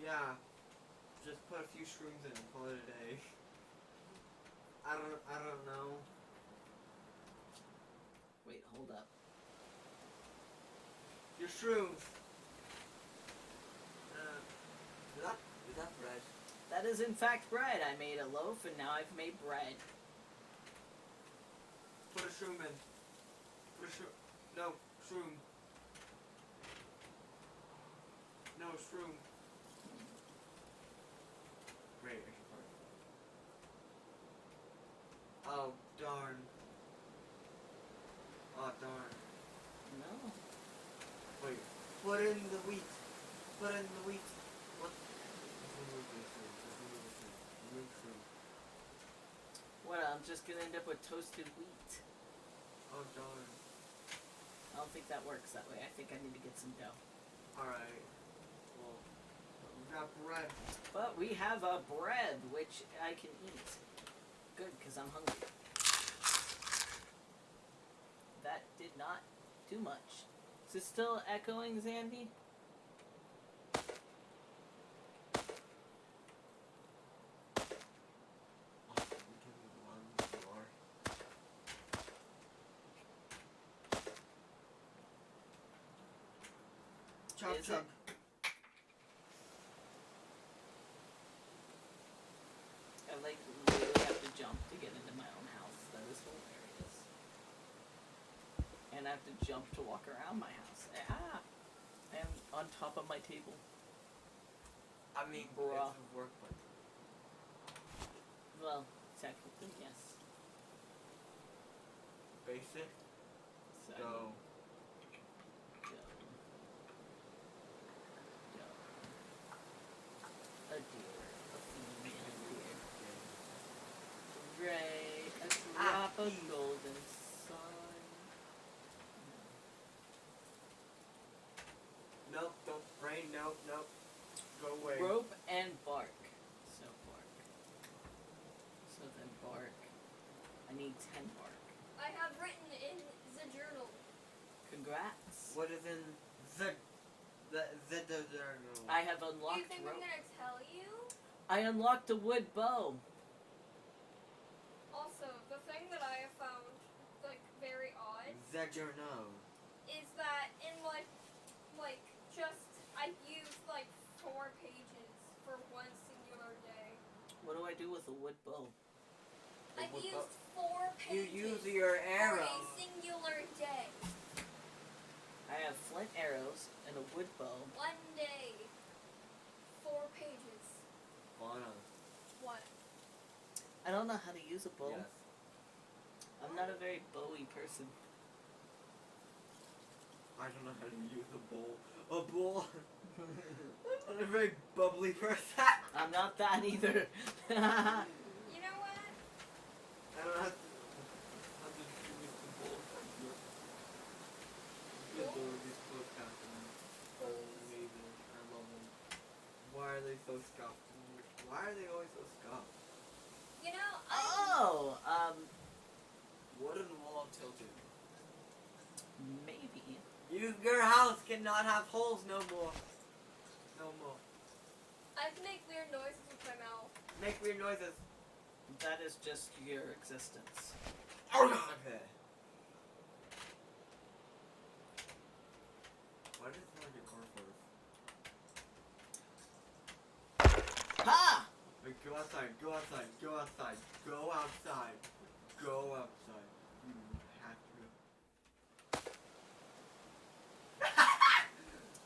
S2: Yeah. Just put a few shrooms in and call it a day. I don't know.
S1: Wait, hold up.
S2: Your shrooms. Is that bread?
S1: That is in fact bread. I made a loaf and now I've made bread.
S2: Put a shroom in. Put a shroom. No, shroom. No, shroom. Great, I should part. Oh, darn. Oh, darn.
S1: No.
S2: Wait. Put in the wheat. Put in the wheat. What? Let's remove this shroom. Let's remove this shroom. Remove shroom.
S1: What, I'm just gonna end up with toasted wheat.
S2: Oh, darn.
S1: I don't think that works that way. I think I need to get some dough.
S2: Alright. Well, we got bread.
S1: But we have a bread, which I can eat. Good, because I'm hungry. That did not do much. Is it still echoing, Zandy?
S2: Chop,
S1: Is
S2: chop.
S1: it? I like literally have to jump to get into my own house. That is hilarious. And I have to jump to walk around my house. Ah! I am on top of my table.
S2: I mean,
S1: Bruh.
S2: it's a workplace.
S1: Well, technically, yes.
S2: Basic.
S1: So
S2: Go.
S1: Go. A deer. A female deer. Ray. A drop of golden sun.
S2: Nope, don't rain, nope, nope. Go away.
S1: Rope and bark. So bark. So then bark. I need 10 bark.
S3: I have written in the journal.
S1: Congrats.
S2: What is in the
S1: I have
S3: Do you
S1: unlocked
S3: think I'm
S1: rope.
S3: gonna tell you?
S1: I unlocked a wood bow.
S3: Also, the thing that I have found, like, very odd,
S2: the journal.
S3: is that in, like, just, I used, like, 4 pages for one singular day.
S1: What do I do with a wood bow?
S3: I've
S2: wood
S3: used
S2: bow-
S3: 4
S2: You
S3: pages
S2: use your
S3: for
S2: arrow.
S3: a singular day.
S1: I have flint arrows and a wood bow.
S3: One day. 4 pages.
S2: Lana.
S3: What?
S1: I don't know how to use a bow.
S2: Yes.
S1: I'm not a very bowy person.
S2: I don't know how to use a bowl. A bowl. I'm a very bubbly person.
S1: I'm not that either.
S3: You know what?
S2: I don't know how to use the bowl. These clothes costumes are amazing. I love them. Why are they so scuffed? Why are they always so scuffed?
S3: You know,
S1: Oh,
S2: Wooden wall tilted.
S1: maybe.
S2: Your house cannot have holes no more. No more.
S3: I can make weird noises with my mouth.
S2: Make weird noises.
S1: That is just your existence.
S2: Okay. Why does it sound like a car first?
S1: Ha!
S2: Wait, go outside, go outside, go outside, go outside, go outside. You have to.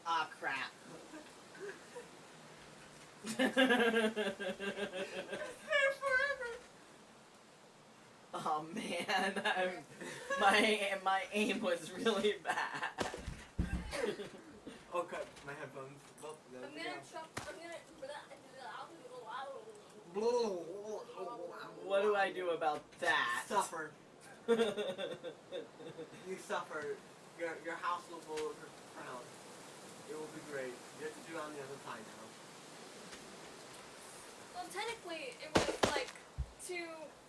S1: Ah, crap. Oh man, my aim was really bad.
S2: Okay, my headphones. Well, there
S3: I'm
S2: we
S3: gonna
S2: go.
S3: chop. I'm gonna.
S1: What do I do about that?
S2: Suffer. You suffer. Your house will blow around. It will be great. You have to do it on the other side now.
S3: Well, technically, it was like 2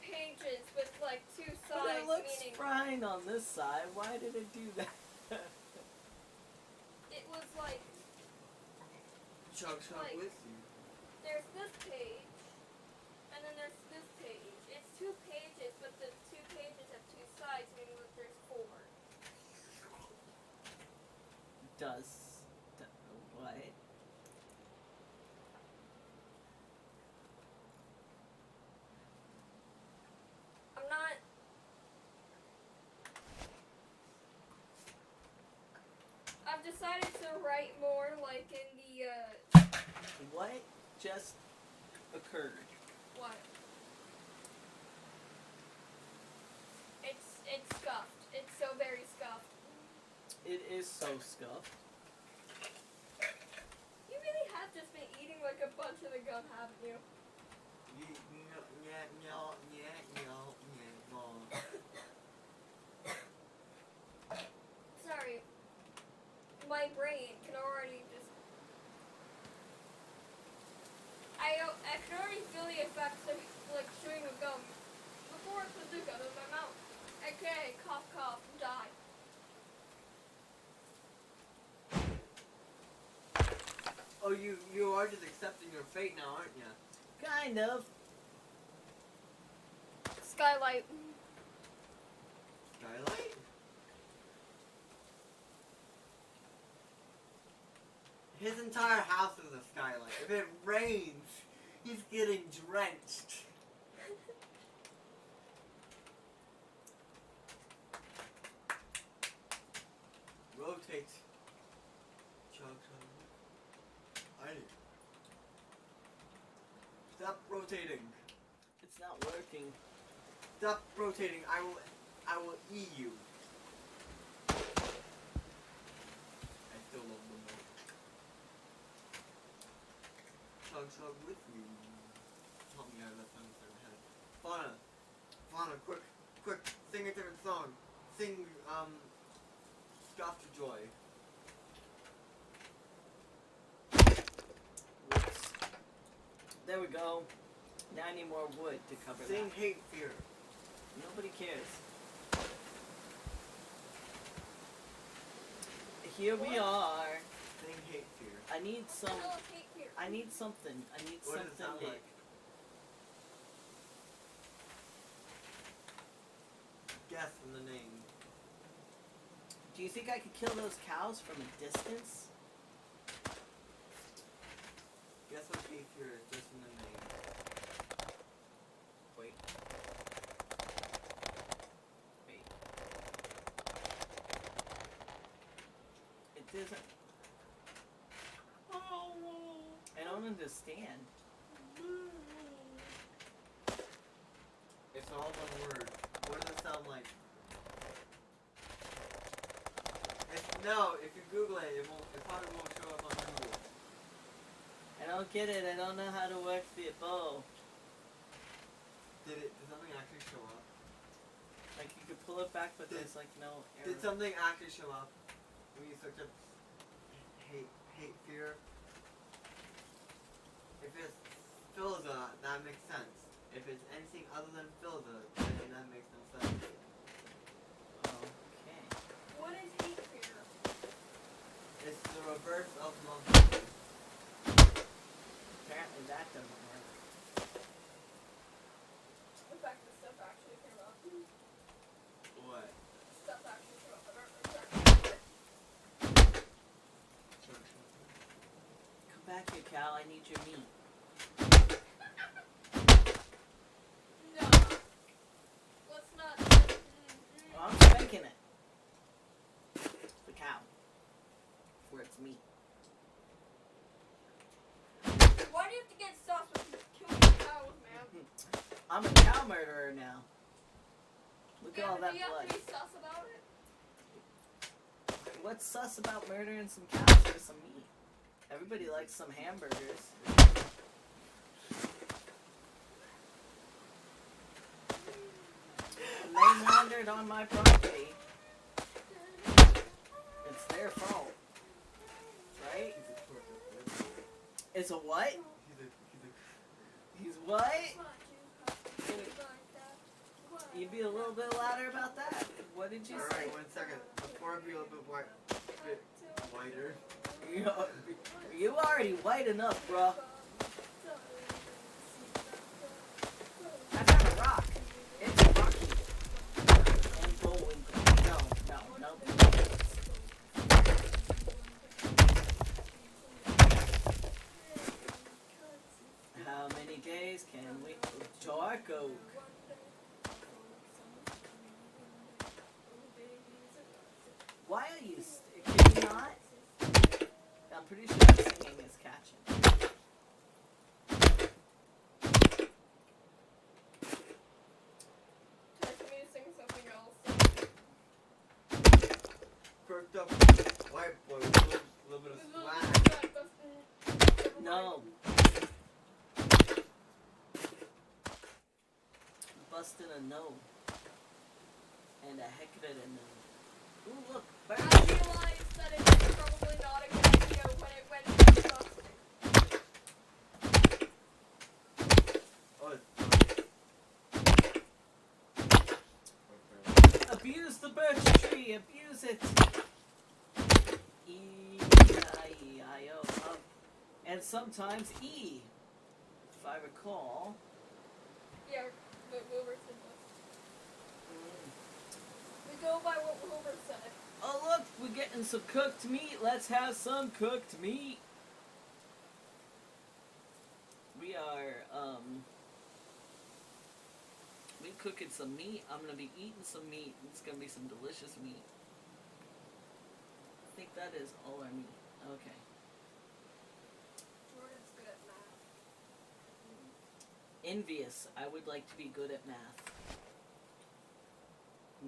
S3: pages with like 2
S1: But
S3: sides,
S1: it looks
S3: meaning
S1: fine on this side. Why did it do that?
S3: it was like
S2: Chug
S3: Like-
S2: with you.
S3: there's this page, and then there's this page. It's 2 pages, but the 2 pages have 2 sides, meaning that there's 4.
S1: Does what?
S3: decided to write more like in the
S1: What just occurred?
S3: what? It's scuffed. It's so very scuffed.
S1: It is so scuffed.
S3: You really have just been eating like a bunch of the gum, haven't you? Sorry. My brain can already just... I can already feel the effects of like chewing a gum before it puts the gum in my mouth. Okay, cough, cough, die.
S2: Oh, you are just accepting your fate now, aren't you?
S1: Kind of.
S3: Skylight.
S2: Skylight? His entire house is a skylight. If it rains, he's getting drenched. Rotate. Chug, chug. I need. Stop rotating.
S1: It's not working.
S2: Stop rotating. I will eat you. I still love the milk. Chug, chug with you. Help me out of that song in my head. Fauna, quick, sing a different song. Sing, Scoff to Joy.
S1: Whoops. There we go. Now I need more wood to cover
S2: Sing
S1: that.
S2: Hate Fear.
S1: Nobody cares. Here we are.
S2: Sing Hate Fear.
S1: I need some.
S3: Oh, hate here.
S1: I need something. I need
S2: What does it
S1: something
S2: sound
S1: big.
S2: like? Guess in the name.
S1: Do you think I could kill those cows from a distance?
S2: Guess what Hate Fear is just in the name.
S1: Wait. Wait. It doesn't. I don't understand.
S2: It's all one word. What does it sound like? No, if you Google it, it probably won't show up on Google.
S1: I don't get it. I don't know how to work the bow.
S2: Did something actually show up?
S1: Like you could pull it back, but there's like no error.
S2: Did something actually show up when you searched up hate fear? If it's Philza, that makes sense. If it's anything other than Philza, then that makes no sense.
S1: Okay.
S3: What is hate fear?
S2: It's the reverse of love.
S1: Apparently that doesn't work.
S3: In fact, the stuff actually came up.
S2: What?
S3: Stuff actually came up. I don't know exactly.
S1: Come back here, Cal. I need your meat.
S3: No. Let's not.
S1: Well, I'm spanking it. The cow. For its meat.
S3: Why do you have to get sauce with killing cows, man?
S1: I'm a cow murderer now. Look at
S3: Yeah,
S1: all
S3: but
S1: that
S3: do you have
S1: blood.
S3: to be sus about it?
S1: What's sus about murdering some cows for some meat? Everybody likes some hamburgers. They wandered on my property. It's their fault. Right? It's a what? He's what? You'd be a little bit louder about that. What did you say?
S2: Alright, 1 second. Before I be a little bit whiter.
S1: You already white enough, bro. I found a rock. It's rocky. And Bullwinkle. No. How many days can we... Dark oak. Why are you... Can you not? pretty sure that singing is catching.
S3: Time for me to sing something else.
S2: Perked up white boy with a little bit of swag.
S1: No. Busted a no. And a heck of a no. Ooh, look.
S3: I
S1: Bird.
S3: realized that it was probably not a good idea when it went busted.
S2: Oh, it's
S1: Abuse the birch tree. Abuse it. E-I-E-I-O. And sometimes E. If I recall.
S3: Yeah, but Wilbur said this. We go by what Wilbur said.
S1: Oh look, we're getting some cooked meat. Let's have some cooked meat. We are, we cooking some meat. I'm gonna be eating some meat. It's gonna be some delicious meat. I think that is all our meat. Okay.
S3: Jordan's good at math.
S1: Envious. I would like to be good at math.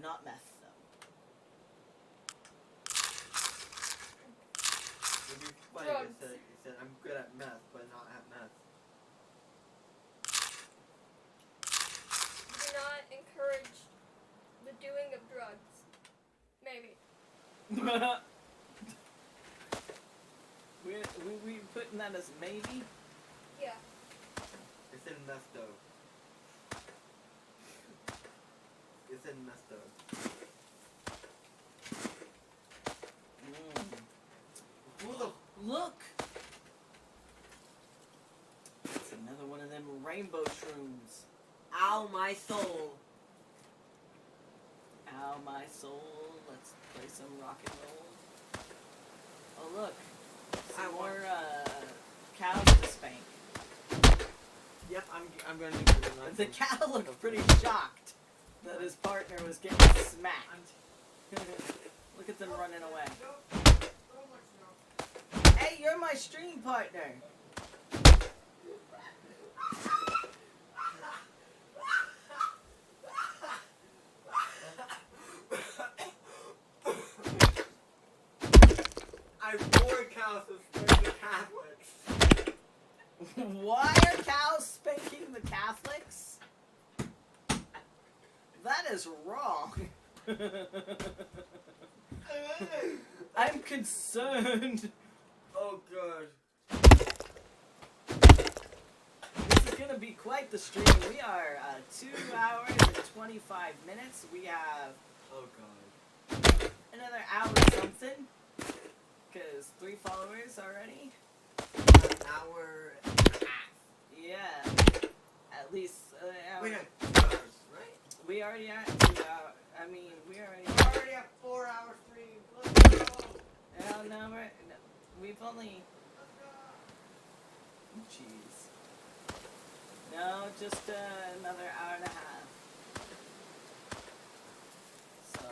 S1: Not meth, though.
S2: It'd be funny if he said, I'm good at math, but not at math.
S3: Do not encourage the doing of drugs. Maybe.
S1: we putting that as maybe?
S3: Yeah.
S2: It's in meth though. It's in meth though. Who the
S1: Look! It's another one of them rainbow shrooms.
S2: Ow, my soul.
S1: Ow, my soul. Let's play some rock and roll. Oh, look. Some more, cows to spank.
S2: Yep, I'm gonna do that.
S1: The cow looked pretty shocked that his partner was getting smacked. Look at them running away. Hey, you're my stream partner.
S2: I bore cows to spank the Catholics.
S1: Why are cows spanking the Catholics? That is wrong. I'm concerned.
S2: Oh god.
S1: This is gonna be quite the stream. We are 2 hours and 25 minutes. We have
S2: Oh god.
S1: another hour something. Because 3 followers already.
S2: An hour and a half.
S1: Yeah. At least an hour.
S2: Wait, no, 2 hours, right?
S1: We already at 2 hours. I mean, we already.
S2: We're already at 4 hours stream. Let's go.
S1: No, we've only. Jeez. No, just another hour and a half. So.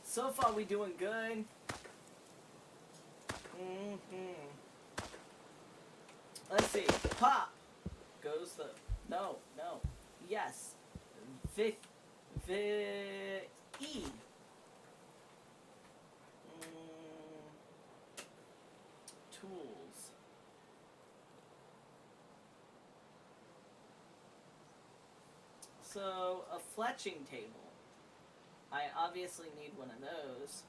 S1: So far, we doing good. Let's see. Pop goes the. No. Yes. E. Tools. So, a fletching table. I obviously need one of those.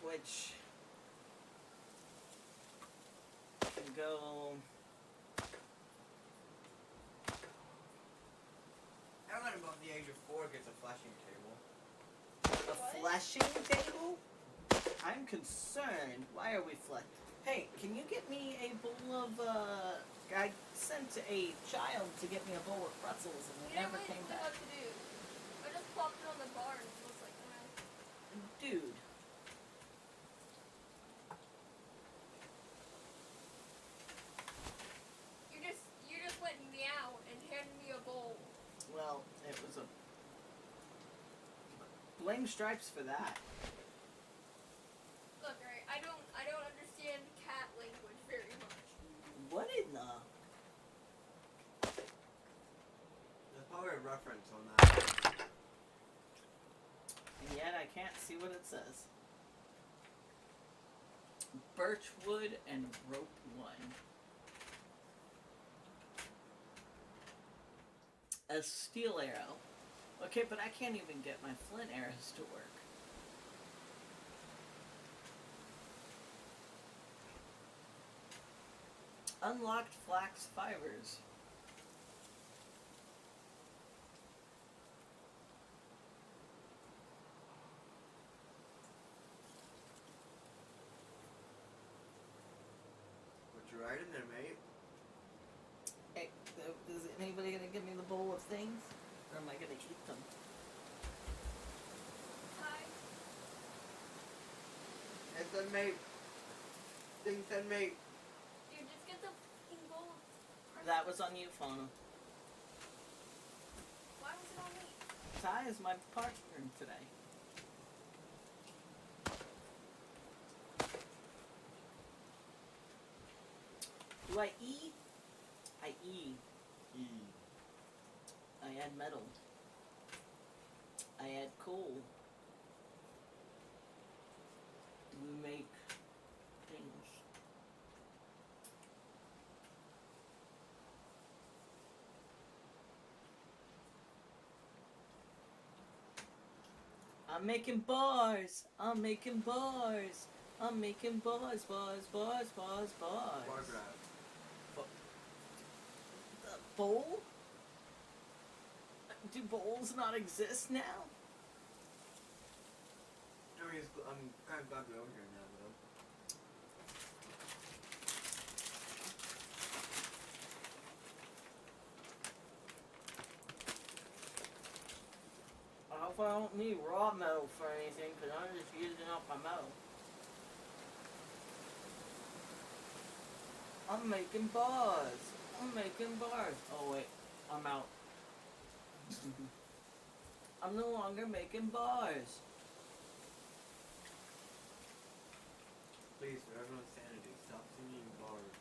S1: Which can go.
S2: Everyone above the age of 4 gets a flashing table.
S1: A fleshing table? I'm concerned. Why are we flesh? Hey, can you get me a bowl of, I sent a child to get me a bowl of pretzels and they never came back.
S3: What to do. I just popped it on the bar and it looks like that.
S1: Dude.
S3: You just went meow and handed me a bowl.
S1: Well, it was a... Blame Stripes for that.
S3: Look, alright, I don't understand cat language very much.
S1: What in the...
S2: There's probably a reference on that.
S1: And yet I can't see what it says. Birchwood and rope one. A steel arrow. Okay, but I can't even get my flint arrows to work. Unlocked flax fibers.
S2: What you writing there, mate?
S1: Hey, is anybody gonna give me the bowl of things? Or am I gonna eat them?
S3: Hi.
S2: It said mate. Thing said mate.
S3: Dude, just get the fucking bowl.
S1: That was on you, Fauna.
S3: Why was it on me?
S1: Ty is my partner today. Do I E? I E.
S2: E.
S1: I add metal. I add coal. We make things. I'm making bars. I'm making bars. I'm making bars, bars, bars, bars, bars.
S2: Bar grab.
S1: The bowl? Do bowls not exist now?
S2: I mean, I'm kind of glad we're over here now, though.
S1: I hope I don't need raw metal for anything, because I'm just using up my metal. I'm making bars. I'm making bars. Oh wait, I'm out. I'm no longer making bars.
S2: Please, for everyone's sanity, stop singing bars.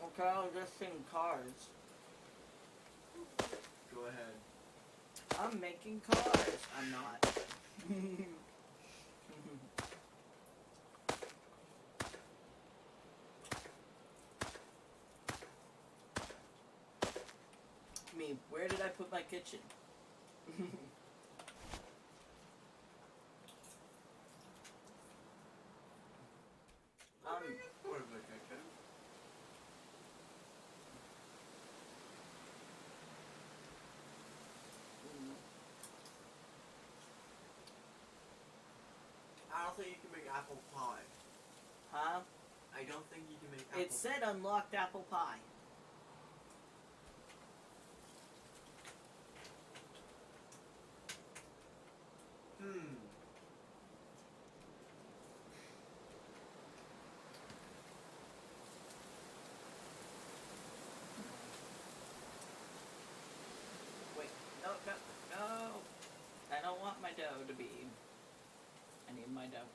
S1: Okay, I'll just sing cars.
S2: Go ahead.
S1: I'm making cars. I'm not. Me, where did I put my kitchen?
S2: What is my kitchen? I don't think you can make apple pie.
S1: Huh?
S2: I don't think you can make apple
S1: It said unlocked apple pie. Wait, no, no, no. I don't want my dough to be. I need my dough.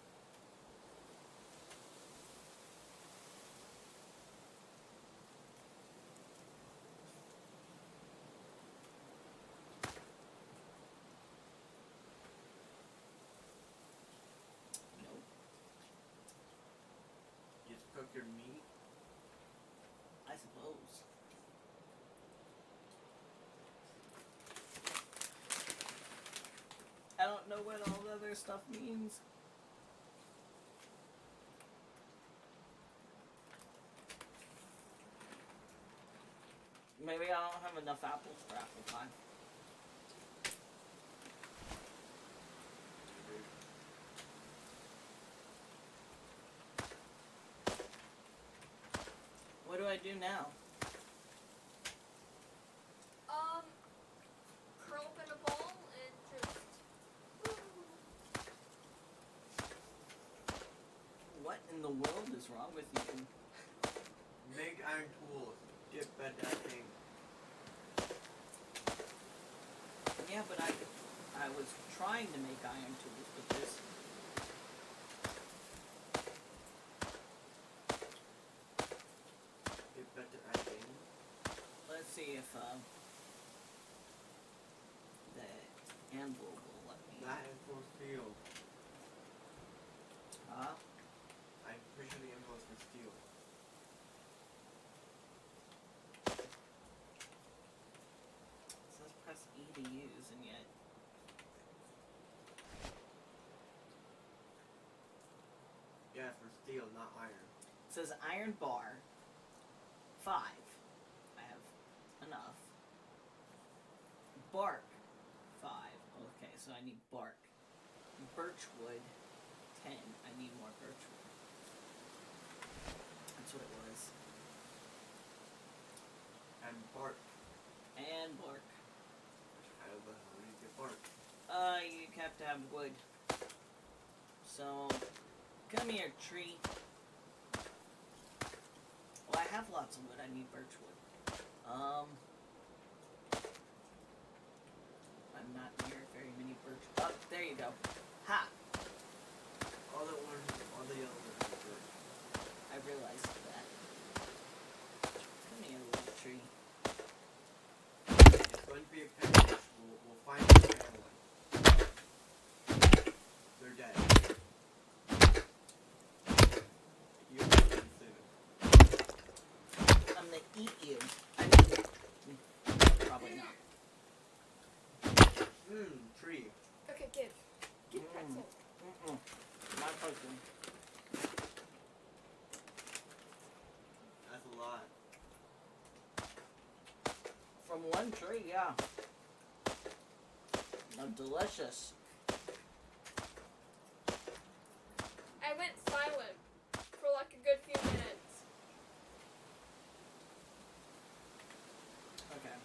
S1: Nope.
S2: Just cook your meat.
S1: I suppose. I don't know what all the other stuff means. Maybe I don't have enough apples for apple pie. What do I do now?
S3: Curl up in a ball and just
S1: in the world is wrong with you?
S2: Make iron tools. Get better at things.
S1: Yeah, but I was trying to make iron tools, but this.
S2: Get better at things.
S1: Let's see if the anvil will let me.
S2: That is for steel.
S1: Huh?
S2: I'm pretty sure the anvil is for steel.
S1: It says press E to use, and yet.
S2: Yeah, for steel, not iron.
S1: It says iron bar 5. I have enough. Bark 5. Okay, so I need bark. Birchwood 10. I need more birchwood. That's what it was.
S2: And bark.
S1: And bark.
S2: How the hell do you get bark?
S1: You have to have wood. So, come here, tree. Well, I have lots of wood. I need birchwood. I'm not near very many birch. Oh, there you go. Ha!
S2: All the yellow ones are birch.
S1: I realized that. Come here, little tree.
S2: It's going to be a penguin. We'll find the penguin. They're dead. You'll see them soon.
S1: I'm gonna eat you. I mean, probably not.
S2: Tree.
S3: Okay, give. Give pretzel.
S1: My person.
S2: That's a lot.
S1: From one tree, yeah. Oh, delicious.
S3: I went silent for like a good few minutes.
S1: Okay.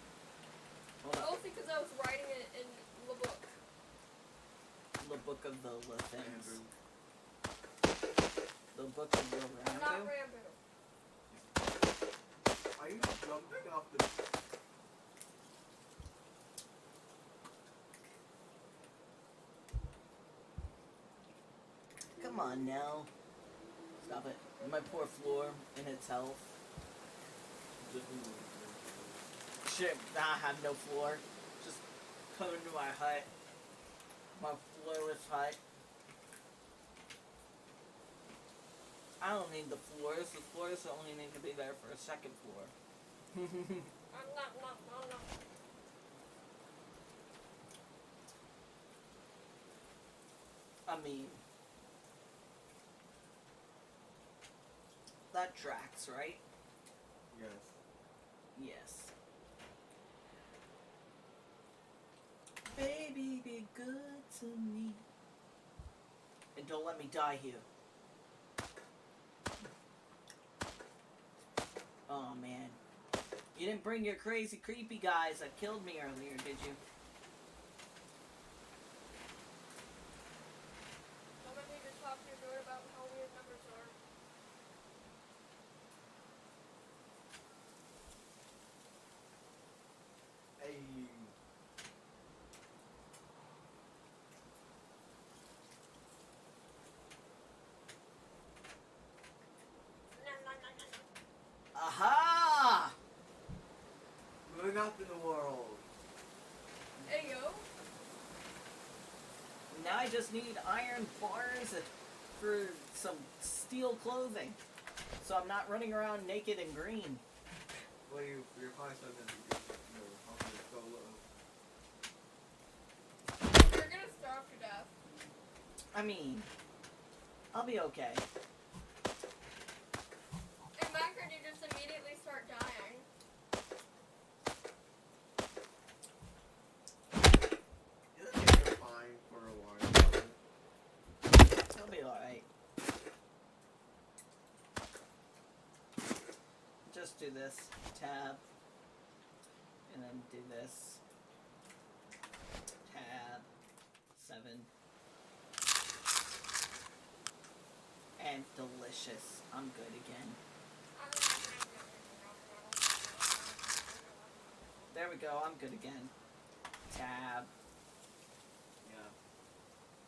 S1: Hold up.
S3: Mostly because I was writing it in the book.
S1: The book of the things.
S2: Bamboo.
S1: The book of the
S3: Not
S1: Rambo.
S3: Rambo.
S2: Are you jumping off the...
S1: Come on now. Stop it. My poor floor in itself. Shit, I have no floor. Just come into my hut. My floorless hut. I don't need the floors. The floors only need to be there for a second floor. I mean, that tracks, right?
S2: Yes.
S1: Yes. Baby, be good to me. And don't let me die here. Oh, man. You didn't bring your crazy, creepy guys that killed me earlier, did you?
S3: Someone need to talk to your door about how weird numbers are.
S2: Hey.
S1: Aha!
S2: Moving up in the world.
S3: Hey yo.
S1: Now I just need iron bars for some steel clothing. So I'm not running around naked and green.
S2: Well, you're probably so busy. How can it go low?
S3: You're gonna starve to death.
S1: I mean, I'll be okay.
S3: In Minecraft, you just immediately start dying.
S2: You're fine for a while.
S1: I'll be alright. Just do this. Tab. And then do this. Tab. 7. am delicious. I'm good again. There we go. I'm good again. Tab.
S2: Yeah.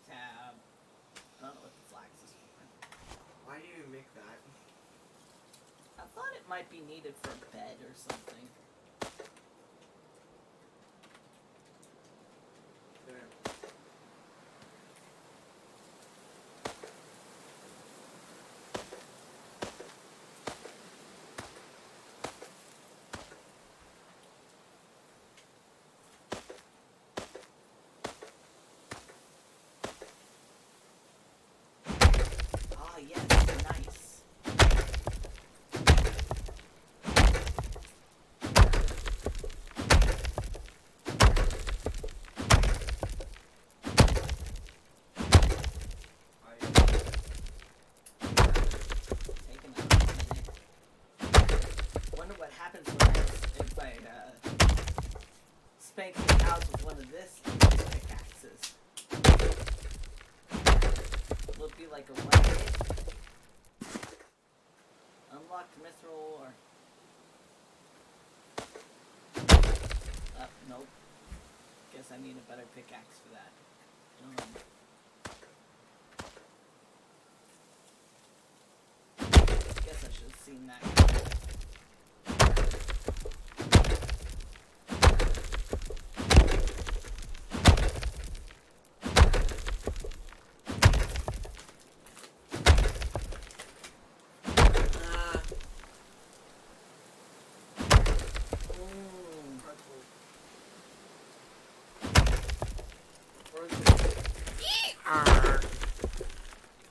S1: Tab. I don't know what the flags is for.
S2: Why do you even make that?
S1: I thought it might be needed for a bed or something.
S2: There.
S1: Ah, yes, nice. Taking a minute. Wonder what happens when if I spank the house with one of these pickaxes. Will it be like a one hit? Unlocked mithril or... nope. Guess I need a better pickaxe for that. Guess I should have seen that.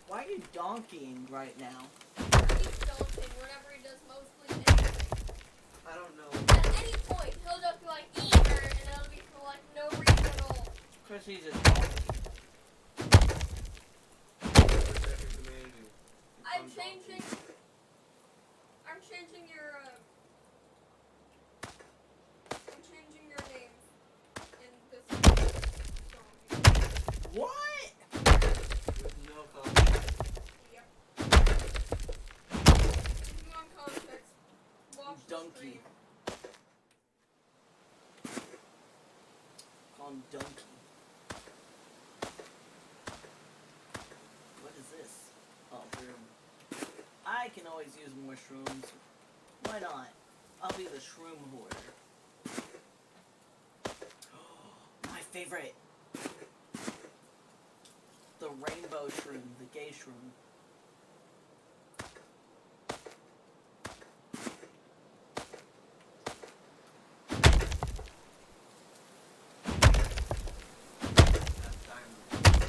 S1: Why are you donkeying right now?
S3: He's daunting whenever he does mostly anything.
S2: I don't know.
S3: At any point, he'll just be like, eater, and it'll be for like no reason at all.
S1: Cause he's a donkey.
S3: I'm changing your name in this donkey.
S1: What?
S2: With no context.
S3: Yep. Keeping on context. Watch the
S1: Donkey.
S3: stream.
S1: Call him Donkey. What is this? Oh, room. I can always use more shrooms. Why not? I'll be the shroom hoarder. My favorite. The rainbow shroom, the gay shroom.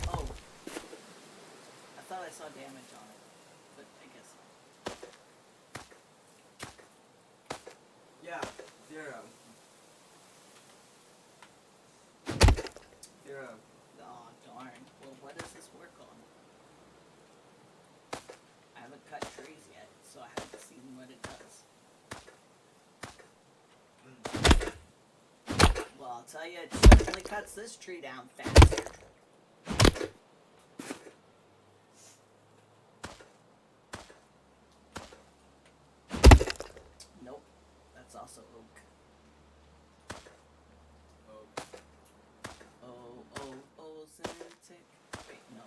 S1: Oh. I thought I saw damage on it, but I guess not.
S2: Yeah, 0. 0.
S1: Oh, darn. Well, what does this work on? I haven't cut trees yet, so I haven't seen what it does. Well, I'll tell you, it certainly cuts this tree down faster. Nope. That's also oak. Oh, Zandikar. Wait, no.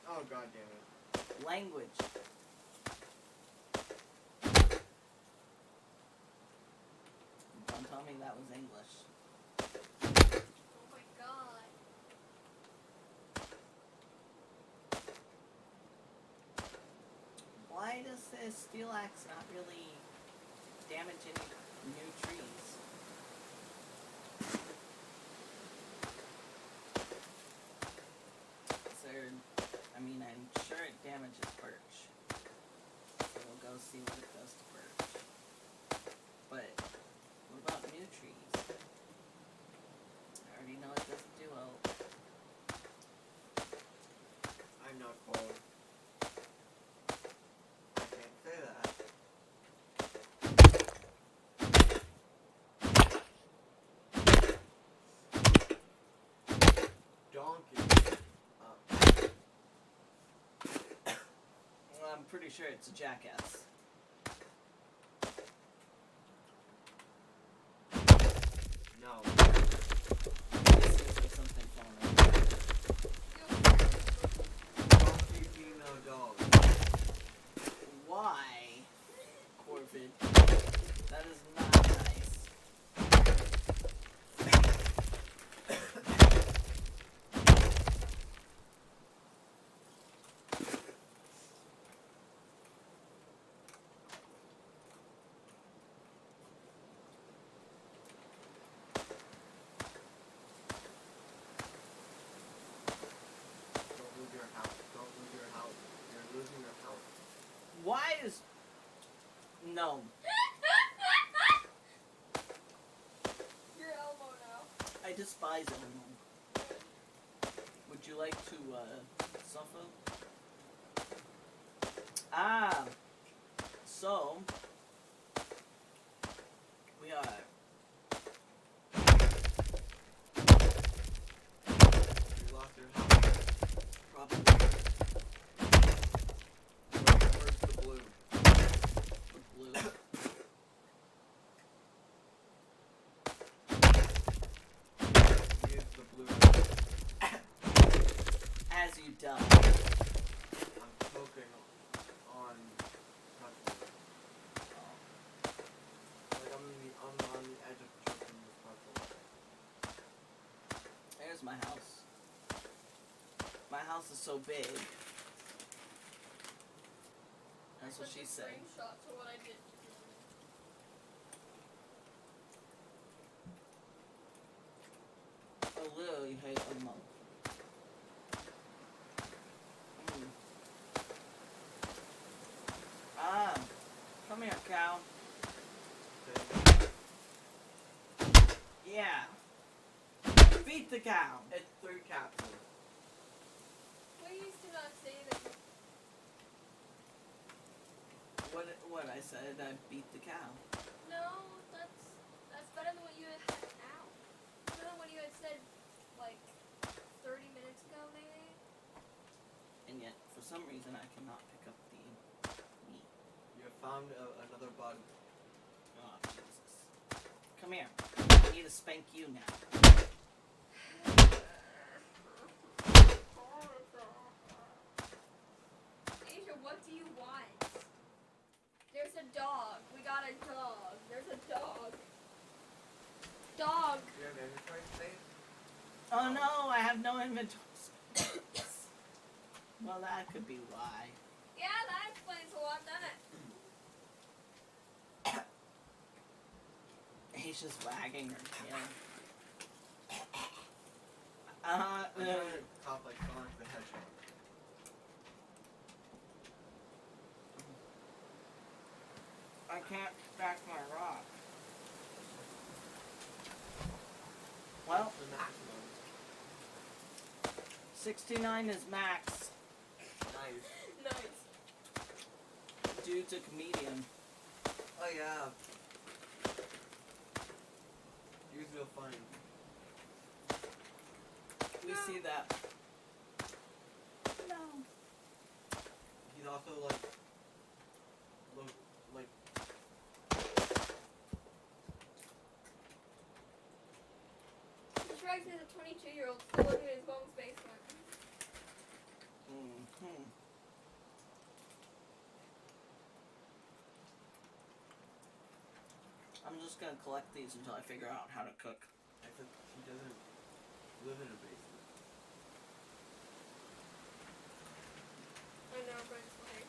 S2: Oh, god damn it.
S1: Language. Don't tell me that was English.
S3: Oh my god.
S1: Why does this steel axe not really damage any new trees? Is there... I mean, I'm sure it damages birch. So we'll go see what it does to birch. But, what about new trees? I already know it doesn't do oak.
S2: I'm not cold. I can't say that.
S1: pretty sure it's a jackass.
S2: No.
S1: This seems like something funny.
S2: Funky female dog.
S1: Why, Corvid? That is not nice.
S2: Don't lose your house. Don't lose your house. You're losing your house.
S1: Why is... No.
S3: Your elbow now.
S1: I despise Elmo. Would you like to, suffer? Ah. So... We are...
S2: You lost your house.
S1: Probably...
S2: Where's the blue?
S1: blue.
S2: Use the blue.
S1: As you die.
S2: I'm poking on touchwood. Like I'm on the edge of choking this touchwood.
S1: There's my house. My house is so big. That's what she said.
S3: Screenshot to what I did to
S1: I literally hate a monk. Ah, come here, cow. Yeah. Beat the cow.
S2: It's 3 capsules.
S3: Please do not say that.
S1: What I said? I beat the cow.
S3: No, that's better than what you had now. Better than what you had said like 30 minutes ago, maybe.
S1: And yet, for some reason, I cannot pick up the meat.
S2: You have found another bug.
S1: Oh, Jesus. Come here. I need to spank you now.
S3: Asia, what do you want? There's a dog. We got a dog. There's a dog. Dog.
S2: Do you have inventory space?
S1: Oh no, I have no inventory space. Well, that could be why.
S3: Yeah, that explains a lot, doesn't it?
S1: He's just wagging her tail.
S2: I'm trying to cough like Sonic the Hedgehog.
S1: I can't stack my rock. Well,
S2: What's the maximum?
S1: 69 is max.
S2: Nice.
S3: Nice.
S1: Due to comedian.
S2: Oh yeah. Use real funny.
S1: We see that. No.
S2: He's also like
S3: This Rex is a 22-year-old still living in his mom's basement.
S1: Mm-hmm. I'm just gonna collect these until I figure out how to cook.
S2: except he doesn't live in a basement.
S3: I know, but it's like...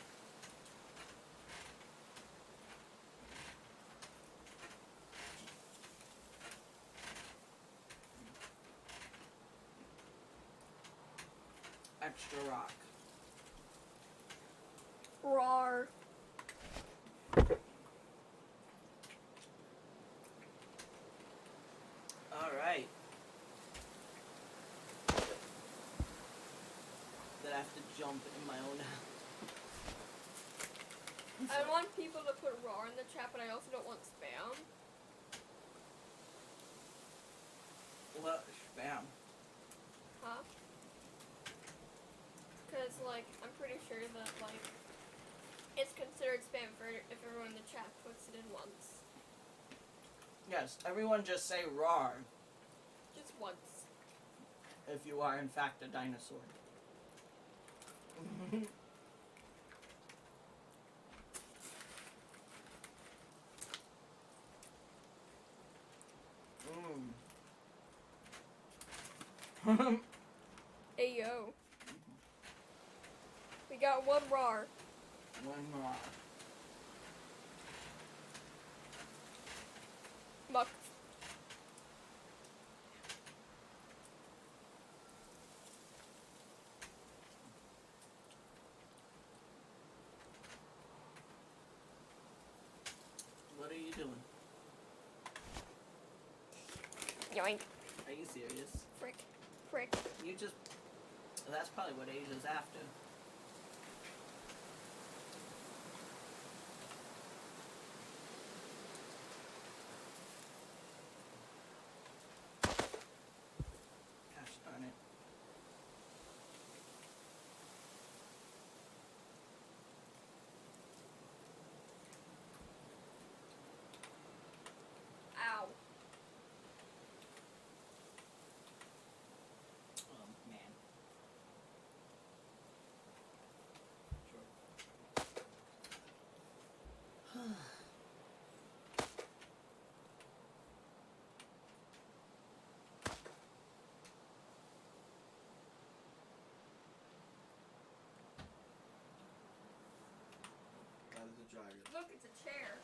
S1: Extra rock.
S3: Rawr.
S1: Alright. Then I have to jump in my own house.
S3: I want people to put rawr in the chat, but I also don't want spam.
S1: What? Spam.
S3: Huh? Because, like, I'm pretty sure that, like, it's considered spam if everyone in the chat puts it in once.
S1: Yes, everyone just say roar
S3: Just once.
S1: if you are in fact a dinosaur.
S3: Hey yo. We got one rar.
S1: One roar.
S3: Muck.
S1: What are you doing?
S3: Yoink.
S1: Are you serious?
S3: Frick. Frick.
S1: You just... That's probably what Asia's after. Gosh darn it.
S3: Ow.
S1: Oh, man. Sure.
S2: That is a dragon.
S3: Look, it's a chair.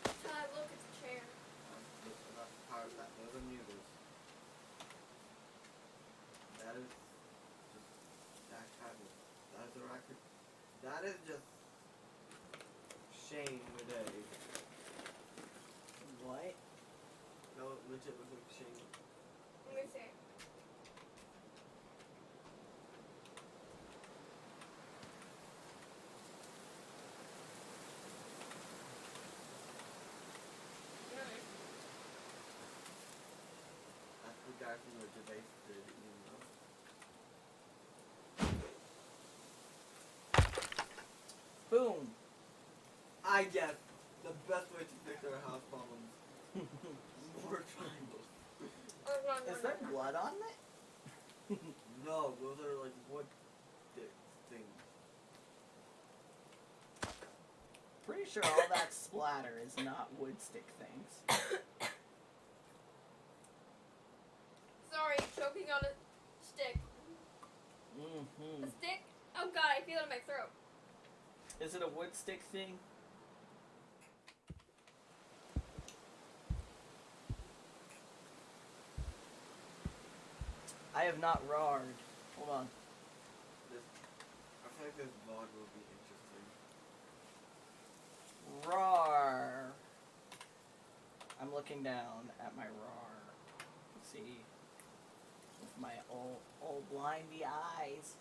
S3: Ty, look, it's a chair.
S2: That's enough power that. Those are mutas. That is just that happened. That is a record. That is just Shane Midday.
S1: What?
S2: No, it legit looks like Shane.
S3: Let me see. Nice.
S2: That's the guy from the debate did, you know.
S1: Boom!
S2: I guess the best way to fix our house problems. More triangles.
S3: Oh, no, no,
S1: Is
S3: no,
S1: there
S3: no.
S1: blood on it?
S2: No, those are like wood things.
S1: Pretty sure all that splatter is not wood stick things.
S3: Sorry, choking on a stick.
S1: Mm-hmm.
S3: A stick? Oh god, I feel it in my throat.
S1: Is it a wood stick thing? I have not roared. Hold on.
S2: This, I feel like this vlog will be interesting.
S1: Roar. I'm looking down at my roar. Let's see. With my old blindy eyes.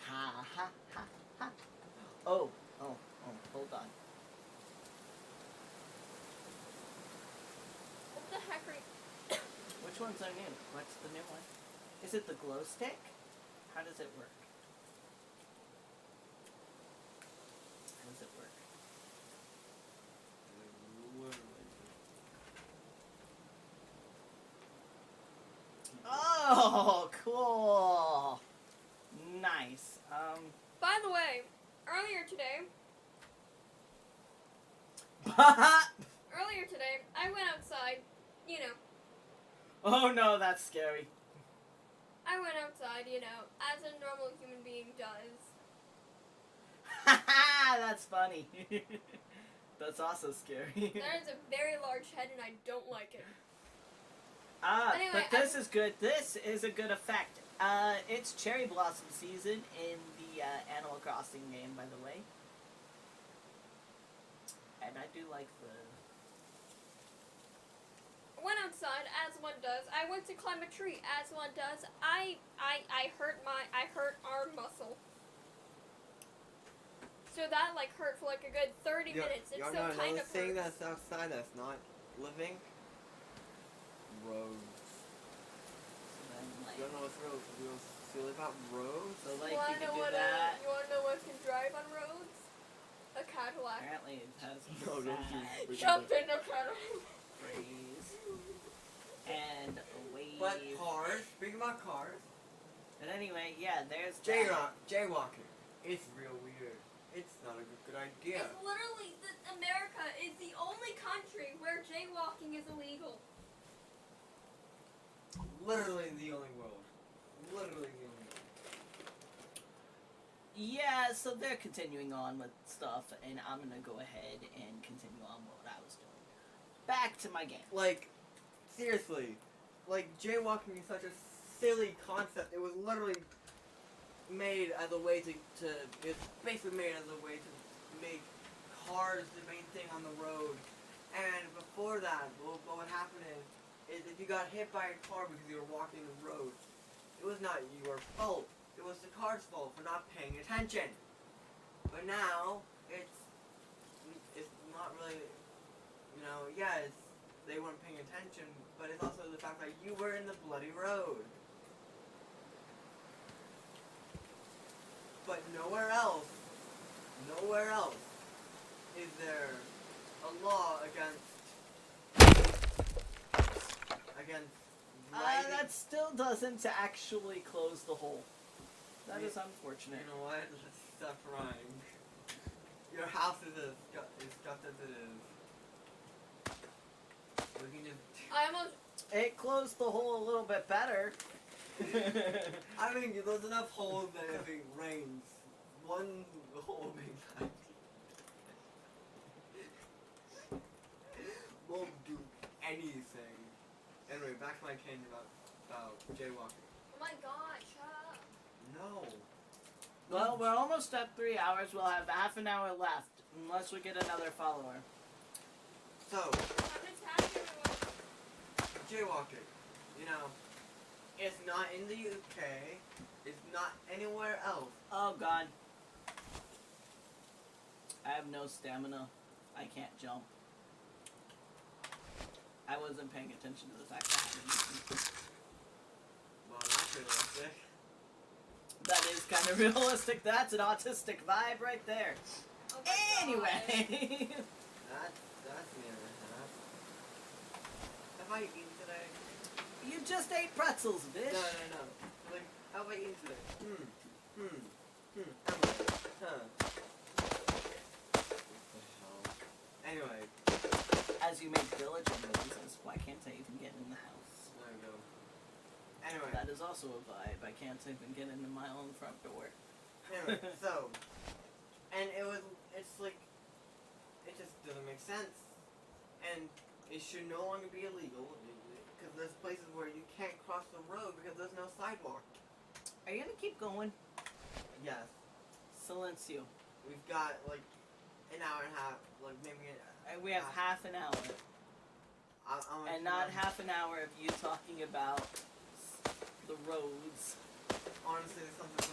S1: Ha ha ha ha. Oh, hold on.
S3: What the heck are you...
S1: Which ones are new? What's the new one? Is it the glow stick? How does it work? How does it work? Oh, cool. Nice.
S3: By the way, earlier today, I went outside, you know.
S1: Oh no, that's scary.
S3: I went outside, you know, as a normal human being does.
S1: That's funny. That's also scary.
S3: That is a very large head and I don't like it. Anyway,
S1: but this is good. This is a good effect. It's cherry blossom season in the Animal Crossing game, by the way. And I do like the...
S3: I went outside, as one does. I went to climb a tree, as one does. I hurt arm muscle. So that like hurt for like a good 30 minutes. It's so kind of
S2: thing
S3: hurts.
S2: that's outside that's not living. Roads.
S1: So then, like,
S2: don't know what's roads. We know silly about roads.
S1: So like
S3: Wanna
S1: you
S3: know
S1: can do
S3: what
S1: that.
S3: you wanna know what can drive on roads? A Cadillac.
S1: Apparently it has a
S2: No, don't do
S1: sad
S2: it.
S3: Jump in a Cadillac.
S1: phrase. And a wave.
S2: But cars, speaking about cars,
S1: But anyway, yeah, there's
S2: jaywalking. It's real weird. It's not a good idea.
S3: It's literally America is the only country where jaywalking is illegal.
S2: Literally the only world. Literally the only world.
S1: Yeah, so they're continuing on with stuff, and I'm gonna go ahead and continue on with what I was doing. Back to my game.
S2: Like, seriously, like jaywalking is such a silly concept. It was literally made as a way to it's basically made as a way to make cars the main thing on the road. And before that, what would happen is if you got hit by a car because you were walking the road, it was not your fault. It was the car's fault for not paying attention. But now it's not really, you know, yeah, they weren't paying attention, but it's also the fact that you were in the bloody road. But nowhere else is there a law against driving.
S1: That still doesn't actually close the hole. That is unfortunate.
S2: You know what? Let's stop crying. Your house is just as it is. We can just.
S3: I almost.
S1: It closed the hole a little bit better.
S2: I mean, there's enough holes that if it rains, one hole being tight won't do anything. Anyway, back to my tangent about jaywalking.
S3: Oh my God! Shut up.
S2: No.
S1: Well, we're almost at 3 hours. We'll have half an hour left, unless we get another follower.
S2: So,
S3: I'm just happy everyone.
S2: jaywalking, you know, it's not in the UK, it's not anywhere else.
S1: Oh God. I have no stamina. I can't jump. I wasn't paying attention to the fact that I hadn't.
S2: Well, that's realistic.
S1: That is kind of realistic. That's an autistic vibe right there.
S3: Oh my God.
S1: Anyway.
S2: That's near enough. Have I eaten today?
S1: You just ate pretzels, bitch.
S2: No. Like, how have I eaten today? Huh. What the hell? Anyway.
S1: As you make diligent noises, why can't I even get in the house?
S2: There we go. Anyway.
S1: That is also a vibe. I can't even get into my own front door.
S2: Anyway, so. And it's like, it just doesn't make sense. And it should no longer be illegal, because there's places where you can't cross the road because there's no sidewalk.
S1: Are you gonna keep going?
S2: Yes.
S1: Silencio.
S2: We've got, like, an hour and a half, like, maybe
S1: We have half an hour. And not half an hour of you talking about the roads.
S2: Honestly, this sounds like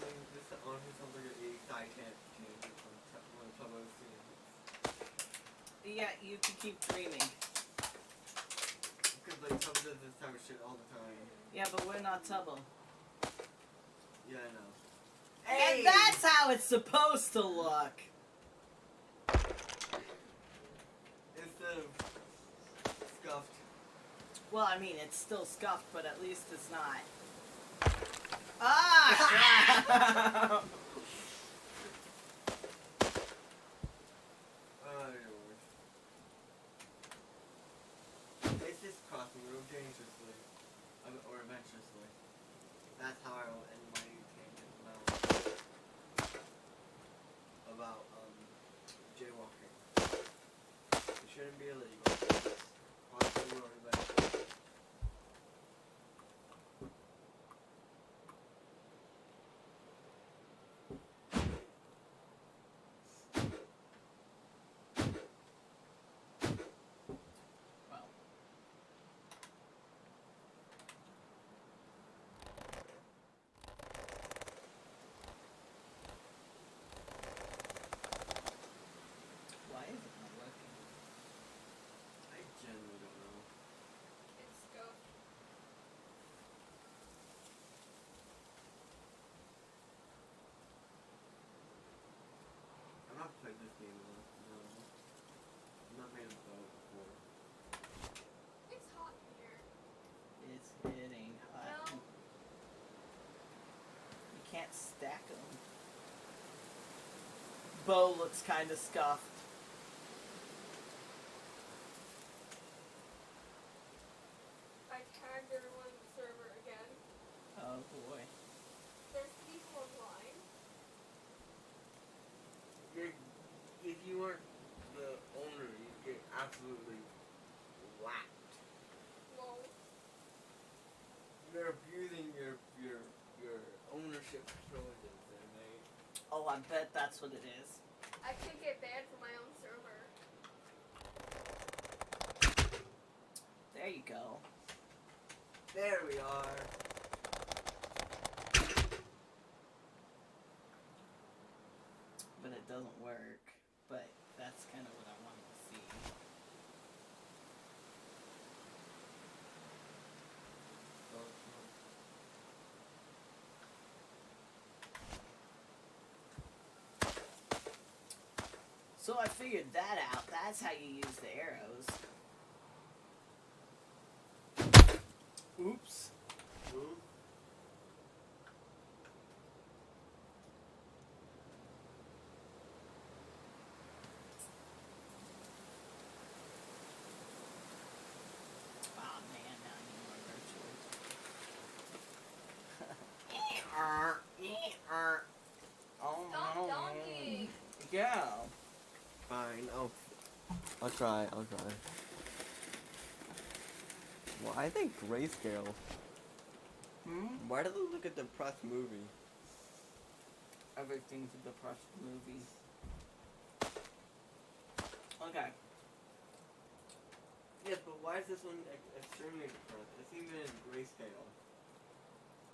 S2: really exciting. I can't change it from Tubbo to
S1: Yeah, you can keep dreaming.
S2: because, like, Tubbo does this type of shit all the time.
S1: Yeah, but we're not Tubbo.
S2: Yeah, I know.
S1: And that's how it's supposed to look.
S2: Instead of scuffed.
S1: Well, I mean, it's still scuffed, but at least it's not. Ah!
S2: It's just crossing the road dangerously. Or adventurously. That's how I will end my tangent about jaywalking. It shouldn't be illegal. Cross the road eventually.
S1: Well. Why is it not working?
S2: I genuinely don't know. played this game once. No. I've not made a bow before.
S3: It's hot in here.
S1: It ain't hot.
S3: No.
S1: You can't stack them. Bow looks kind of scuffed.
S3: I tagged everyone in the server again.
S1: Oh boy.
S3: There's people online.
S2: If you weren't the owner, you'd get absolutely whacked.
S3: Lol.
S2: You're abusing your ownership privileges there, mate.
S1: Oh, I bet that's what it is.
S3: I could get banned from my own server.
S1: There you go.
S2: There we are.
S1: But it doesn't work. But that's kind of what I wanted to see. So I figured that out. That's how you use the arrows. Oops.
S2: Ooh.
S1: Oh man, now I need more virtual. Oh
S3: Stop
S1: no.
S3: dunking.
S1: Yeah.
S2: Fine. I'll try. Well, I think grayscale. Why does it look a depressed movie?
S1: Everything's a depressed movie. Okay.
S2: Yes, but why is this one extremely depressed? It's even in grayscale.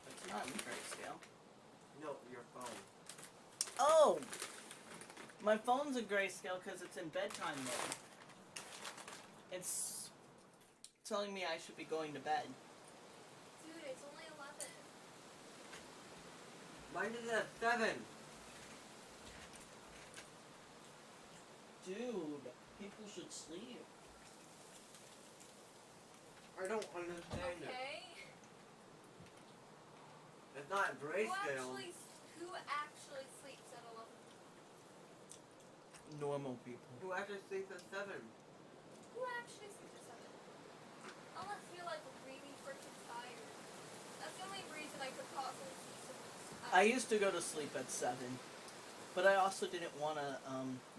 S1: It's not in grayscale.
S2: No, your phone.
S1: Oh! My phone's in grayscale because it's in bedtime mode. It's telling me I should be going to bed.
S3: Dude, it's only 11.
S2: Mine is at 7.
S1: Dude, people should sleep.
S2: I don't understand it.
S3: Okay.
S2: It's not grayscale.
S3: Who actually sleeps at 11?
S1: Normal people.
S2: Who actually sleeps at 7?
S3: Who actually sleeps at 7? Unless you're like really freaking tired. That's the only reason I could possibly see someone.
S1: I used to go to sleep at 7. But I also didn't want to,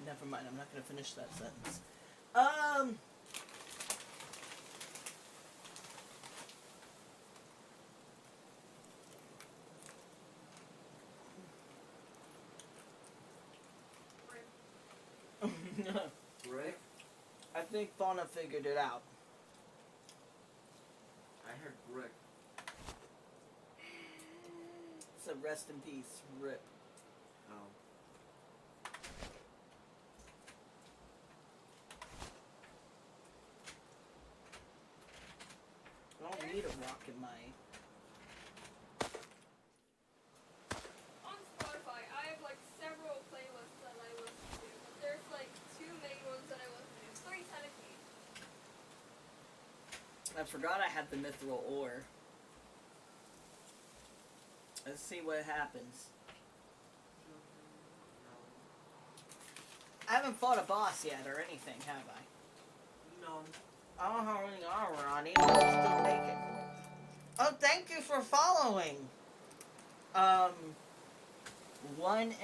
S1: never mind, I'm not going to finish that sentence.
S2: Right?
S1: I think Fauna figured it out.
S2: I heard brick.
S1: So rest in peace, rip.
S2: Oh.
S1: I don't need a rock in my...
S3: On Spotify, I have like several playlists that I listen to, but there's like 2 main ones that I listen to. 3 technically.
S1: I forgot I had the mithril ore. Let's see what happens. I haven't fought a boss yet or anything, have I?
S2: No.
S1: I don't know how many armor on it. I'll still make it. Oh, thank you for following. 1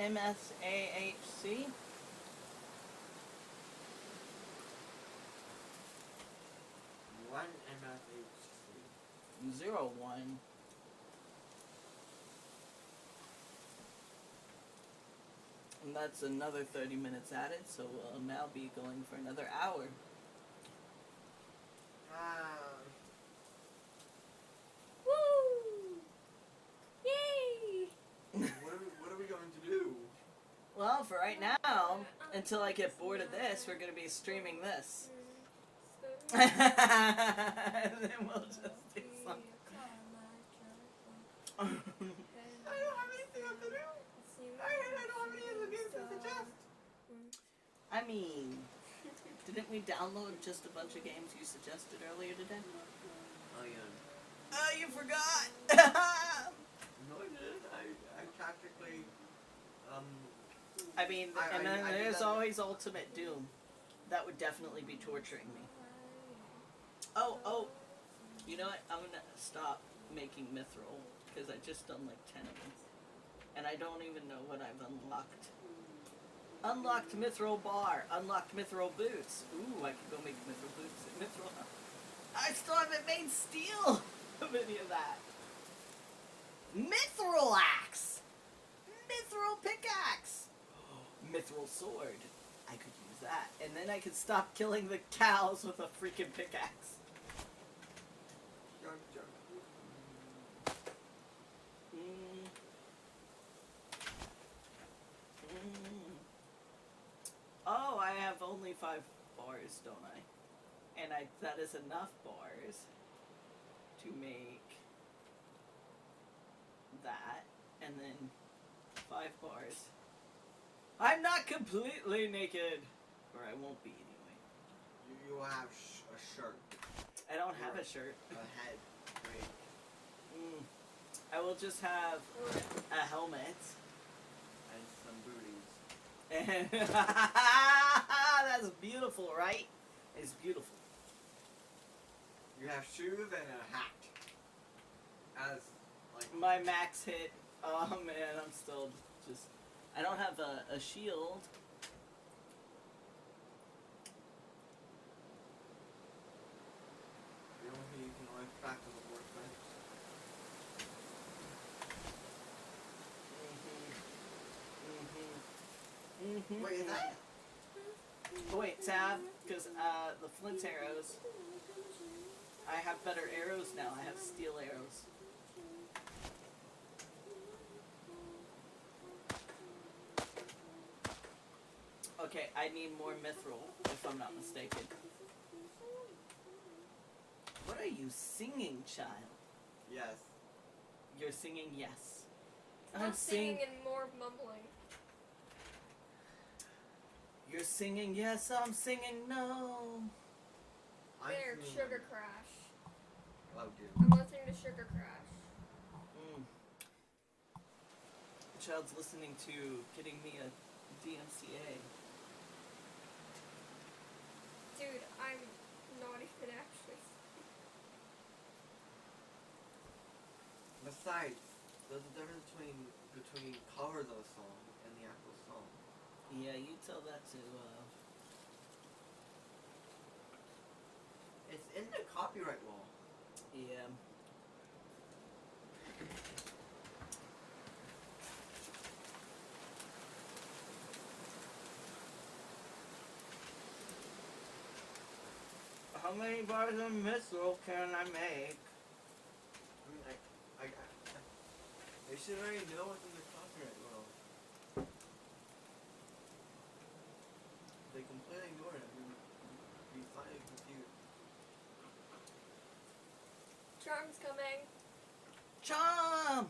S1: MSAHC.
S2: One MFHC.
S1: 01. And that's another 30 minutes added, so we'll now be going for another hour.
S3: Woo! Yay!
S2: What are we going to do?
S1: Well, for right now, until I get bored of this, we're going to be streaming this. And then we'll just do something.
S2: I don't have anything else to do. I don't have any other games to suggest.
S1: I mean, didn't we download just a bunch of games you suggested earlier today?
S2: Oh yeah.
S1: Oh, you forgot!
S2: No, I didn't. I practically
S1: I mean,
S2: I-
S1: and then
S2: I did
S1: there's
S2: that-
S1: always Ultimate Doom. That would definitely be torturing me. Oh, you know what? I'm gonna stop making Mithril, because I just done like 10 of them. And I don't even know what I've unlocked. Unlocked Mithril Bar. Unlocked Mithril Boots. Ooh, I could go make Mithril Boots and Mithril... I still haven't made steel of any of that. Mithril Axe! Mithril Pickaxe! Mithril Sword. I could use that. And then I could stop killing the cows with a freaking pickaxe. Oh, I have only 5 bars, don't I? And that is enough bars to make that, and then 5 bars. I'm not completely naked, or I won't be anyway.
S2: You will have a shirt.
S1: I don't have a shirt.
S2: A head. Wait.
S1: I will just have a helmet.
S2: And some booties.
S1: And that's beautiful, right? It's beautiful.
S2: You have shoes and a hat. As like
S1: My max hit. Oh man, I'm still just. I don't have a shield.
S2: you can always practice a workbench. Wait, is that?
S1: Oh, wait, tab, because the flint arrows. I have better arrows now. I have steel arrows. Okay, I need more mithril, if I'm not mistaken. What are you singing, child?
S2: Yes.
S1: You're singing yes.
S3: I'm singing and more mumbling.
S1: You're singing yes, I'm singing no.
S3: There,
S2: singing-
S3: Sugar Crash.
S2: Oh, dude.
S3: I'm listening to Sugar Crash.
S1: The child's listening to getting me a DMCA.
S3: Dude, I'm not even actually.
S2: Besides, there's a difference between covers of a song and the actual song.
S1: Yeah, you tell that to,
S2: It's in the copyright law.
S1: yeah. How many bars of mithril can I make?
S2: I mean, they should already know what's in the copyright law. They completely ignore it. We'd be slightly confused.
S3: Charm's coming.
S1: Charm!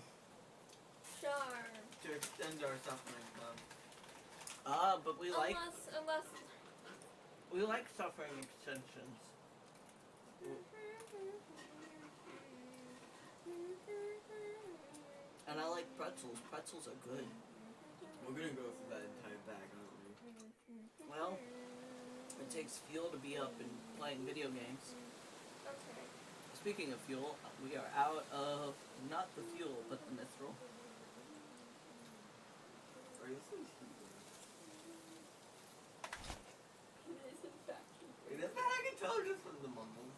S3: Charm.
S2: To extend our suffering,
S1: But we like
S3: Unless.
S1: suffering extensions. And I like pretzels. Pretzels are good.
S2: we're gonna go through that entire bag, aren't we?
S1: Well, it takes fuel to be up and playing video games.
S3: Okay.
S1: Speaking of fuel, we are out of not the fuel, but the mithril.
S2: Are you listening to
S3: It is in fact.
S2: it? Is that I can tell just from the mumbles.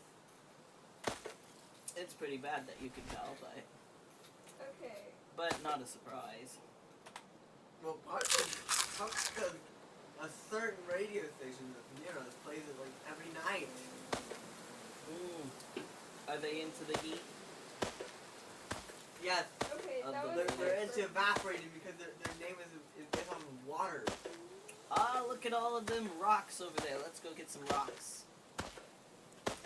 S1: It's pretty bad that you can tell,
S3: Okay.
S1: but not a surprise.
S2: Well, partly because a certain radio station that's near us plays it like every night.
S1: Are they into the heat?
S2: Yes,
S3: Okay,
S1: Of
S3: that
S1: the-
S3: was
S2: they're into
S3: different.
S2: evaporating because their name is based on water.
S1: Ah, look at all of them rocks over there. Let's go get some rocks.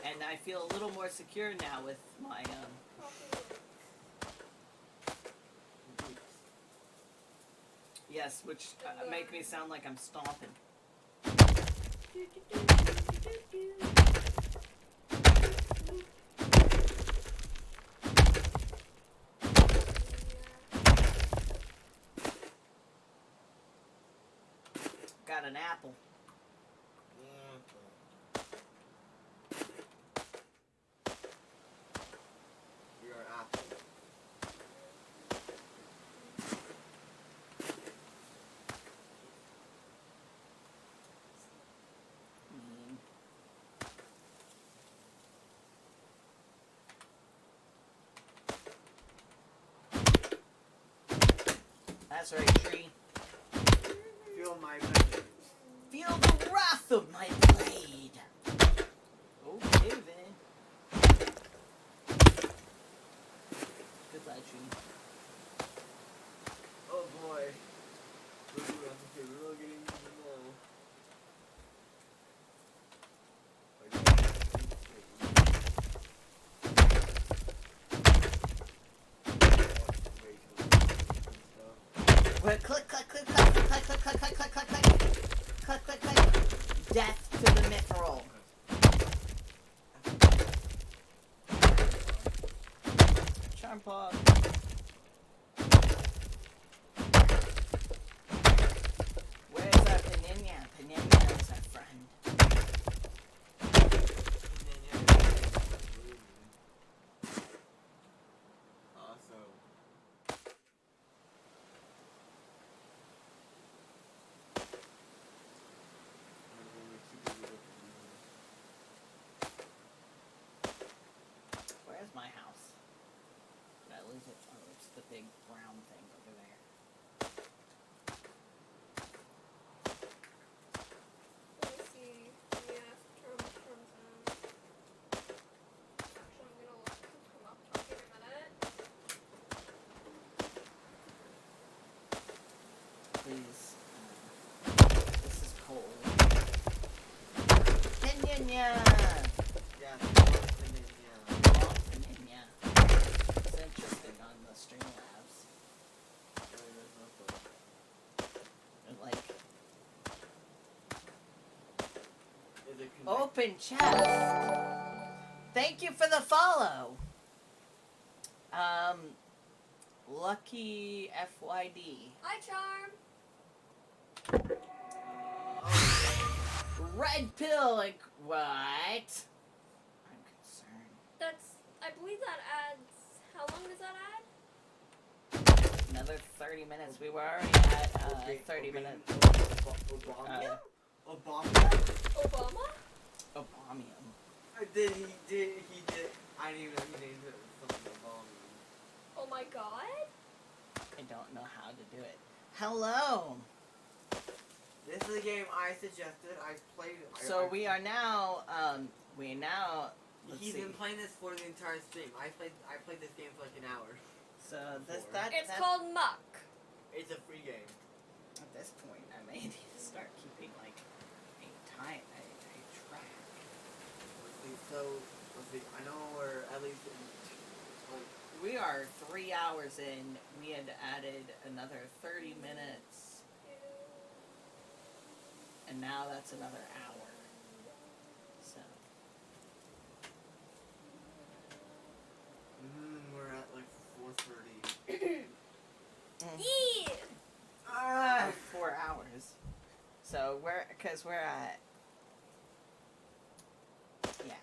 S1: And I feel a little more secure now with my, yes, which make me sound like I'm stomping. Got an apple.
S2: You're an apple.
S1: That's right, tree.
S2: Feel my vengeance.
S1: Feel the wrath of my blade. Okay, then. Good lad, tree.
S2: Oh boy. We're really getting into the now.
S1: Wait, click, click, click, click, click, click, click, click, click, click, click, click, click, click. Death to the mithril. Charm pop. Where's our Panina? Panina is our friend.
S2: Awesome.
S1: Where's my house? Did I lose it? Oh, it's the big brown thing over there.
S3: Let me see. Yeah, terms in. Actually, I'm gonna look him up. I'll give a minute.
S1: Please. This is cold. Pinion!
S2: Yeah,
S1: Pinion. It's interesting on the Streamlabs. And like,
S2: Is it connected?
S1: open chest! Thank you for the follow! Lucky FYD.
S3: Hi, Charm.
S1: Red pill, like, what? I'm concerned.
S3: That's. I believe that adds. How long does that add?
S1: Another 30 minutes. We were already at 30 minutes.
S2: Obama? Obama?
S3: Obama?
S1: Obamium.
S2: He did. I didn't even know he named it something Obama.
S3: Oh my god.
S1: I don't know how to do it. Hello.
S2: This is a game I suggested. I played it.
S1: So we are now, let's
S2: He's
S1: see.
S2: been playing this for the entire stream. I played this game for like an hour.
S1: So this,
S3: It's
S1: that,
S3: called Muck.
S2: It's a free game.
S1: at this point, I may need to start keeping like a track.
S2: Let's see. I know we're at least
S1: We are 3 hours in. We had added another 30 minutes, and now that's another hour. So
S2: we're at like 4:30.
S3: Yeah.
S2: Ah!
S1: 4 hours. So because we're at, yeah.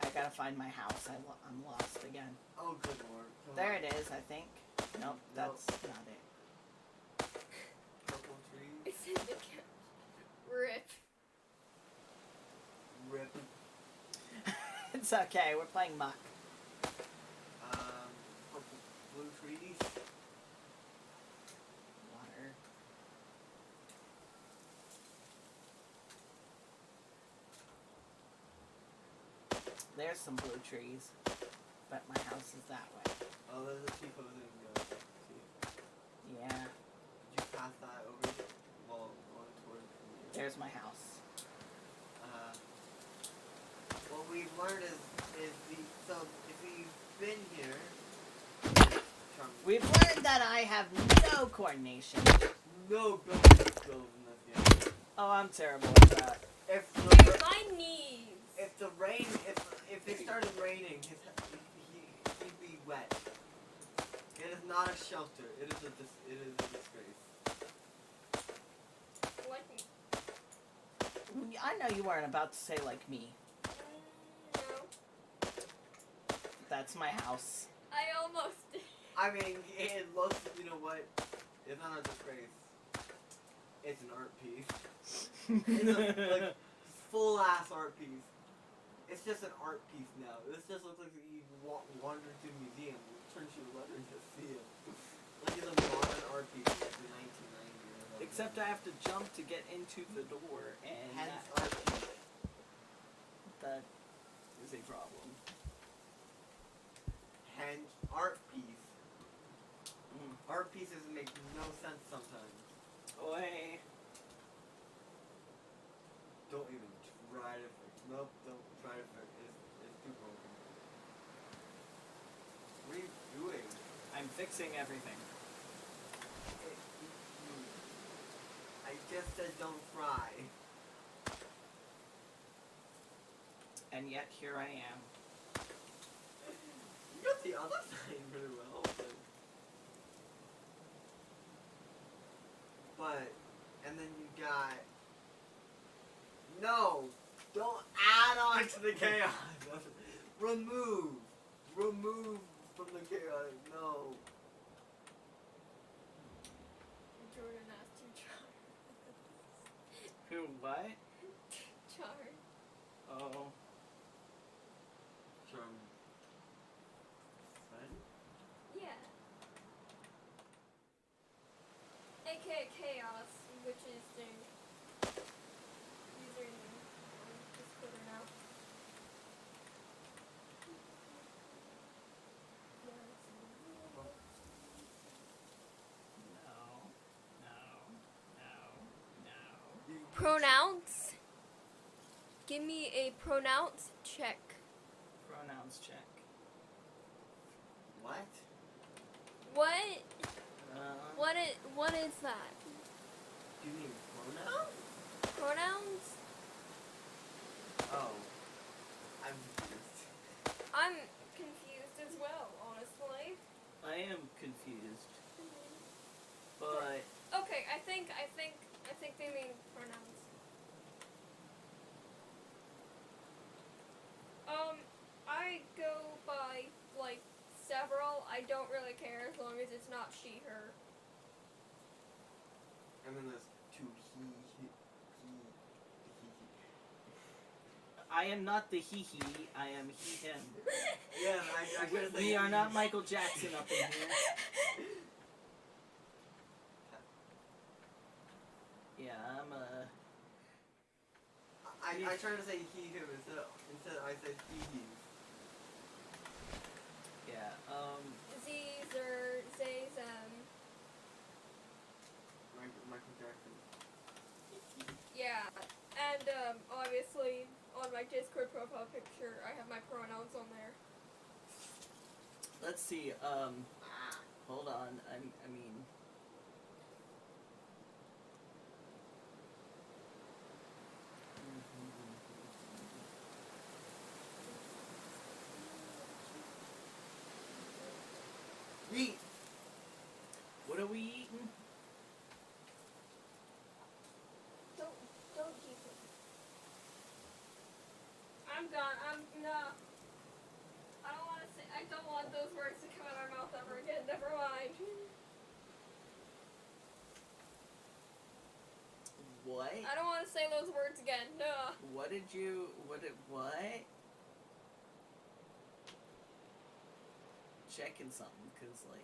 S1: I gotta find my house. I'm lost again.
S2: Oh, good lord. Come
S1: There
S2: on.
S1: it is, I think. Nope, that's not it.
S2: Purple trees.
S3: It's in the couch. Rip.
S2: Rip.
S1: It's okay, we're playing Muck.
S2: Purple, blue trees.
S1: Water. There's some blue trees, but my house is that way.
S2: Oh, there's a sheep over there.
S1: Yeah,
S2: Did you pass that over? Well, going towards here.
S1: there's my house.
S2: What we've learned is so if we've been here.
S1: We've learned that I have no coordination.
S2: no building skills in this game.
S1: Oh, I'm terrible at that.
S2: If
S3: Dude,
S2: the,
S3: my knees.
S2: if the rain, if it started raining, he'd be wet. It is not a shelter. It is a disgrace.
S3: Like me.
S1: I know you weren't about to say like me.
S3: No.
S1: That's my house.
S3: I almost did.
S2: I mean, it looks, you know what? It's not a disgrace. It's an art piece. It's a like, full ass art piece. It's just an art piece now. This just looks like you wander to a museum, turn to a letter and just see it. Like it's a modern art piece from like the 1990s.
S1: Except I have to jump to get into the door, and
S2: Hence
S1: that,
S2: art piece.
S1: that is a problem.
S2: Hence art piece.
S1: Mm.
S2: Art pieces make no sense sometimes.
S1: Oi.
S2: Don't even try to fix. Nope, don't try to fix. It's too broken. What are you doing?
S1: I'm fixing everything.
S2: I just said don't try.
S1: And yet here I am.
S2: You got the other side really well, but and then you got no, don't add on to the chaos. remove from the chaos. No.
S3: Jordan asked you
S1: Who, what?
S3: Char.
S1: Oh.
S2: Charm. Fun?
S3: Yeah. AKA Chaos, which is the username on Discord now.
S1: No.
S3: Pronounce. Give me a pronounce check.
S1: Pronouns check.
S2: What?
S3: What?
S1: Uh,
S3: What is that?
S2: Do you mean pronouns?
S3: Pronouns?
S2: Oh. I'm confused.
S3: I'm confused as well, honestly.
S1: I am confused. But
S3: Okay, I think they mean pronouns. I go by like several. I don't really care as long as it's not she, her.
S2: And then there's two he.
S1: I am not the he, I am he, him.
S2: Yeah, I gotta say
S1: We are
S2: he.
S1: not Michael Jackson up in here. Yeah, I'm
S2: I try to say he, him instead I say he.
S1: yeah,
S3: Z's or Z's,
S2: Michael Jackson.
S3: yeah. And, obviously, on my Discord profile picture, I have my pronouns on there.
S1: let's see, hold on, I mean,
S2: Eat.
S1: what are we eating?
S3: Don't keep it. I'm done. No. I don't want those words to come out of my mouth ever again. Never mind.
S1: What?
S3: I don't want to say those words again. No.
S1: What? Checking something, cause like,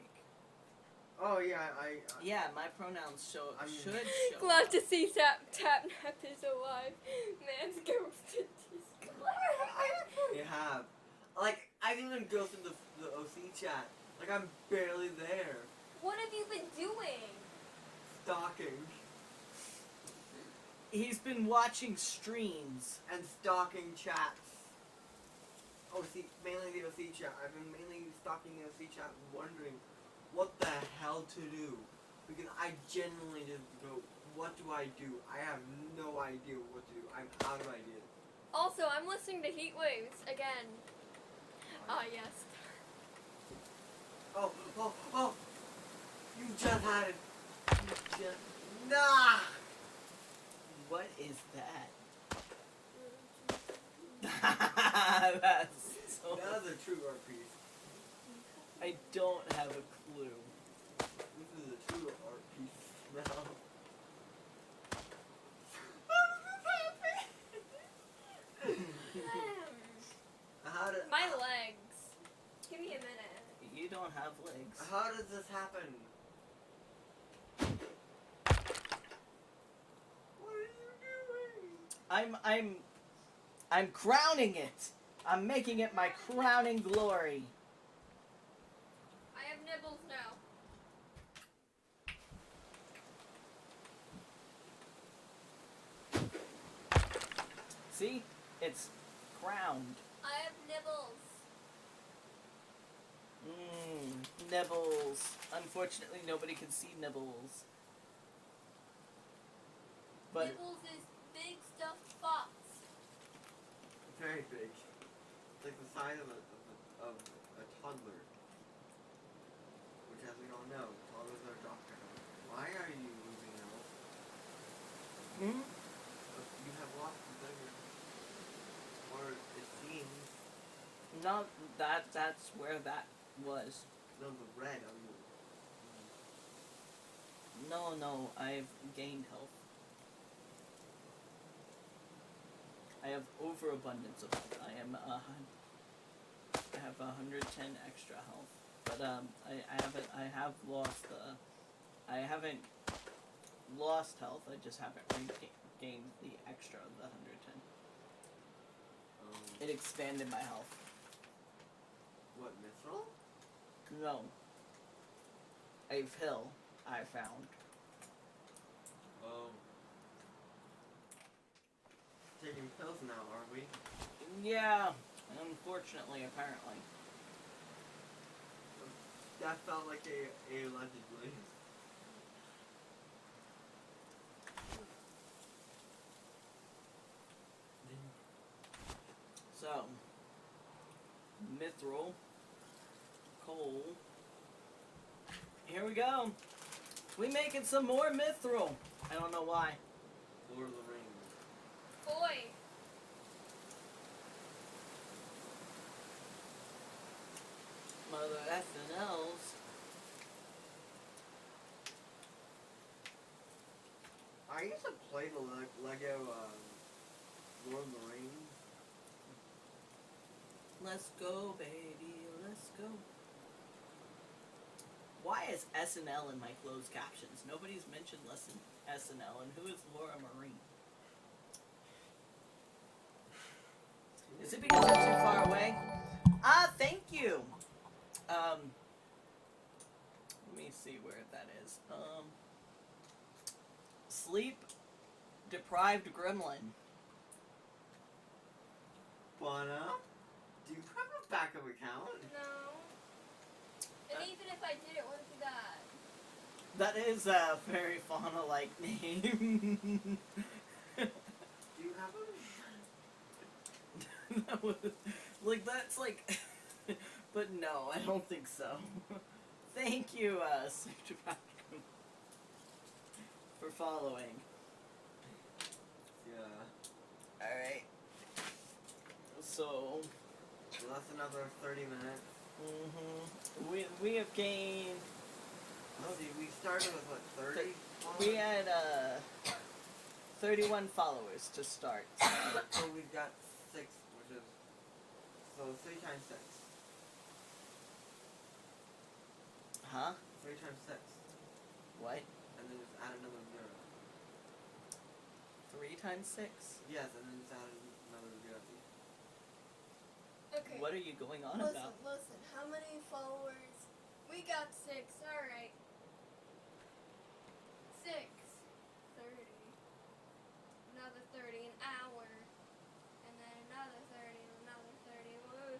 S2: Oh yeah, I
S1: yeah, my pronouns should show
S3: Glad
S1: up.
S3: to see Tapnap is alive. Man's ghosted Discord.
S2: you have. Like I didn't even go through the OC chat. Like I'm barely there.
S3: What have you been doing?
S2: Stalking
S1: He's been watching streams.
S2: and stalking chats. OC, mainly the OC chat. I've been mainly stalking the OC chat, wondering what the hell to do. Because I genuinely just go, what do I do? I have no idea what to do. I'm out of ideas.
S3: Also, I'm listening to Heat Waves again. Ah, yes.
S2: Oh, oh, oh! You just had it. You just... Nah!
S1: What is that? That's so...
S2: That is a true art piece.
S1: I don't have a clue.
S2: This is a true art piece. Now. How did...
S3: My legs. Give me a minute.
S1: You don't have legs.
S2: How does this happen? What are you doing?
S1: I'm crowning it. I'm making it my crowning glory.
S3: I have nibbles now.
S1: See? It's crowned.
S3: I have nibbles.
S1: Nibbles. Unfortunately, nobody can see nibbles. But
S3: Nibbles is big stuffed fox.
S2: Very big. It's like the size of a toddler. Which, as we all know, toddlers are doctors. Why are you moving out? You have lots of fingers. Or it seems.
S1: not that's where that was.
S2: No, the red.
S1: No, I've gained health. I have overabundance of health. I have 110 extra health, but I haven't lost health. I just haven't gained the extra of the 110. It expanded my health.
S2: What, mithril?
S1: No. A pill I found.
S2: Oh. Taking pills now, are we?
S1: Yeah, unfortunately, apparently.
S2: That felt like a allegedly.
S1: So, mithril, coal. Here we go. We making some more mithril. I don't know why.
S2: Lord of the Rings.
S3: Boy.
S1: Mother SNLs.
S2: I used to play the Lego Lord of the Rings.
S1: Let's go, baby. Let's go. Why is SNL in my closed captions? Nobody's mentioned SNL, and who is Laura Marine? Is it because I'm too far away? Thank you. Let me see where that is. Sleep deprived gremlin.
S2: Bonna, do you have a backup account?
S3: No. And even if I did, it wouldn't be that.
S1: That is a very fauna-like name.
S2: Do you have a...
S1: That was, like, that's like... But no, I don't think so. Thank you, Sleep for following.
S2: Yeah.
S1: Alright. So
S2: that's another 30 minutes.
S1: We have gained...
S2: Let's see, we started with what, 30?
S1: We had 31 followers to start.
S2: So we've got 6, which is... So 3 times 6.
S1: Huh?
S2: 3 times 6.
S1: What?
S2: And then just add another 0.
S1: 3 times 6?
S2: Yes, and then just add another 0.
S3: Okay.
S1: What are you going on
S3: listen,
S1: about?
S3: Listen, how many followers? We got 6, alright. 6. 30. Another 30, an hour. And then another 30, and another 30.
S2: Woo.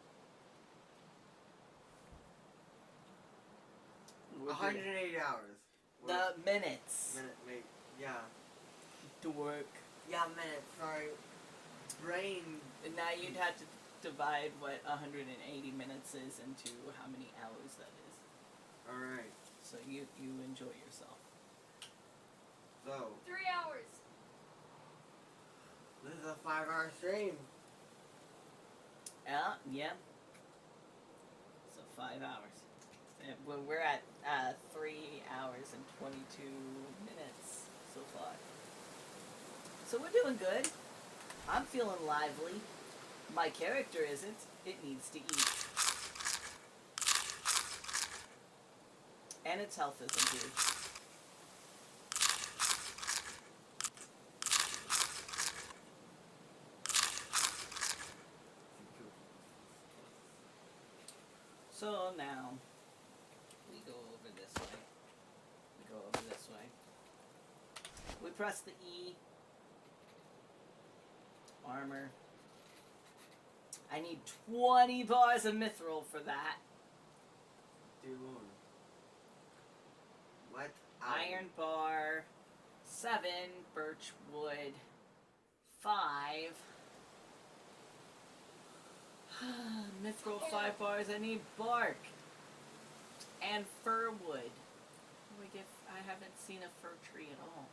S2: 180 hours.
S1: The minutes.
S2: Wait, yeah.
S1: Dork.
S2: Yeah, minutes, sorry. Brain.
S1: And now you'd have to divide what 180 minutes is into how many hours that is.
S2: Alright.
S1: So you enjoy yourself.
S2: So,
S3: 3 hours.
S2: this is a 5-hour stream.
S1: Yeah. So 5 hours. And we're at 3 hours and 22 minutes so far. So we're doing good. I'm feeling lively. My character isn't. It needs to eat. And its health isn't good. So now, we go over this way. We go over this way. We press the E. Armor. I need 20 bars of mithril for that.
S2: Dude. What?
S1: Iron bar. 7 birch wood. 5. Mithril 5 bars. I need bark. And fir wood. I haven't seen a fir tree at all.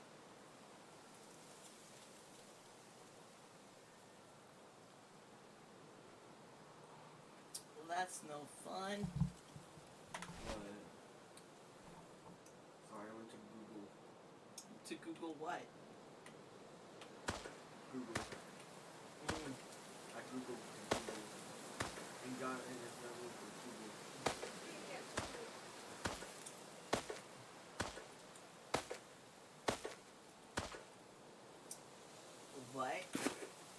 S1: Well, that's no fun.
S2: What? Sorry, I went to Google.
S1: To Google what?
S2: Google. I Googled Google. And got in this number for Google.
S1: What?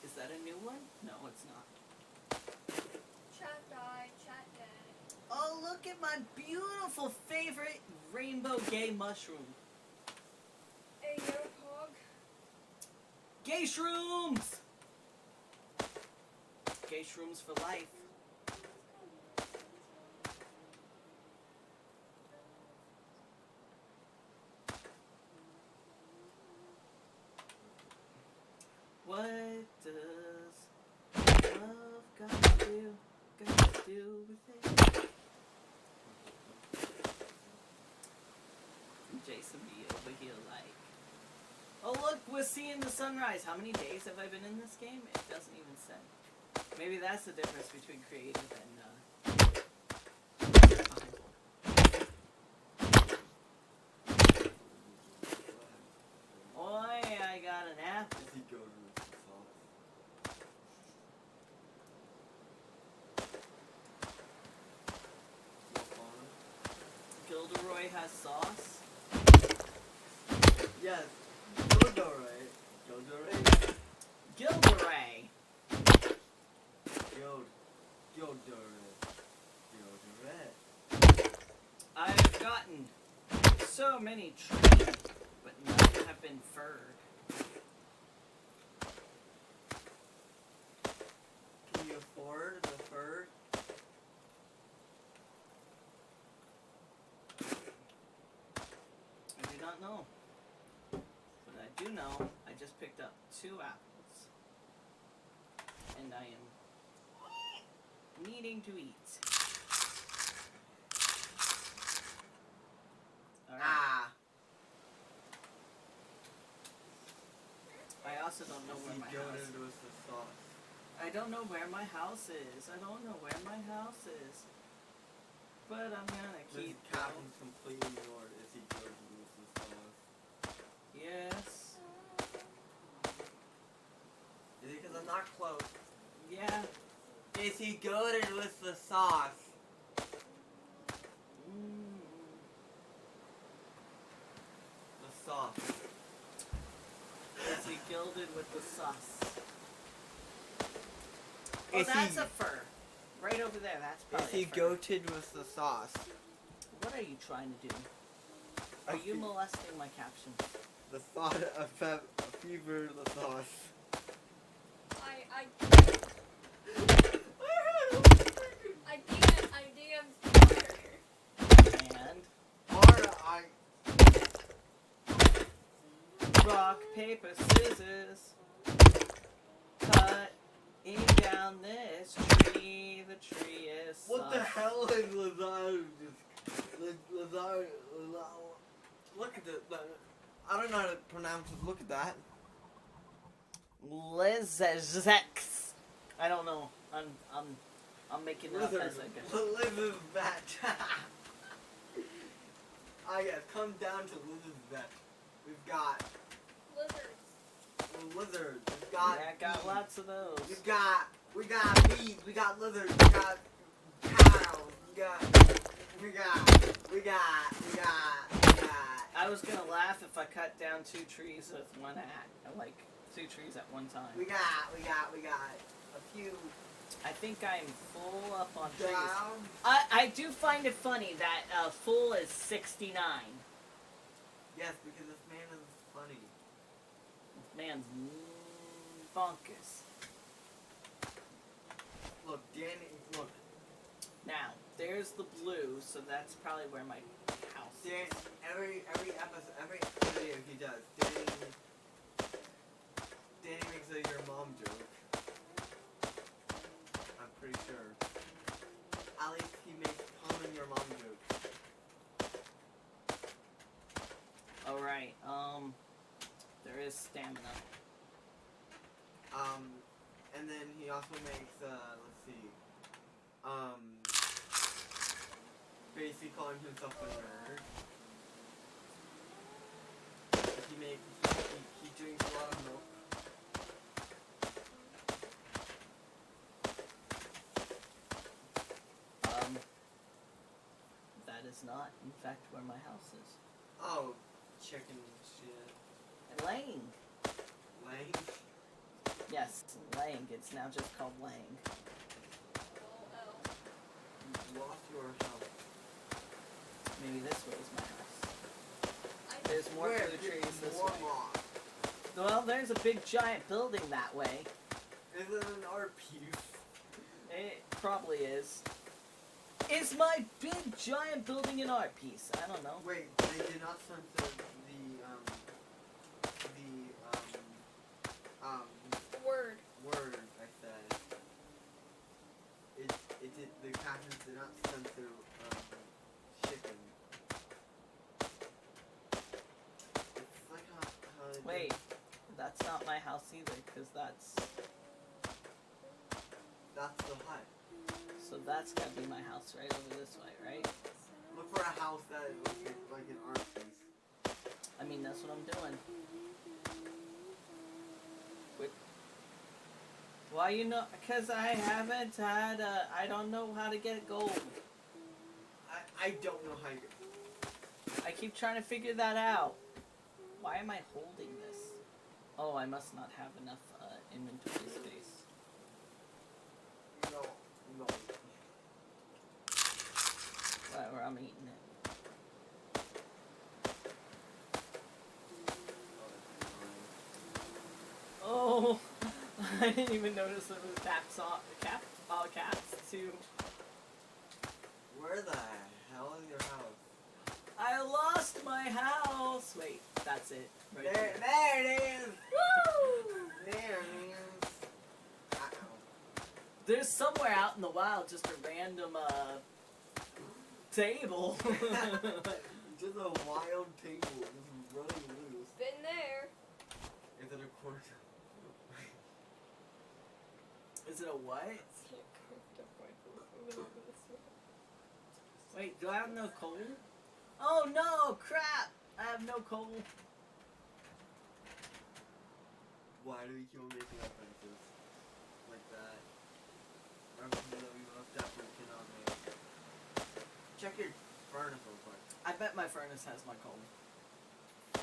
S1: Is that a new one? No, it's not.
S3: Chat died, chat dead.
S1: Oh, look at my beautiful favorite rainbow gay mushroom.
S3: Hey, yo, hog.
S1: Gay shrooms! Gay shrooms for life. What does love got to do with it? Jason be over here like, oh look, we're seeing the sunrise. How many days have I been in this game? It doesn't even say. Maybe that's the difference between creative and Oi, I got an apple.
S2: Does he go to the sauce?
S1: Gilderoy has sauce.
S2: Yes. Gilderoy. Gilderoy.
S1: Gilderoy.
S2: Gilderoy.
S1: I've gotten so many trees, but none have been furred.
S2: Can you afford the fur?
S1: I do not know. But I do know I just picked up 2 apples. And I am needing to eat. Alright.
S2: Ah.
S1: I also don't know
S2: Is
S1: where
S2: he
S1: my
S2: going
S1: house
S2: into the sauce?
S1: I don't know where my house is. I don't know where my house is. But I'm gonna
S2: This
S1: keep
S2: captain's completely ignored. Is he going into the sauce?
S1: Yes.
S2: Is it because I'm not close?
S1: Yeah.
S2: Is he goaded with the sauce? The sauce.
S1: Is he gilded with the sauce? Oh,
S2: Is
S1: that's
S2: he-
S1: a fur. Right over there. That's probably
S2: Is he
S1: a fur.
S2: goated with the sauce?
S1: What are you trying to do? Are you molesting my caption?
S2: The thought of fever the sauce.
S3: I DM'd Connor.
S1: And
S2: Or
S1: rock, paper, scissors. Cutting down this tree. The tree is.
S2: What the hell is Lazaro? Lazaro. Look at the. I don't know how to pronounce it. Look at that.
S1: Lizex. I don't know. I'm making it up
S2: Lizard.
S1: as I go.
S2: Lizard vet. Ah yes, come down to lizard vet. We've got
S3: Lizards.
S2: lizards. We've got.
S1: Yeah, I got lots of those.
S2: We got bees. We got lizards. We got cows. We got.
S1: I was gonna laugh if I cut down 2 trees with one like 2 trees at one time.
S2: We got a few.
S1: I think I'm full up on trees.
S2: Down.
S1: I do find it funny that full is 69.
S2: Yes, because this man is funny.
S1: This man's bonkers.
S2: Look, Danny. Look,
S1: Now, there's the blue, so that's probably where my house is.
S2: Dan. Every episode, every video he does, Danny makes a your mom joke. I'm pretty sure. At least he makes common your mom jokes.
S1: Alright, there is stamina.
S2: And then he also makes, let's see, basically calling himself a nerd. He drinks a lot of milk.
S1: That is not, in fact, where my house is.
S2: Oh, chicken shit.
S1: And laying.
S2: Lane?
S1: Yes, laying. It's now just called laying.
S2: You lost your house.
S1: Maybe this way is my house. There's more
S2: Where?
S1: blue trees this
S2: More
S1: way.
S2: lost.
S1: Well, there's a big giant building that way.
S2: Is it an art piece?
S1: It probably is. Is my big giant building an art piece? I don't know.
S2: Wait, they did not censor the
S3: Word.
S2: word I said. It did, the captions did not censor, chicken. It's like how they
S1: Wait, that's not my house either, because that's
S2: the hut.
S1: so that's gotta be my house right over this way, right?
S2: Look for a house that is like an art piece.
S1: I mean, that's what I'm doing. Wait. Why you know? Because I haven't had. I don't know how to get gold.
S2: I don't know how you.
S1: I keep trying to figure that out. Why am I holding this? Oh, I must not have enough inventory space.
S2: No.
S1: Whatever, I'm eating it. Oh, I didn't even notice there was caps too.
S2: Where the hell is your house?
S1: I lost my house. Wait, that's it. Right
S2: There it is!
S3: Woo!
S2: There it is. Uh-oh.
S1: There's somewhere out in the wild just a random table.
S2: Just a wild table just running loose.
S3: Been there.
S2: Is it a quarter?
S1: Is it a what? Wait, do I have no coal? Oh no, crap! I have no coal.
S2: Why do we keep on making references like that? References that we most definitely cannot make. Check your furnace real quick.
S1: I bet my furnace has my coal.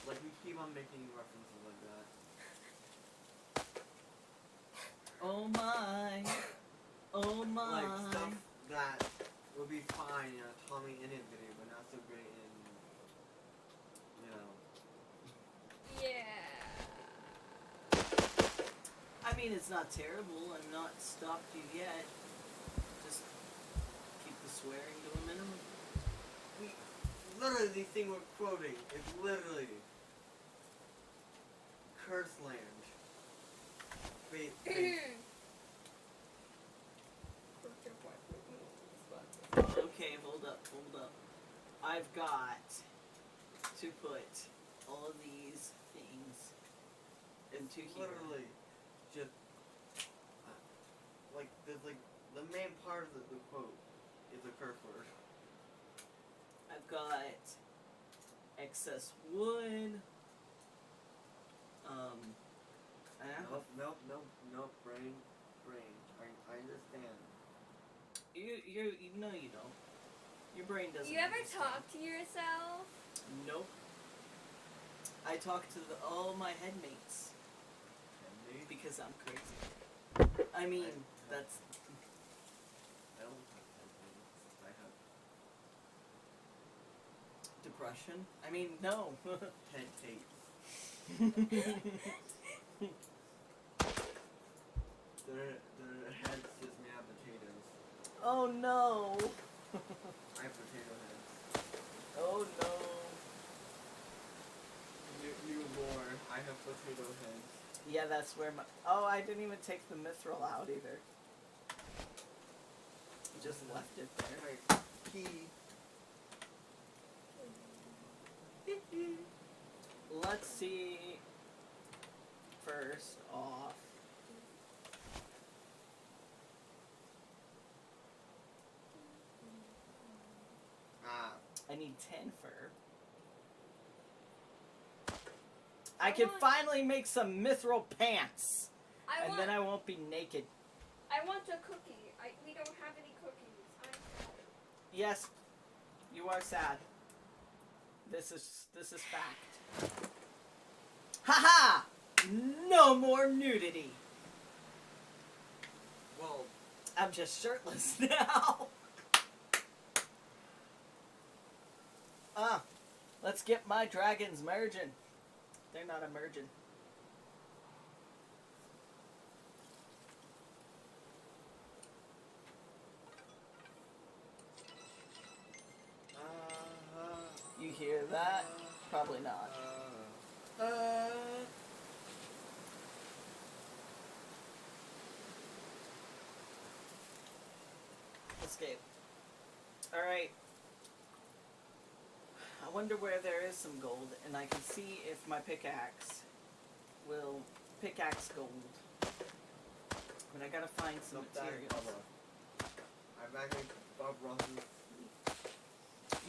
S2: Like we keep on making references like that.
S1: Oh my. Oh my.
S2: Like stuff that would be fine in a Tommy Innit video, but not so great in, you know.
S3: Yeah.
S1: I mean, it's not terrible. I'm not stopped you yet. Just keep the swearing to a minimum.
S2: Literally, the thing we're quoting is literally
S1: I've got to put all of these things into here.
S2: Literally, just like the main part of the quote is a curse word.
S1: I've got excess wood.
S2: Nope, brain. I understand.
S1: You know you don't. Your brain doesn't.
S3: You ever
S1: understand.
S3: talk to yourself?
S1: Nope. I talk to all my headmates because I'm crazy. I mean, that's.
S2: I don't have headmates.
S1: Depression? I mean, no.
S2: Head tape. Their heads just made out of potatoes.
S1: Oh no.
S2: I have potato heads.
S1: Oh no.
S2: New lore. I have potato heads.
S1: Yeah, that's where my. Oh, I didn't even take the mithril out either. Just left it there.
S2: Like, key.
S1: Let's see. First off. I need 10 fur. I can finally make some mithril pants. And then I won't be naked.
S3: I want a cookie. We don't have any cookies. I'm sad.
S1: Yes, you are sad. This is fact. Haha! No more nudity.
S2: Well,
S1: I'm just shirtless now. Let's get my dragons merging. They're not emerging. You hear that? Probably not. Escape. Alright. I wonder where there is some gold, and I can see if my pickaxe will pickaxe gold. But I gotta find some materials.
S2: I'm actually Bob Ross's.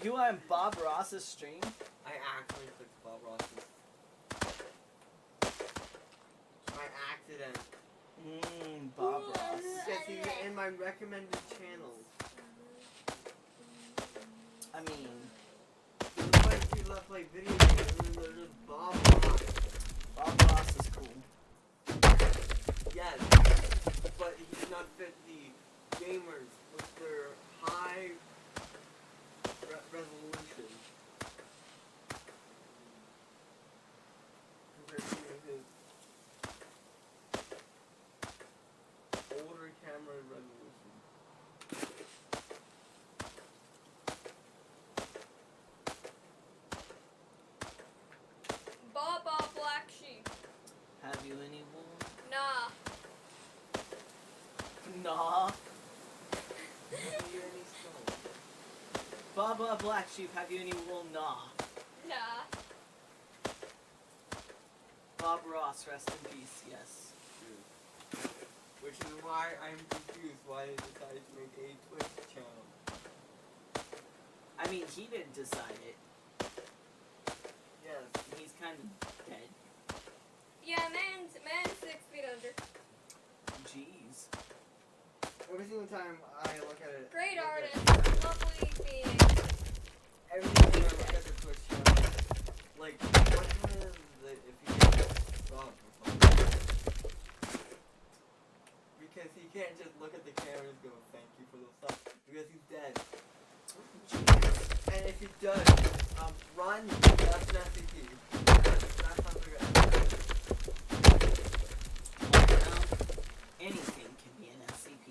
S1: You are on Bob Ross's stream?
S2: I actually clicked Bob Ross's. By accident.
S1: Bob Ross.
S2: Yes, he's in my recommended channels.
S1: I mean,
S2: He left like video games and then there's just Bob Ross.
S1: Bob Ross is cool.
S2: Yes, but he did not fit the gamers with their high resolution. Compared to his older camera resolution.
S3: Baba Black Sheep.
S1: Have you any wool?
S3: Nah.
S1: Nah.
S2: Have you any stone?
S1: Baba Black Sheep, have you any wool? Nah.
S3: Nah.
S1: Bob Ross, rest in peace, yes.
S2: Dude. Which is why I'm confused why they decided to make a Twitch channel.
S1: I mean, he didn't decide it.
S2: Yes.
S1: He's kind of dead.
S3: Yeah, man's 6 feet under.
S1: Jeez.
S2: Every single time I look at it.
S3: Great
S2: look
S3: artist.
S2: at-
S3: Lovely being.
S2: Every single time I look at the Twitch channel, like, what is it if he gets sub or something? Because he can't just look at the camera and go, thank you for the sub, because he's dead. And if he does, run, that's an SCP. That sounds like an
S1: Well, now, anything can be an SCP.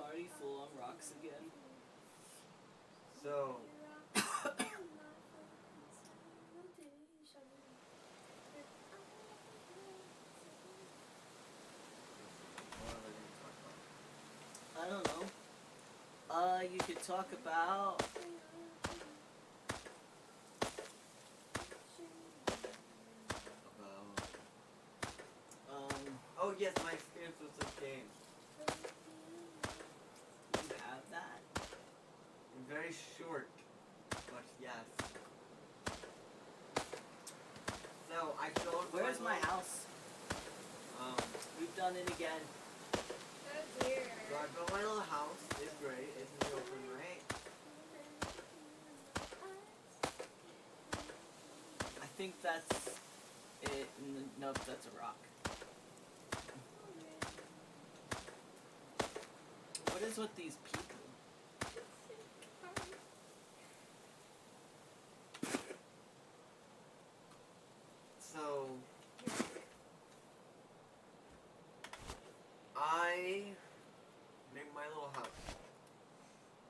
S1: Party full on rocks again.
S2: So, what are they going to talk about?
S1: I don't know. You could talk about...
S2: Oh yes, my experience with this game.
S1: You have that?
S2: Very short, but yes. So I showed.
S1: Where's my house? We've done it again.
S3: Oh dear.
S2: So I built my little house. It's great. It's in the open, right?
S1: I think that's it. Nope, that's a rock. What is with these people?
S2: So I made my little house.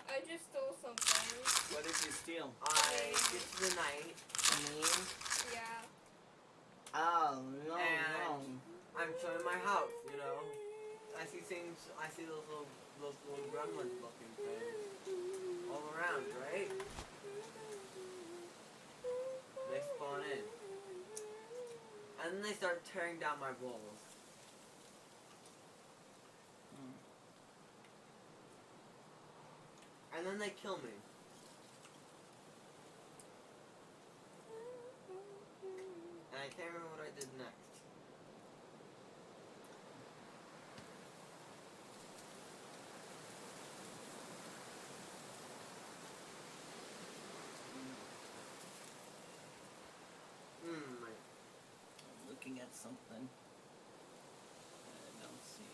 S3: I just stole something.
S1: What did you steal?
S2: I get to the night.
S3: Yeah.
S1: Oh, no,
S2: And I'm showing my house, you know. I see things. I see those little gremlin looking things all around, right? They spawn in. And then they start tearing down my walls. And then they kill me. And I can't remember what I did next.
S1: I'm looking at something. I don't see.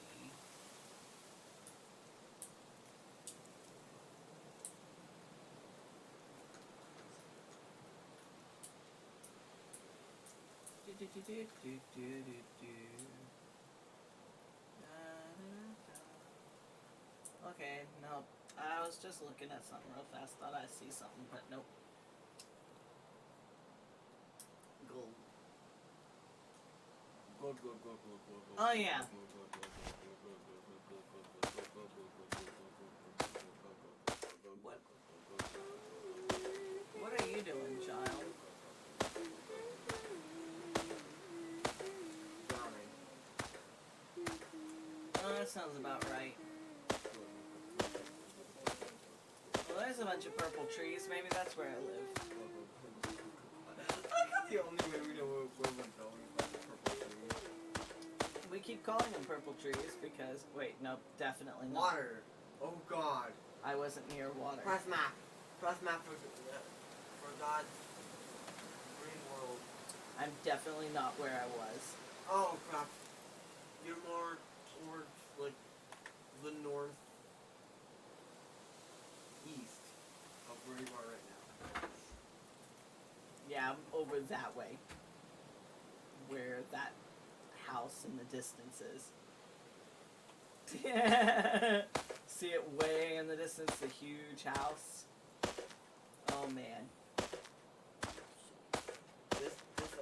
S1: Okay, no. I was just looking at something real fast. Thought I see something, but nope. Gold.
S2: Gold.
S1: Oh yeah. What? What are you doing, child?
S2: Drowning.
S1: Oh, that sounds about right. Well, there's a bunch of purple trees. Maybe that's where I live.
S2: The only way we know where we're going about the purple trees.
S1: We keep calling them purple trees because... Wait, nope, definitely not.
S2: Water. Oh God.
S1: I wasn't near water.
S2: Press map. Press map for God's green world.
S1: I'm definitely not where I was.
S2: Oh crap. You're more towards like the north east of where you are right now.
S1: Yeah, I'm over that way. Where that house in the distance is. See it way in the distance, the huge house. Oh man.
S2: This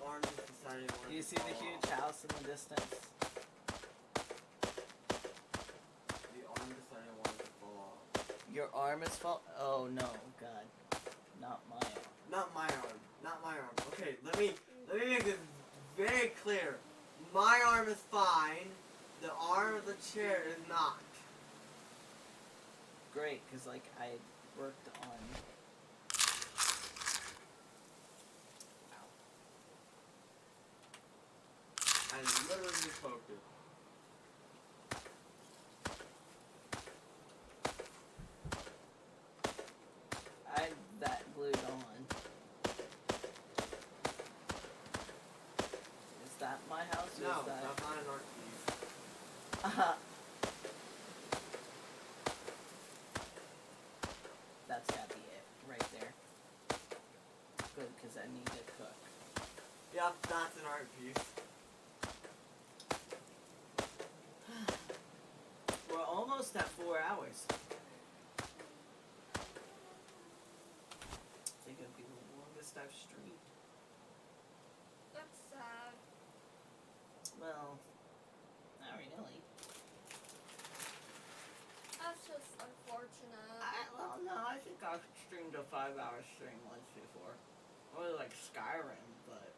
S2: arm just decided it wanted
S1: Do you
S2: to
S1: see the
S2: fall
S1: huge
S2: off.
S1: house in the distance?
S2: The arm decided it wanted to fall off.
S1: Your arm is Oh no, God. Not my arm.
S2: Not my arm. Not my arm. Okay, let me make this very clear. My arm is fine. The arm of the chair is not.
S1: Great, because like I worked on...
S2: I literally just poked it.
S1: I had that glued on. Is that my house? Or
S2: No,
S1: is that...
S2: that's not an art piece.
S1: That's gotta be it, right there. Good, because I need to cook.
S2: Yep, that's an art piece.
S1: We're almost at 4 hours. 5-hour stream once before. It was like Skyrim, but.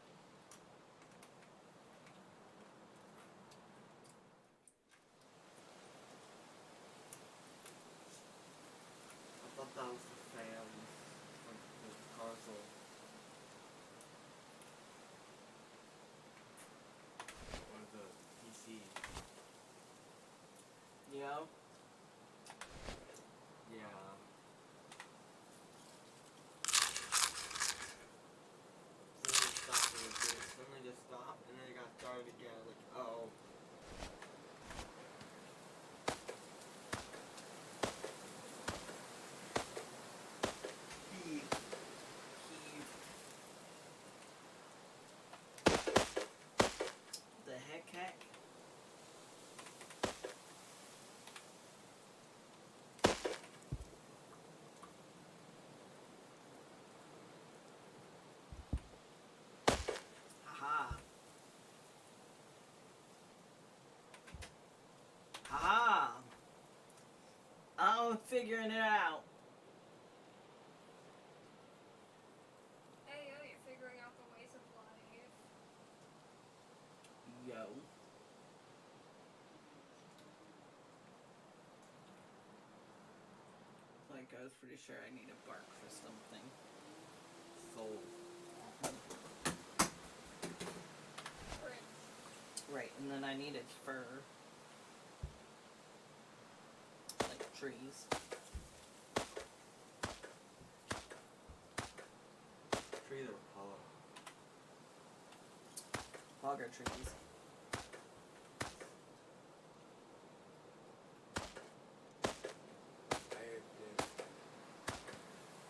S2: I thought that was the fans from the console. Or the PC.
S1: Yeah.
S2: Yeah. Suddenly just stopped and then it got started again. Like, oh. Heave.
S1: The heck? Haha. Haha. I'm figuring it out.
S3: Hey, you're figuring out the ways of life.
S1: Yo. Like, I was pretty sure I need a bark for something.
S2: Soul.
S1: Right, and then I needed fur. Like trees.
S2: Trees are hollow.
S1: Logger trees.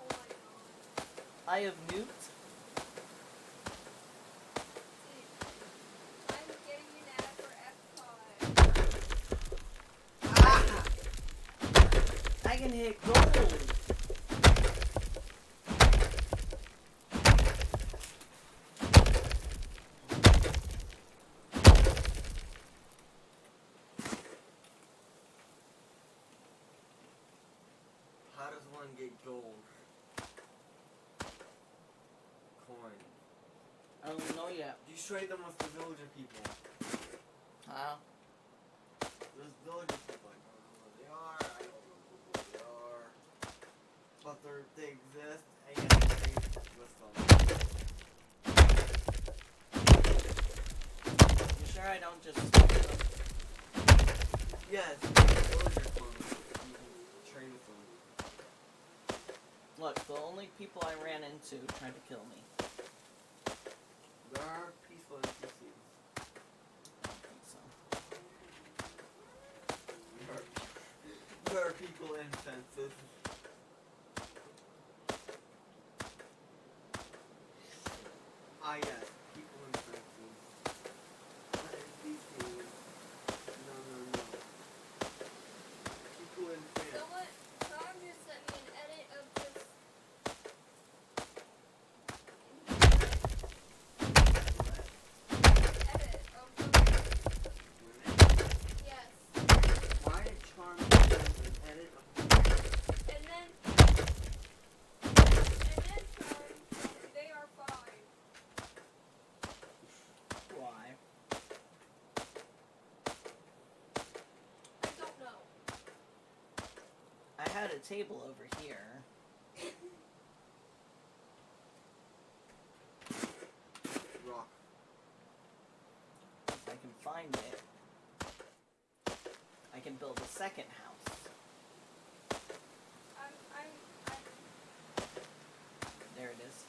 S3: Oh my god.
S1: I have nuked.
S3: I'm getting an ad for Epcot.
S2: Ah!
S1: I can hit gold.
S2: How does one get gold? Coin.
S1: I don't know yet.
S2: You trade them with the villager people.
S1: How?
S2: Those villager people, I don't know what they are. I don't know who they are. But they exist, and you have to trade with them.
S1: You sure I don't just stop them?
S2: Yes, villager clones. You can trade with them.
S1: Look, the only people I ran into tried to kill me.
S2: There are peaceful NPCs.
S1: I don't think so.
S2: There are people in fences. Ah yes, people in fences. Not NPCs. No. People in fences.
S3: Someone just sent me an edit of this. Edit of the. Yes.
S2: Why did Charm an edit of
S3: And then they are fine.
S1: Why?
S3: I don't know.
S1: I had a table over here.
S2: rock?
S1: If I can find it, I can build a second house.
S3: I'm
S1: There it is.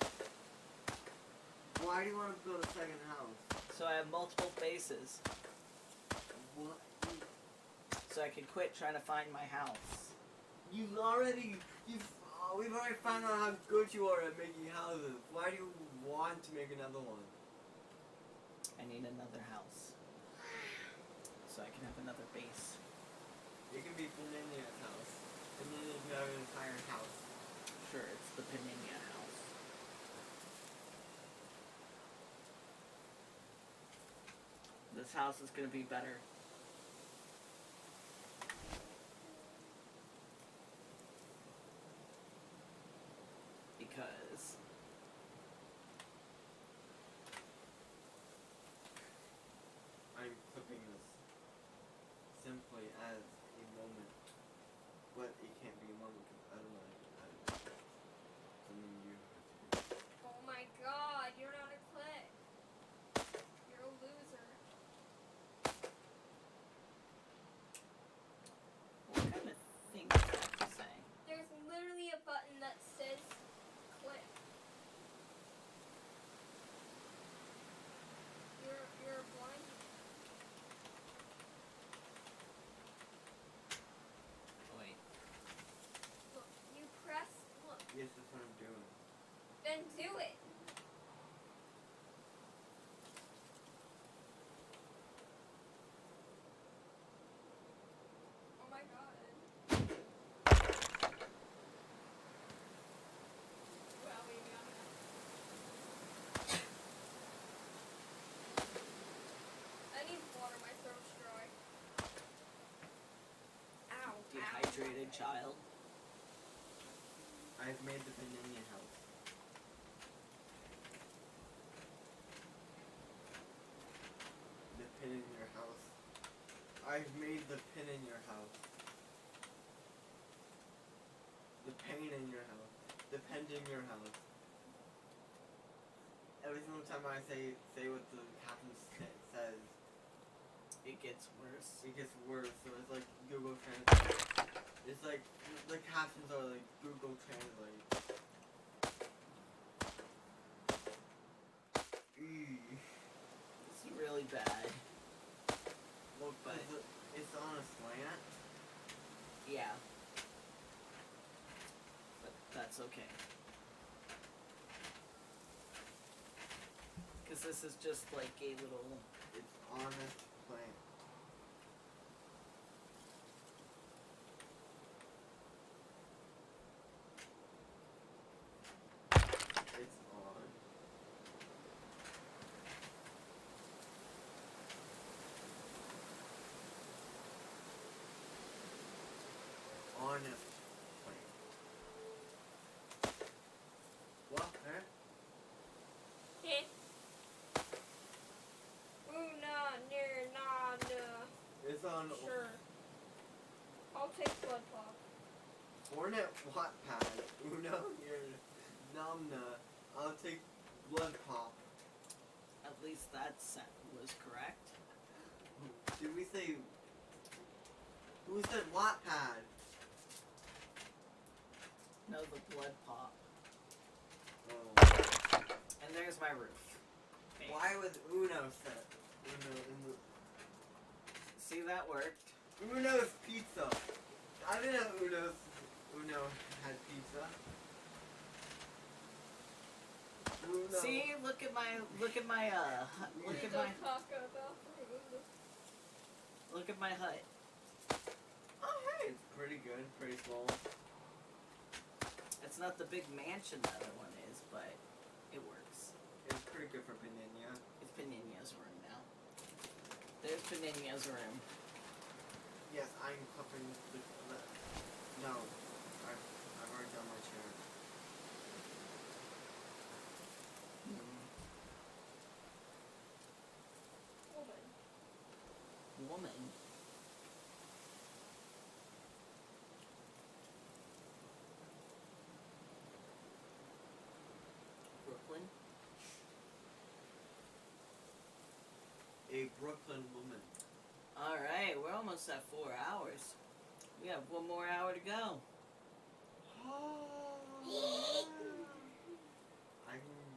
S2: Why do you want to build a second house?
S1: So I have multiple bases.
S2: What?
S1: So I can quit trying to find my house.
S2: We've already found out how good you are at making houses. Why do you want to make another one?
S1: I need another house. So I can have another base.
S2: It can be Paninia's house. And then you can have an entire house.
S1: Sure, it's the Paninia house. This house is gonna be better.
S2: but it can't be long because I don't know. Something you have to do.
S3: Oh my god, you're not a click. You're a loser.
S1: What kind of thing is that to say?
S3: There's literally a button that says click. You're blind.
S1: Wait.
S3: Look, you press, look,
S2: Yes, that's what I'm doing.
S3: then do it. Oh my god. Well, maybe I'm not. I need water, my throat's dry. Ow.
S1: Dehydrated child.
S2: I've made the banana house. The pin in your house. I've made the pin in your house. The pain in your house. The pen in your house. Every single time I say what the caption says,
S1: It gets worse.
S2: it gets worse. So it's like Google Translate. It's like the captions are like Google Translate.
S1: It's really bad.
S2: Look,
S1: But
S2: it's on a slant.
S1: yeah. But that's okay. Because this is just like a little...
S2: It's honest plant. It's on. Honest plant. What? Huh?
S3: Heh. Ooh, nah, nah.
S2: It's on
S3: Sure. I'll take blood pop.
S2: Hornet Wattpad. Uno, you're Namna. I'll take blood pop.
S1: At least that was correct.
S2: Did we say... Who said Wattpad?
S1: No, the blood pop.
S2: Oh.
S1: And there's my roof. Hey.
S2: Why was Uno set? Uno in the...
S1: See, that worked.
S2: Uno's pizza. I didn't know Uno had pizza. Uno.
S1: See, look at my
S3: Taco
S1: look at my hut.
S2: Oh hey, it's pretty good, pretty small.
S1: It's not the big mansion the other one is, but it works.
S2: It's pretty good for Panini.
S1: It's Paninia's room now. There's Paninia's room.
S2: Yes, I'm covering the no. I've already done my chair.
S1: Woman. Brooklyn.
S2: A Brooklyn woman.
S1: Alright, we're almost at 4 hours. We have 1 more hour to go.
S2: I can...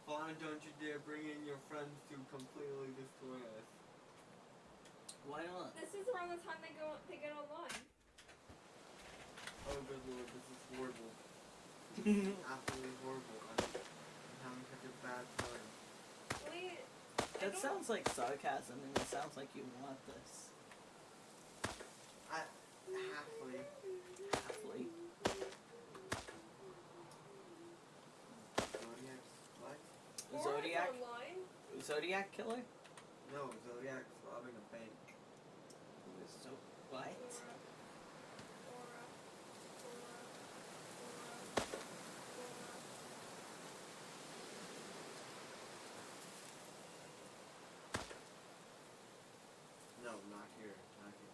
S2: Fauna, don't you dare bring in your friends to completely destroy us.
S1: Why not?
S3: This is around the time they get online.
S2: Oh good lord, this is horrible. Absolutely horrible. I'm having such a bad time.
S3: Wait.
S1: That sounds like sarcasm, and it sounds like you want this.
S2: Halfly.
S1: Halfly.
S2: Zodiac, what?
S1: Zodiac?
S3: Online?
S1: Zodiac killer?
S2: No, Zodiac's robbing a bank.
S1: So, what?
S3: Aura.
S2: No, not here. Not here.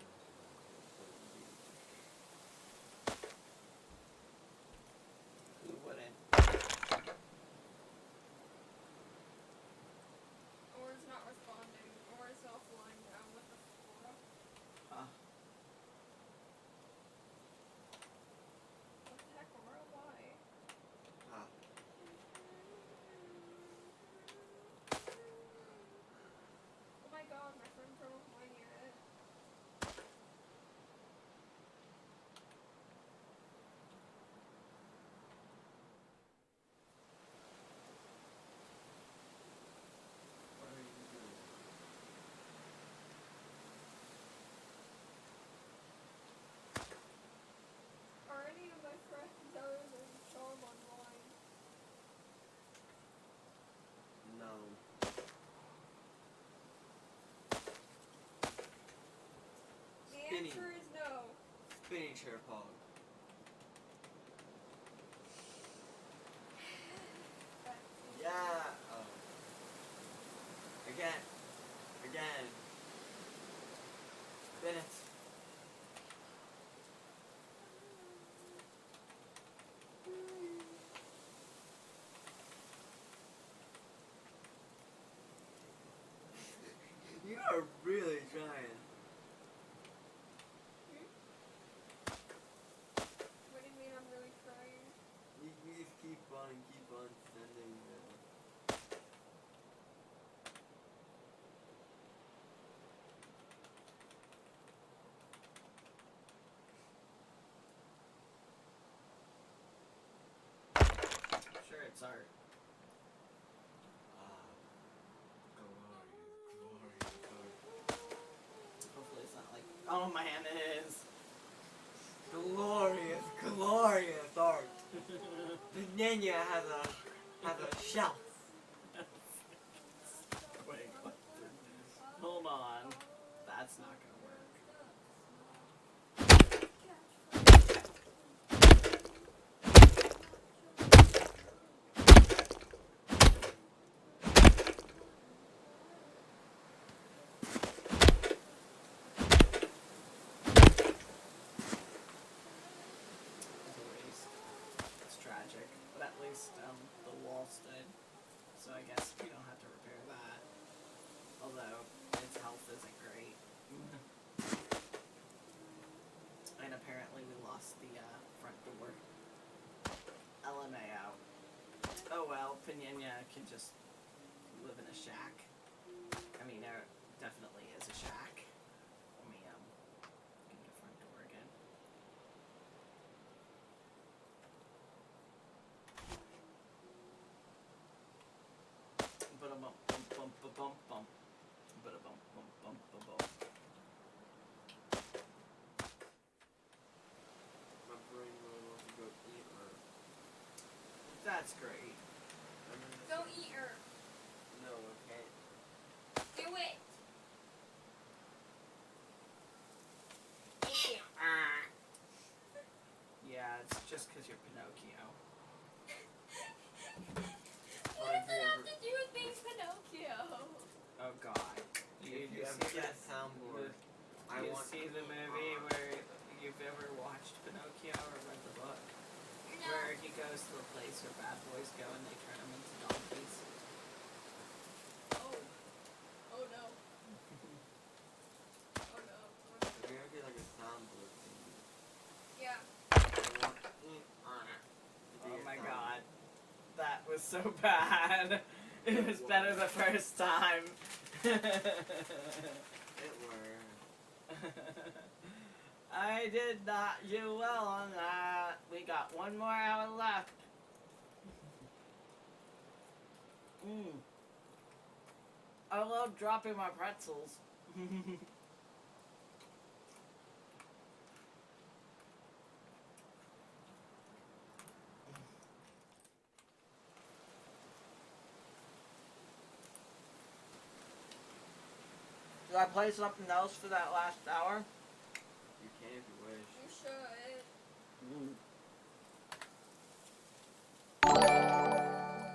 S3: answer is no.
S2: Spinny chair pog. Yeah. Oh. Again. Spin it. You are really trying.
S3: What do you mean I'm really trying?
S2: You just keep on sending
S1: Sure, it's art. Hopefully it's not like, oh man, it is.
S2: glorious art. Nanya has a shelf.
S1: Wait, what? Hold on. That's not gonna work. It's a waste. It's tragic. But at least the wall stood. So I guess we don't have to repair that. Although its health isn't great. And apparently we lost the front door LMA out. Oh well, Pinena can just live in a shack. I mean, there definitely is a shack. Let me get the front door again. Ba-da-bum, bum, bum, ba-bum, bum. Ba-da-bum, bum, bum, ba-bum.
S2: My brain really wants to go eat her.
S1: That's great.
S3: Don't eat her.
S2: No, okay.
S3: Do it.
S1: Yeah, it's just because you're Pinocchio.
S3: What does it have to do with being Pinocchio?
S1: Oh god.
S2: If
S1: Did
S2: you
S1: you
S2: ever
S1: see
S2: get
S1: that
S2: a soundboard, I
S1: you
S2: want
S1: see the movie where you've ever watched Pinocchio or read the book?
S3: No.
S1: Where he goes to the place where bad boys go and they turn him into donkeys.
S3: Oh. Oh no. Oh no.
S2: If you ever get like a soundboard thing,
S3: Yeah.
S2: I want to be
S1: Oh
S2: a
S1: my
S2: soundboard.
S1: god. That was so bad. It was better the first time.
S2: It were.
S1: I did not do well on that. We got one more hour left. I love dropping my pretzels. Should I play something else for that last hour?
S2: You can if you wish.
S3: You should.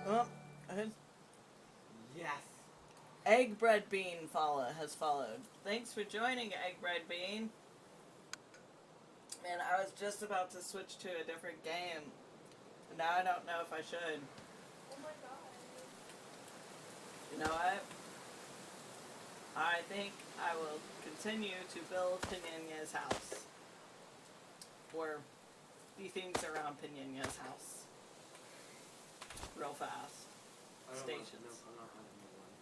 S1: Oh, his
S2: Yes.
S1: Egg Bread Bean has followed. Thanks for joining, Egg Bread Bean. Man, I was just about to switch to a different game. Now I don't know if I should.
S3: Oh my god.
S1: You know what? I think I will continue to build Pinena's house. Or the things around Pinena's house. Real fast.
S2: I don't
S1: Stations.
S2: Want, no, I'm not on a new one.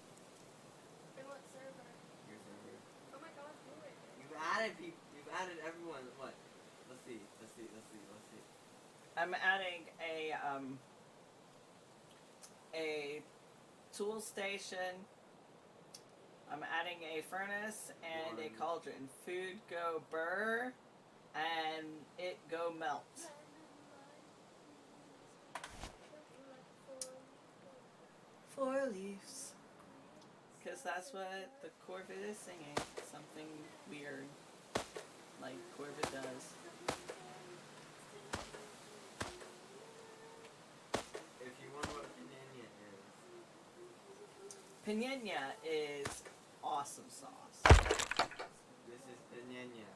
S3: In what server?
S2: Your server.
S3: Oh my god, do it.
S2: You've added people. You've added everyone. What? Let's see.
S1: I'm adding a tool station. I'm adding a furnace and a cauldron. Food go burr and it go melt. 4 leaves. Because that's what the Corvid is singing. Something weird. like Corvid does.
S2: If you wonder what pinena
S1: Pinena
S2: is,
S1: is awesome sauce.
S2: this is pinena.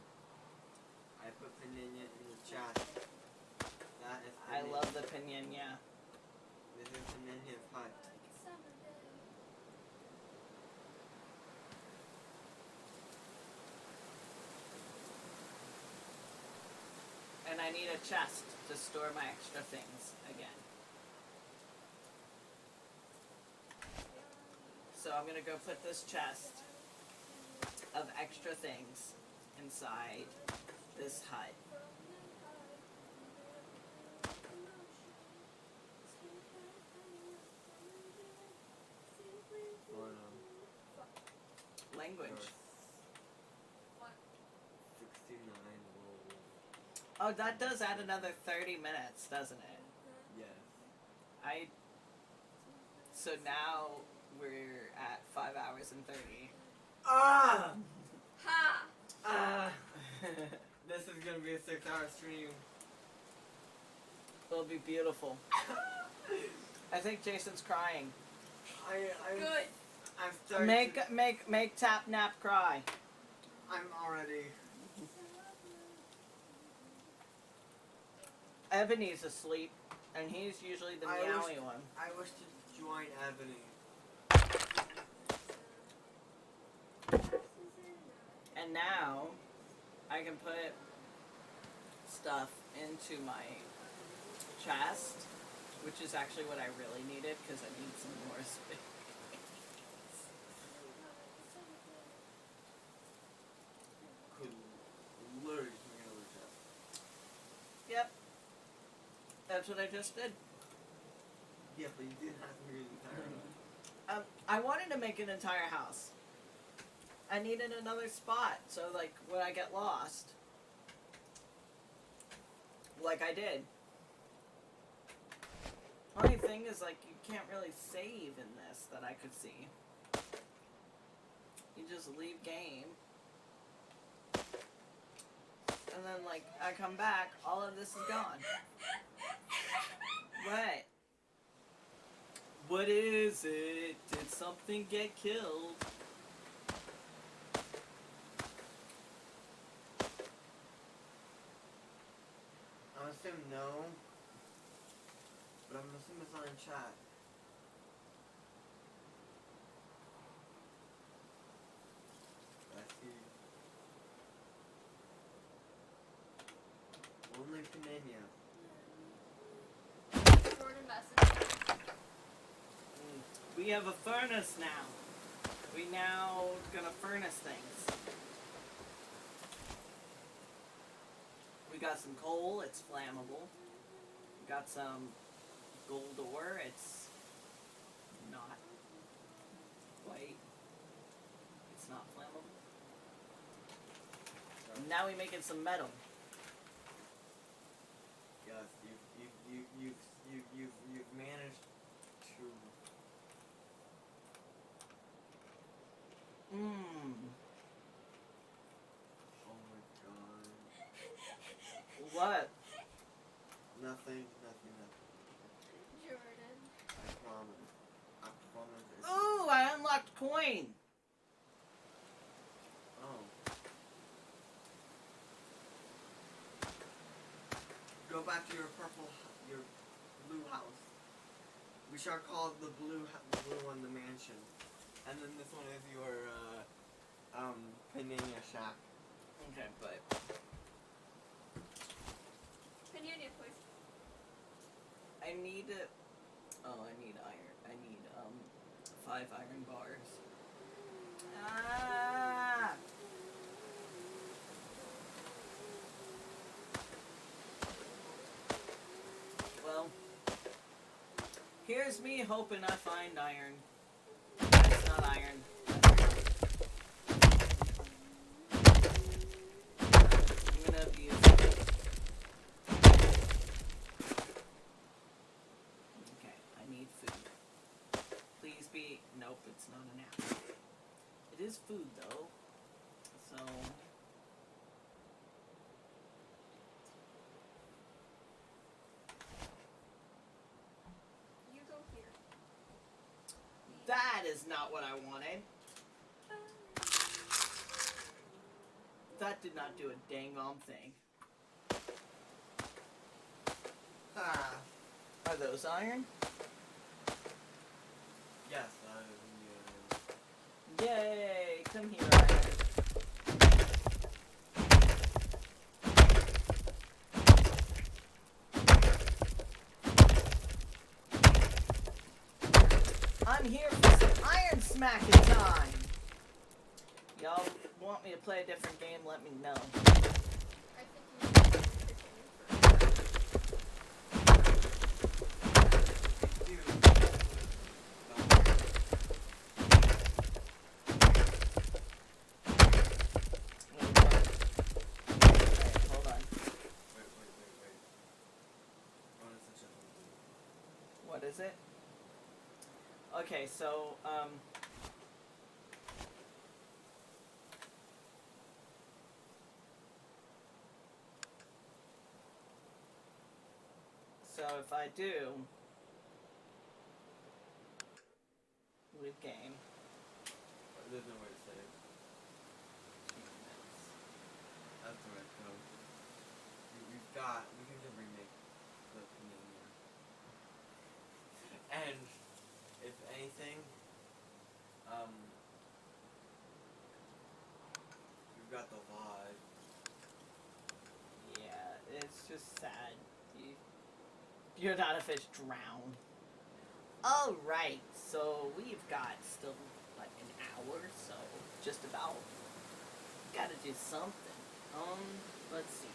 S2: I put pinena in the chat. That is
S1: I
S2: pinena.
S1: love the pinena.
S2: This is pinena's hut.
S1: And I need a chest to store my extra things again. So I'm gonna go put this chest of extra things inside this hut.
S2: Or,
S1: Language.
S2: 69 roll.
S1: Oh, that does add another 30 minutes, doesn't it?
S2: Yes.
S1: So now we're at 5 hours and 30.
S2: Ah!
S3: Ha!
S2: Ah! This is gonna be a 6-hour stream.
S1: It'll be beautiful. I think Jason's crying.
S2: I'm
S3: Good.
S2: I'm starting to,
S1: Make Tap Nap cry.
S2: I'm already.
S1: Ebony's asleep, and he's usually the meowy one.
S2: I wish to join Ebony.
S1: And now, I can put stuff into my chest, which is actually what I really needed, because I need some more space.
S2: Could literally swing it over chest.
S1: Yep. That's what I just did.
S2: Yeah, but you didn't have to read the entire one.
S1: I wanted to make an entire house. I needed another spot, so like when I get lost, like I did. Only thing is like you can't really save in this that I could see. You just leave game. And then like I come back, all of this is gone. What? What is it? Did something get killed?
S2: I'm assuming no. But I'm assuming it's not in chat. Let's see. Only Pinena.
S3: Jordan Messenger.
S1: We have a furnace now. We now gonna furnace things. We got some coal, it's flammable. We got some gold ore, it's not quite. It's not flammable. And now we making some metal.
S2: Yes, you've managed to. Oh my god.
S1: What?
S2: Nothing.
S3: Jordan.
S2: I promise.
S1: Ooh, I unlocked coin.
S2: Oh. Go back to your blue house. We shall call the blue one the mansion. And then this one is your, Pinena shack.
S1: Okay, but
S3: Pinena, please.
S1: I need it. Oh, I need iron. I need 5 iron bars. Ah! Well, here's me hoping I find iron. That's not iron. I'm gonna abuse it. Okay, I need food. Please be. Nope, it's not an apple. It is food though. So. is not what I wanted. That did not do a dang thing.
S2: Ah.
S1: Are those iron?
S2: Yes,
S1: Yay! Come here, iron. I'm here for some iron smacking time! Y'all want me to play a different game? Let me know.
S3: I think you should pick a game for
S1: Hold on.
S2: Wait.
S1: What is it? Okay, so, so if I do leave game,
S2: There's no way to say it. That's the right code. We can just remake the opinion here. And, if anything, we've got the vibe.
S1: yeah, it's just sad. You're not a fish, drown. Alright, so we've got still like an hour, so just about. Gotta do something. Let's see.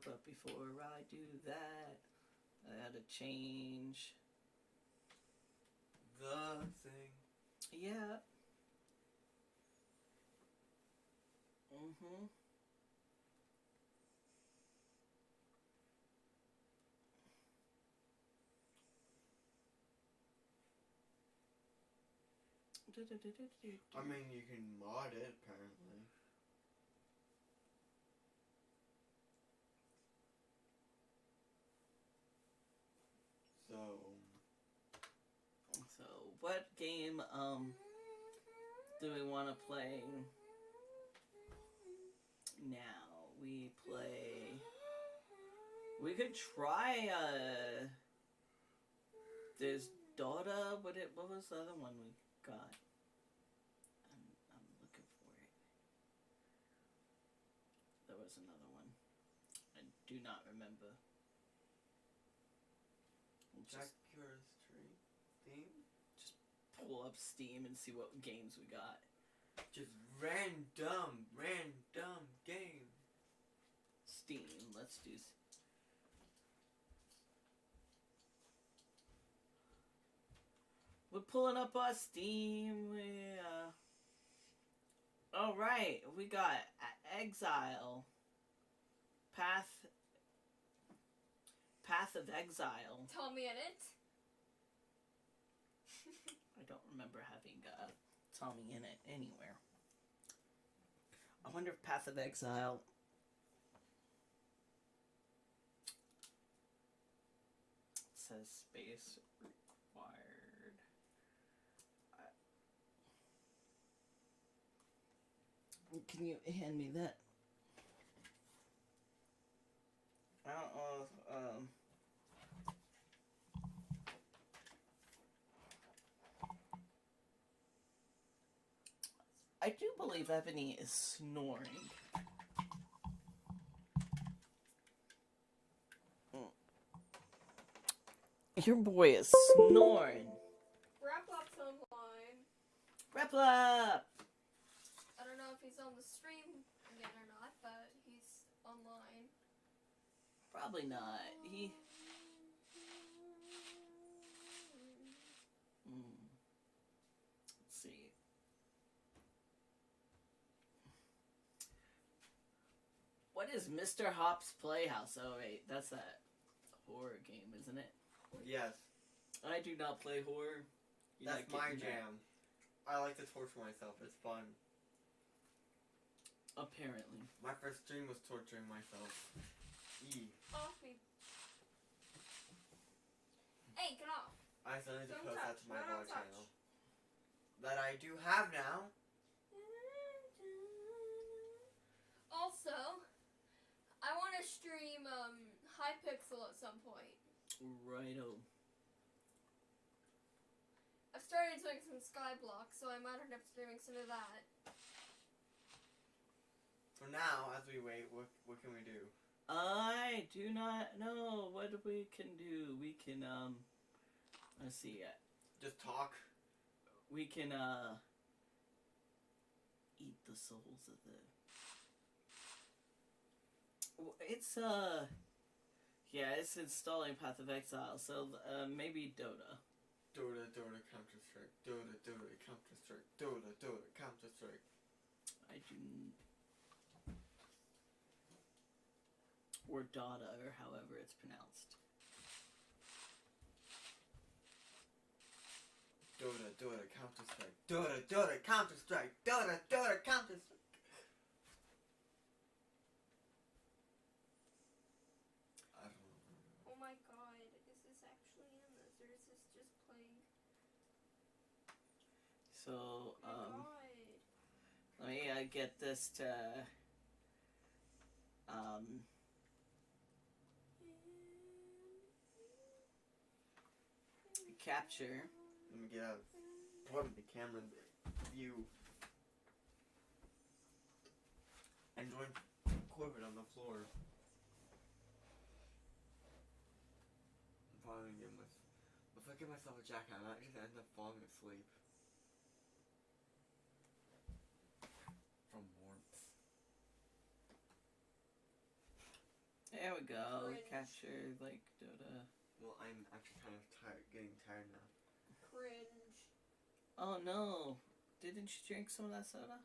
S1: But before I do that, I gotta change.
S2: The thing.
S1: Yeah. Mm-hmm.
S2: I mean, you can mod it, apparently.
S1: So, what game, do we want to play now? We could try, there's Dota, what was the other one we got? I'm looking for it. There was another one. I do not remember.
S2: Check your Steam.
S1: Just pull up Steam and see what games we got.
S2: Just random game.
S1: Steam, let's do. We're pulling up our Steam. All right, we got Exile. Path of Exile.
S3: Tommy in it.
S1: I don't remember having Tommy in it anywhere. I wonder if Path of Exile. It says space required. Can you hand me that? I don't know if, I do believe Ebony is snoring. Your boy is snoring.
S3: Wrap-Up's online.
S1: Wrap up!
S3: I don't know if he's on the stream again or not, but he's online.
S1: Probably not. Let's see. What is Mr. Hop's Playhouse? Oh wait, that's that horror game, isn't it?
S2: Yes.
S1: I do not play horror. You're
S2: That's
S1: not
S2: my
S1: getting that.
S2: jam. I like to torture myself. It's fun.
S1: Apparently.
S2: My first stream was torturing myself.
S3: Off me.
S2: I still need to
S3: Don't
S2: post that
S3: touch,
S2: to my
S3: no, don't
S2: vlog
S3: touch.
S2: channel. That I do have now.
S3: Also, I want to stream Hypixel at some point.
S1: Righto.
S3: I've started doing some Skyblock, so I might end up streaming some of that.
S2: For now, as we wait, what can we do?
S1: I do not know what we can do. We can, let's see.
S2: Just talk.
S1: We can, eat the souls of the... It's, yeah, it's installing Path of Exile, so, maybe Dota.
S2: Dota, Counter-Strike. Dota, Counter-Strike. Dota, Counter-Strike.
S1: I do... Or Dota, or however it's pronounced.
S2: Dota, Counter-Strike. Dota, Counter-Strike. Dota, Counter-Strike. I don't know.
S3: Oh my god, is this actually in this, or is this just playing?
S1: So,
S3: Oh my god.
S1: let me, get this to, capture.
S2: Let me get out of the camera view. And join Corvid on the floor. I'm probably gonna get if I give myself a jacket, I might just end up falling asleep. From warmth.
S1: There we go.
S3: Cringe.
S1: Capture, like, Dota.
S2: Well, I'm actually kind of getting tired now.
S3: Cringe.
S1: Oh no. Didn't you drink some of that soda?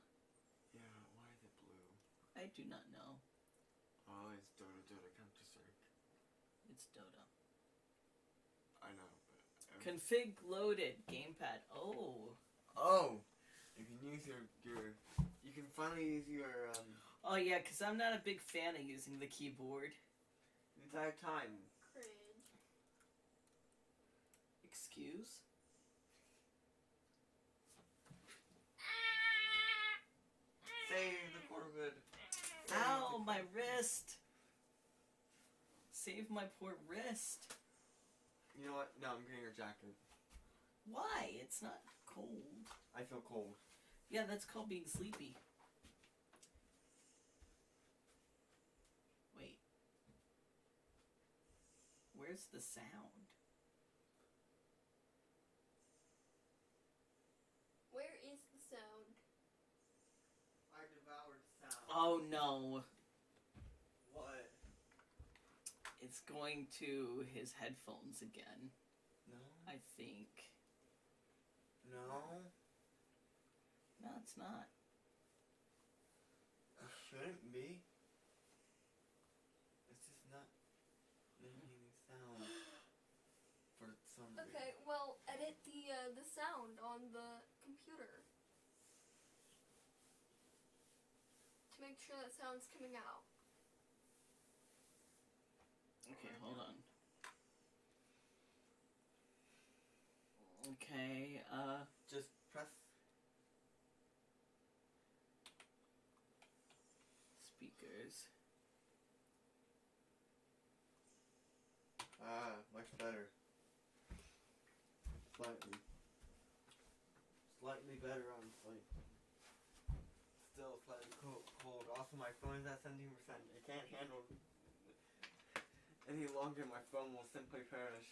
S2: Yeah, why is it blue?
S1: I do not know.
S2: Oh, it's Dota, Counter-Strike.
S1: It's Dota.
S2: I know, but...
S1: Config loaded. Gamepad. Oh.
S2: Oh! You can use your... You can finally use your,
S1: Oh yeah, because I'm not a big fan of using the keyboard.
S2: the entire time.
S3: Cringe.
S1: Excuse?
S2: Save the Corvid.
S1: Ow, my wrist! Save my poor wrist.
S2: You know what? No, I'm getting your jacket.
S1: Why? It's not cold.
S2: I feel cold.
S1: Yeah, that's called being sleepy. Wait. Where's the sound?
S3: Where is the sound?
S2: I devoured sound.
S1: Oh no.
S2: What?
S1: It's going to his headphones again,
S2: No?
S1: I think.
S2: No?
S1: No, it's not.
S2: It shouldn't be. It's just not making any sound. For some reason.
S3: Okay, well, edit the sound on the computer. To make sure that sound's coming out.
S1: Okay, hold on. Okay,
S2: Just press.
S1: speakers.
S2: Much better. Slightly better, honestly. Still slightly cold. Also, my phone is at 17%. It can't handle any longer. My phone will simply perish.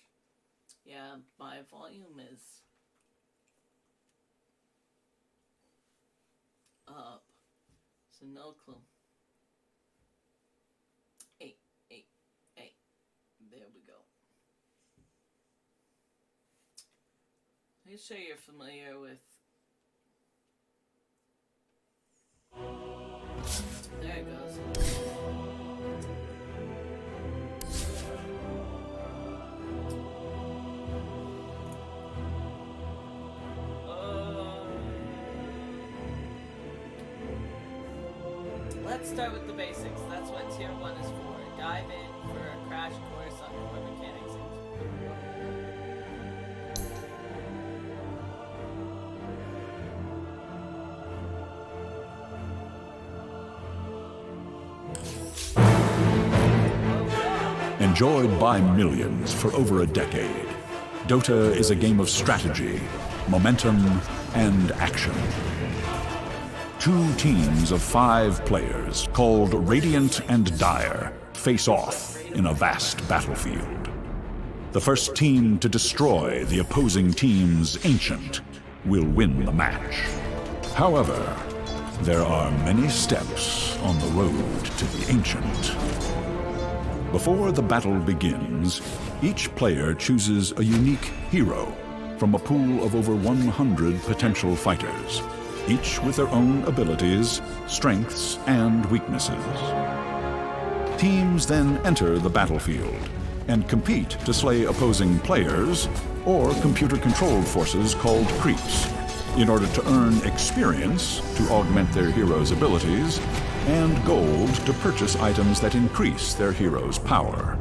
S1: Yeah, my volume is up. So no clue. 8. There we go. Are you sure you're familiar with... There it goes. Let's start with the basics. That's what Tier 1 is for. Dive in for a crash course on core mechanics.
S6: Enjoyed by millions for over a decade, Dota is a game of strategy, momentum, and action. 2 teams of 5 players, called Radiant and Dire, face off in a vast battlefield. The first team to destroy the opposing team's Ancient will win the match. However, there are many steps on the road to the Ancient. Before the battle begins, each player chooses a unique hero from a pool of over 100 potential fighters, each with their own abilities, strengths, and weaknesses. Teams then enter the battlefield and compete to slay opposing players or computer-controlled forces called creeps in order to earn experience to augment their heroes' abilities and gold to purchase items that increase their heroes' power.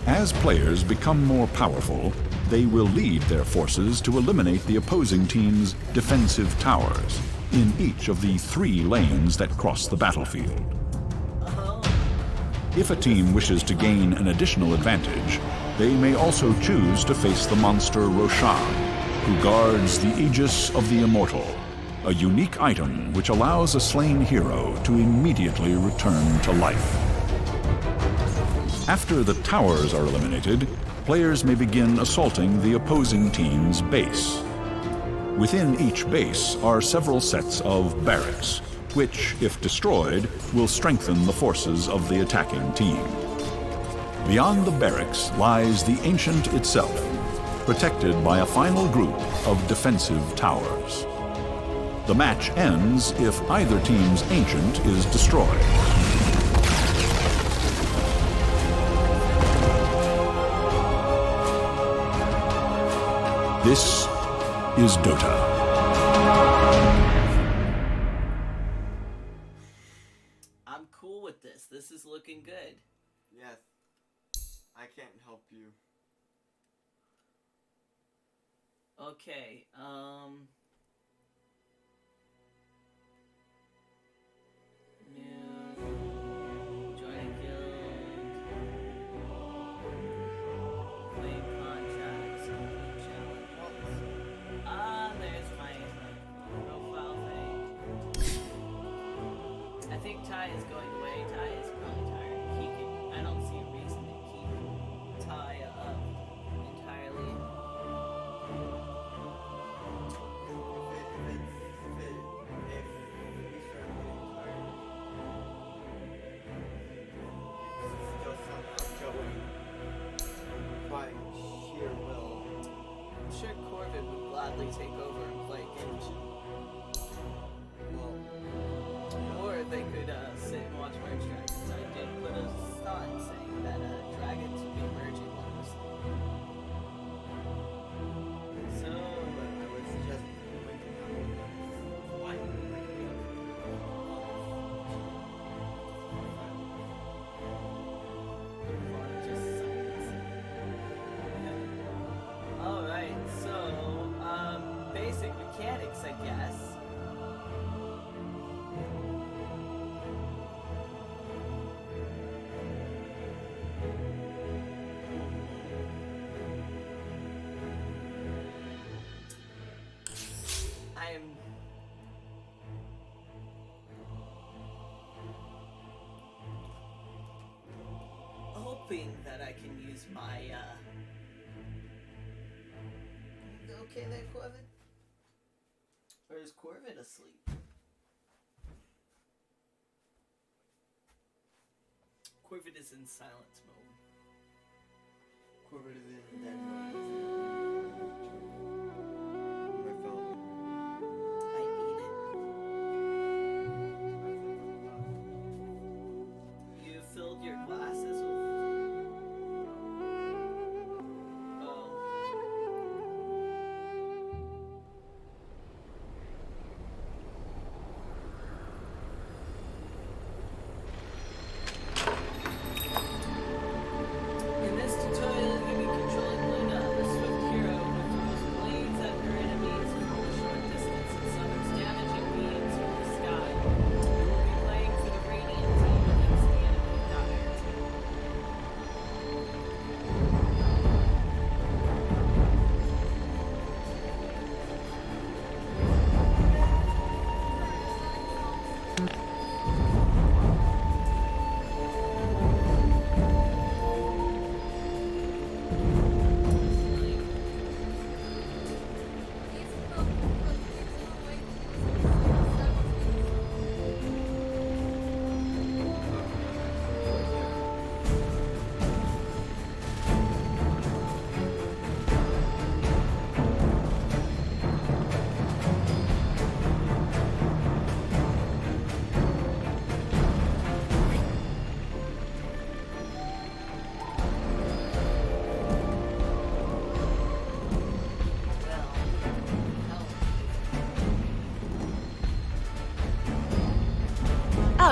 S6: As players become more powerful, they will lead their forces to eliminate the opposing team's defensive towers in each of the 3 lanes that cross the battlefield. If a team wishes to gain an additional advantage, they may also choose to face the monster Roshan, who guards the Aegis of the Immortal, a unique item which allows a slain hero to immediately return to life. After the towers are eliminated, players may begin assaulting the opposing team's base. Within each base are several sets of barracks, which, if destroyed, will strengthen the forces of the attacking team. Beyond the barracks lies the Ancient itself, protected by a final group of defensive towers. The match ends if either team's Ancient is destroyed. This is Dota.
S1: I'm cool with this. This is looking good.
S2: Yes. I can't help you.
S1: Okay, new, join a guild, claim contracts, complete challenge. There's my profile thing. I think Ty is going away. Ty is probably tired. I don't see a reason to keep Ty up entirely. I'm sure Corvid would gladly take over and play games. Or they could sit and watch Merge Dragons. I did put a thought saying that dragons would be merging honestly. So
S2: I would suggest why?
S1: Alright, so basic mechanics, I guess. I am hoping that I can use my okay there, Corvid? Or is Corvid asleep? Corvid is in silence mode.
S2: Corvid is in dead mode. My phone.
S1: I need it. You filled your glasses with... Oh. In this tutorial, you'll be controlling Luna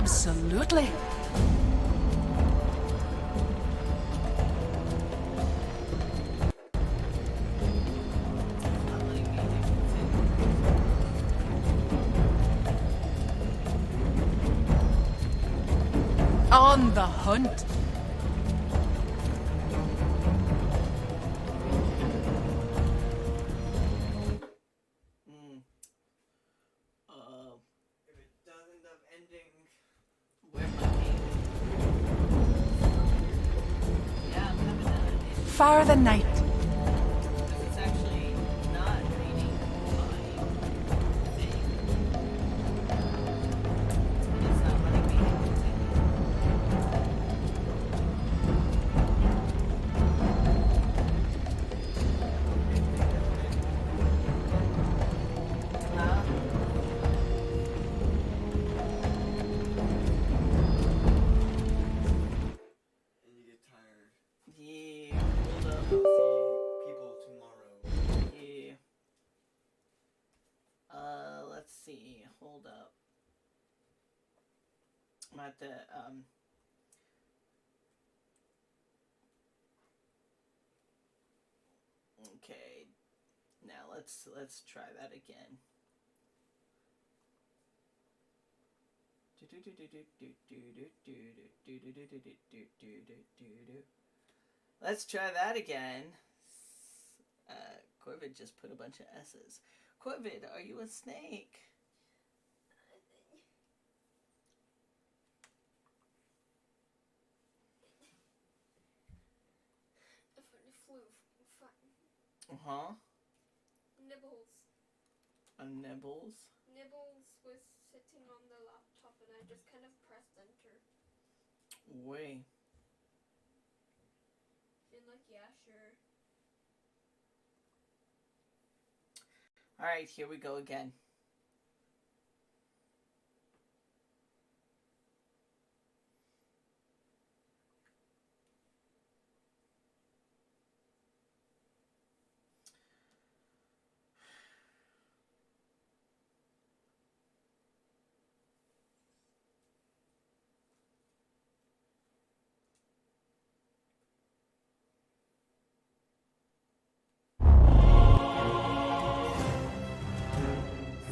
S7: Absolutely. On the hunt.
S2: If it does end up ending,
S1: Where my game? Yeah, I'm having an issue.
S7: Fire the night.
S1: Because it's actually not reading my thing. It's not letting me continue. Huh?
S2: and you get tired.
S1: Yeah, hold up.
S2: I'll see people tomorrow.
S1: Yeah. Let's see. Hold up. I'm at the Okay. Now let's try that again. Let's try that again. Corvid just put a bunch of S's. Corvid, are you a snake? Uh-huh.
S3: Nibbles.
S1: A Nibbles?
S3: Nibbles was sitting on the laptop and I just kind of pressed enter.
S1: Way.
S3: And like, yeah, sure.
S1: Alright, here we go again.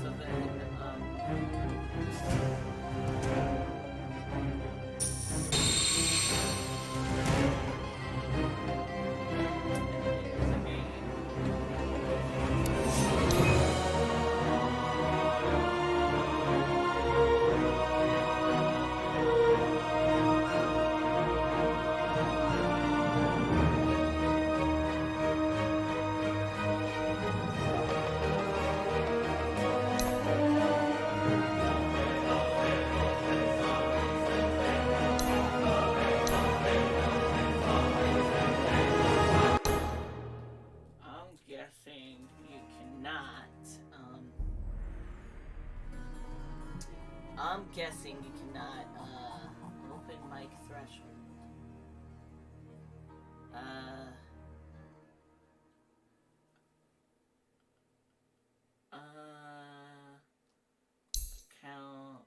S1: So then, I'm guessing you cannot. I'm guessing you cannot open mic threshold. Count.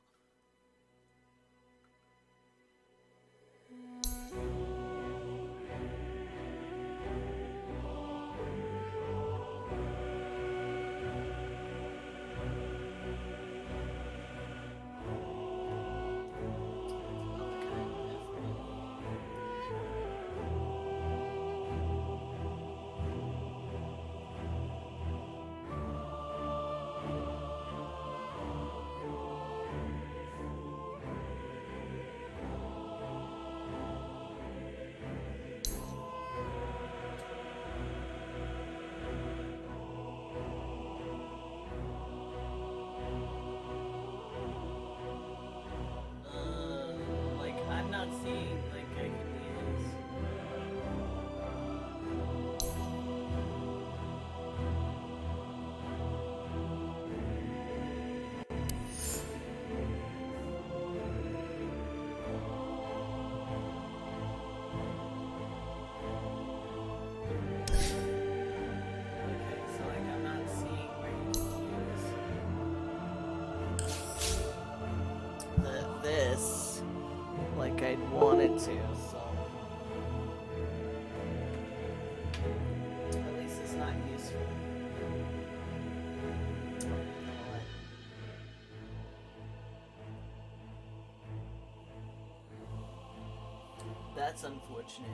S1: That's unfortunate.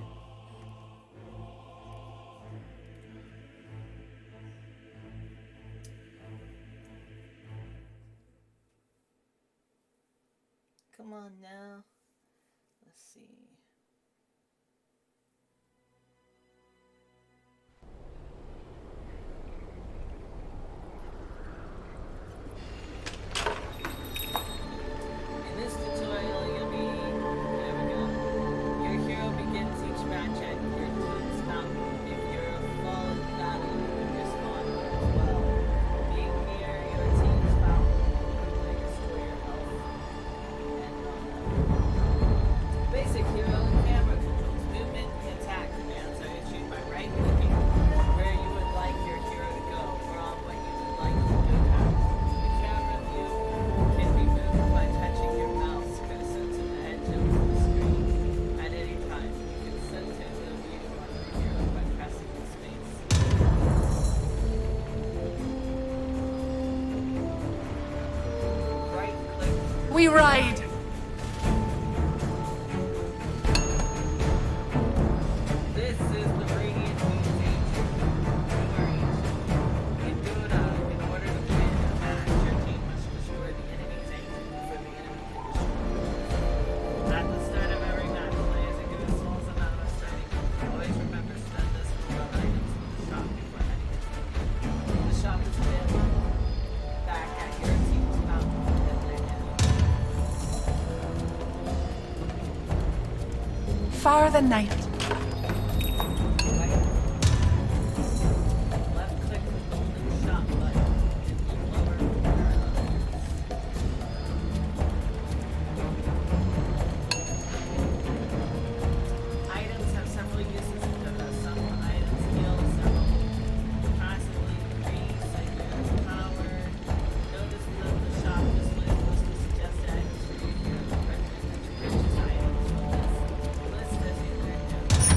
S1: Come on now. Let's see. In this tutorial, you'll be... There we go. Your hero begins each match at your team's mountain. If you're full in battle, you can respond as well. Being near your team's mountain will quickly restore your health. Basic hero and camera controls. Movement and attack commands are issued by right-clicking where you would like your hero to go, or on what you would like him to attack. The camera view can be moved by touching your mouse cursor to the edge of the screen at any time. You can center the view on your hero by pressing the space. Right-click.
S7: We ride.
S1: This is the Radiant Beast Ancient. You are ancient. In Dota, in order to win a match, your team must destroy the enemy's ancient before the enemy can destroy yours. At the start of every match, players are given small amount of starting. Always remember to spend this for items from the shop before heading into the game. The shop is available back at your team's mountain and their enemy.
S7: Far the night.
S1: Left click the golden shot button and keep lower Items have several uses in Dota. Some items heal, several constantly increase and use power. Notice that the shop displays a list of suggested items for your hero. Recommend that you purchase items from this list as you learn down the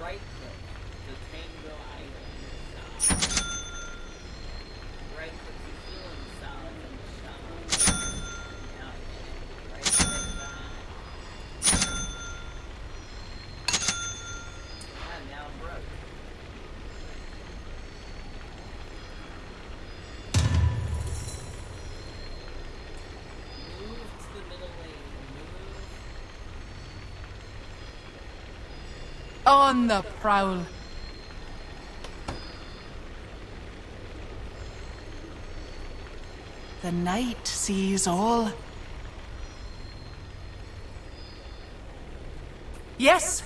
S1: right click to tango item. Right click to healing salve in the shop. Now again, right click that. And now I'm broke. Move to the middle lane.
S7: On the prowl. The night sees all. Yes.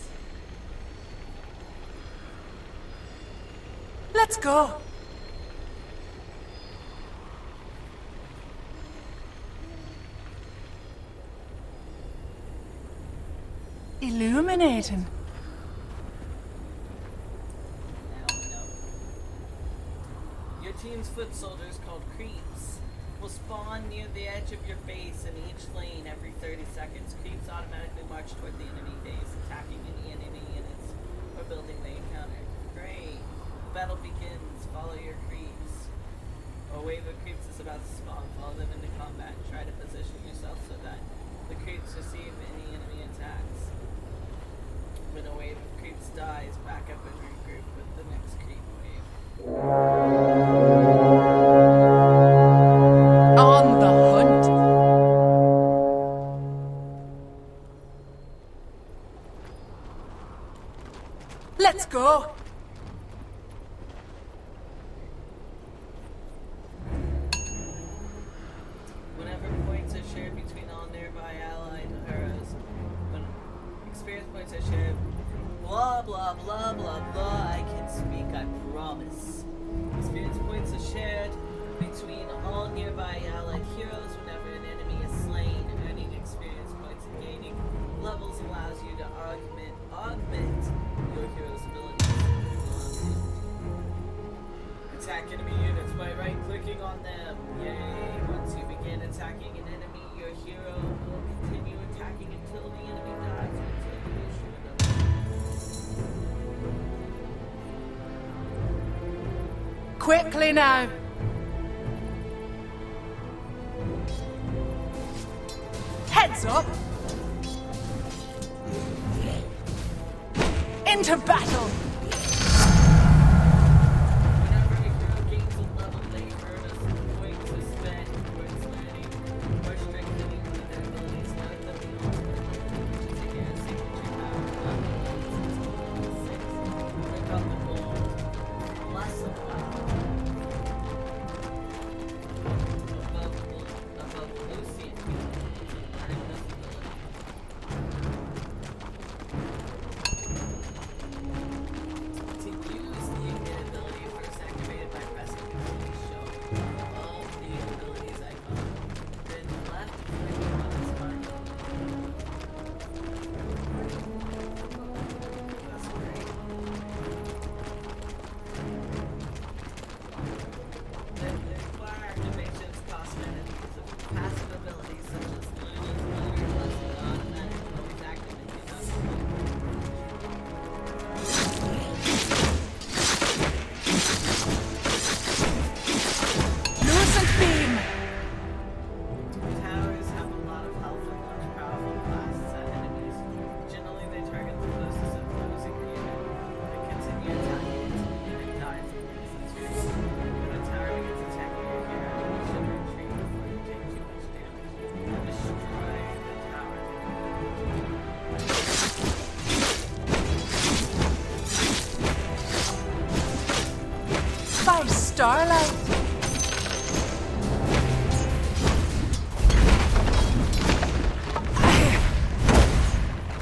S7: Let's go. Illuminating.
S1: Your team's foot soldiers, called creeps, will spawn near the edge of your base in each lane every 30 seconds. Creeps automatically march toward the enemy base, attacking any enemy units or battle begins, follow your creeps. A wave of creeps is about to spawn. Follow them into combat. Try to position yourself so that the creeps receive any enemy attacks. When a wave of creeps dies, back up and regroup with the next creep wave.
S7: On the hunt. Let's go.
S1: Whenever points are shared between all nearby allied heroes, when experience points are shared, blah blah blah blah blah, I can speak, I promise. Experience points are shared between all nearby allied heroes whenever an enemy is slain. Earning experience points and gaining levels allows you to augment your hero's abilities. Attack enemy units by right-clicking on them. Yay! Once you begin attacking an enemy, your hero will continue attacking until the enemy dies or until you issue another.
S7: Quickly now. Heads up. Into battle.
S1: Whenever a hero gains a level, they earn a point to spend towards learning or strengthening their abilities. Note that the ultimate ability, which is a hero signature power level 6, click on the gold plus a above Lucian to learn this ability. To use the ignite ability first activated by pressing the show all the abilities icon. Then left click on its mark. That's great. Then the require activations cost enemies of passive abilities such as learning, plus the automatic always activating
S7: Lucent beam.
S1: Towers have a lot of health and large powerful blasts at enemies. Generally, they target the closest opposing unit and continue attacking until the unit dies or loses its range. When a tower begins attacking your hero, you should retreat before you take too much damage. Destroy the tower.
S7: By starlight.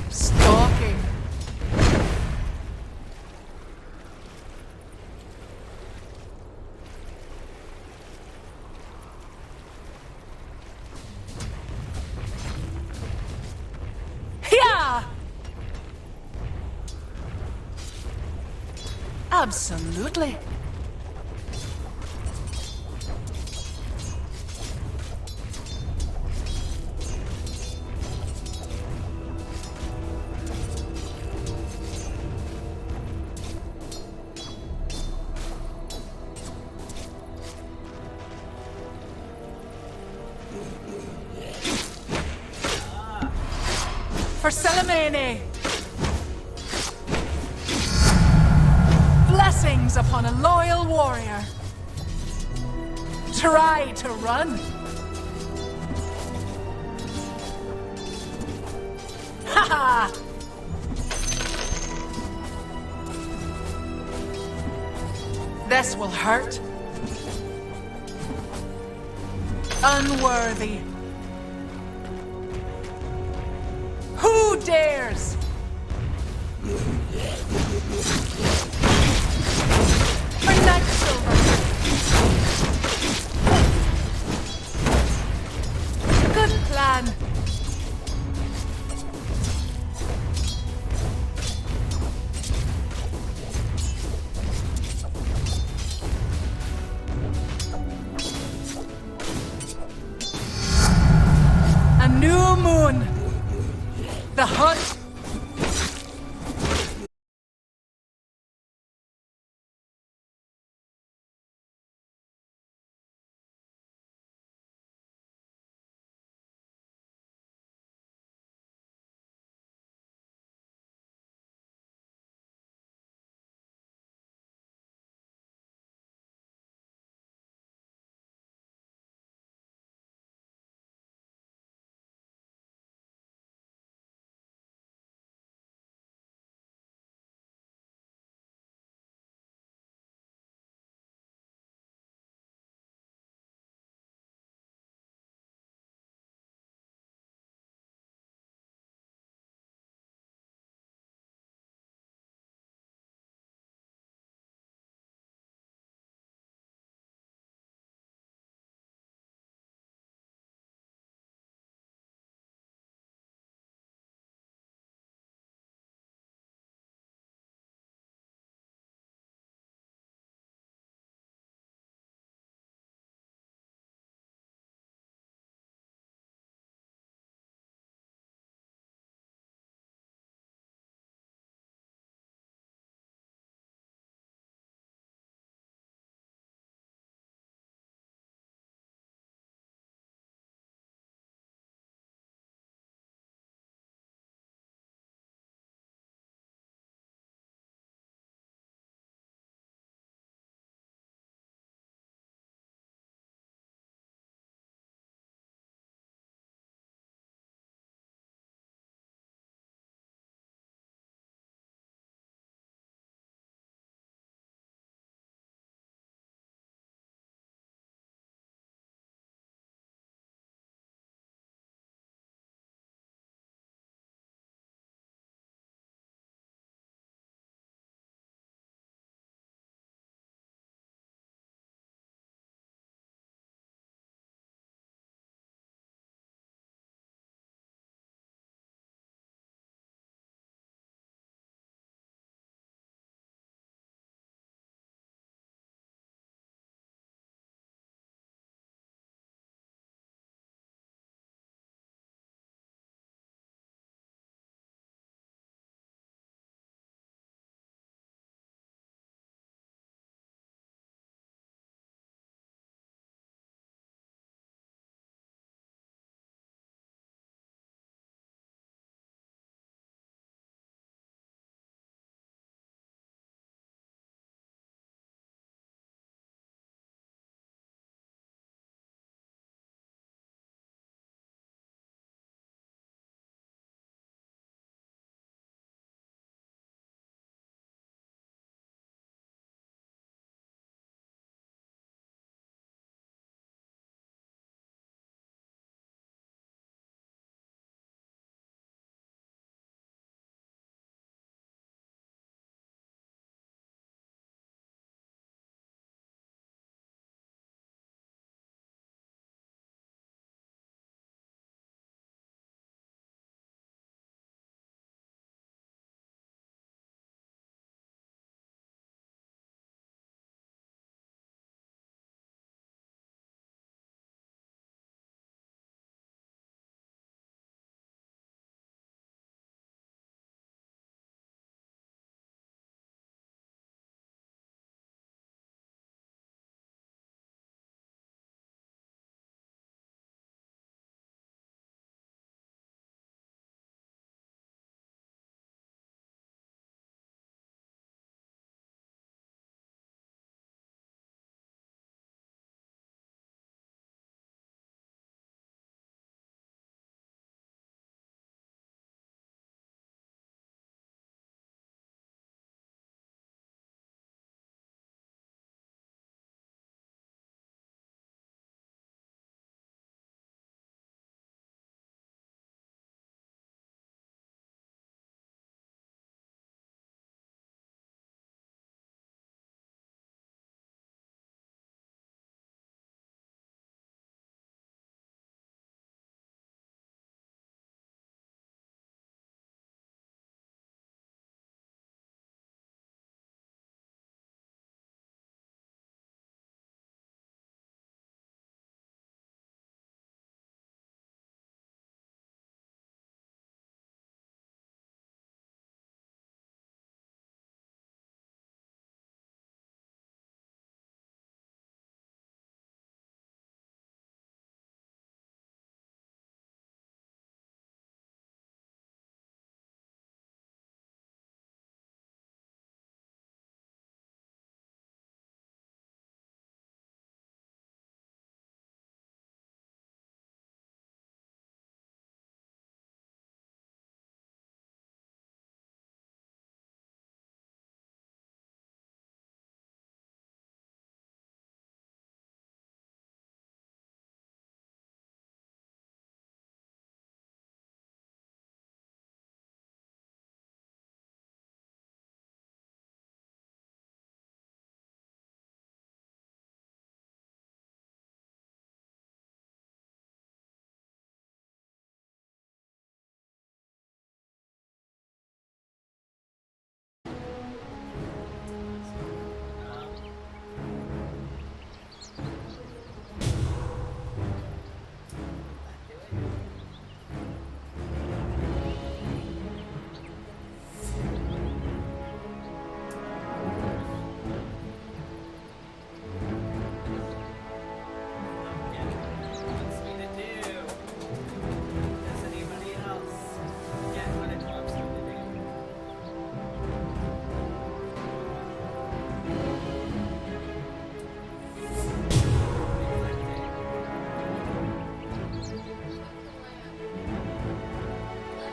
S7: Stalking. Yeah. Absolutely. For Salamene. Blessings upon a loyal warrior. Try to run. Ha ha! This will hurt. Unworthy. Who dares? For Night Silver. Good plan. A new moon. The hunt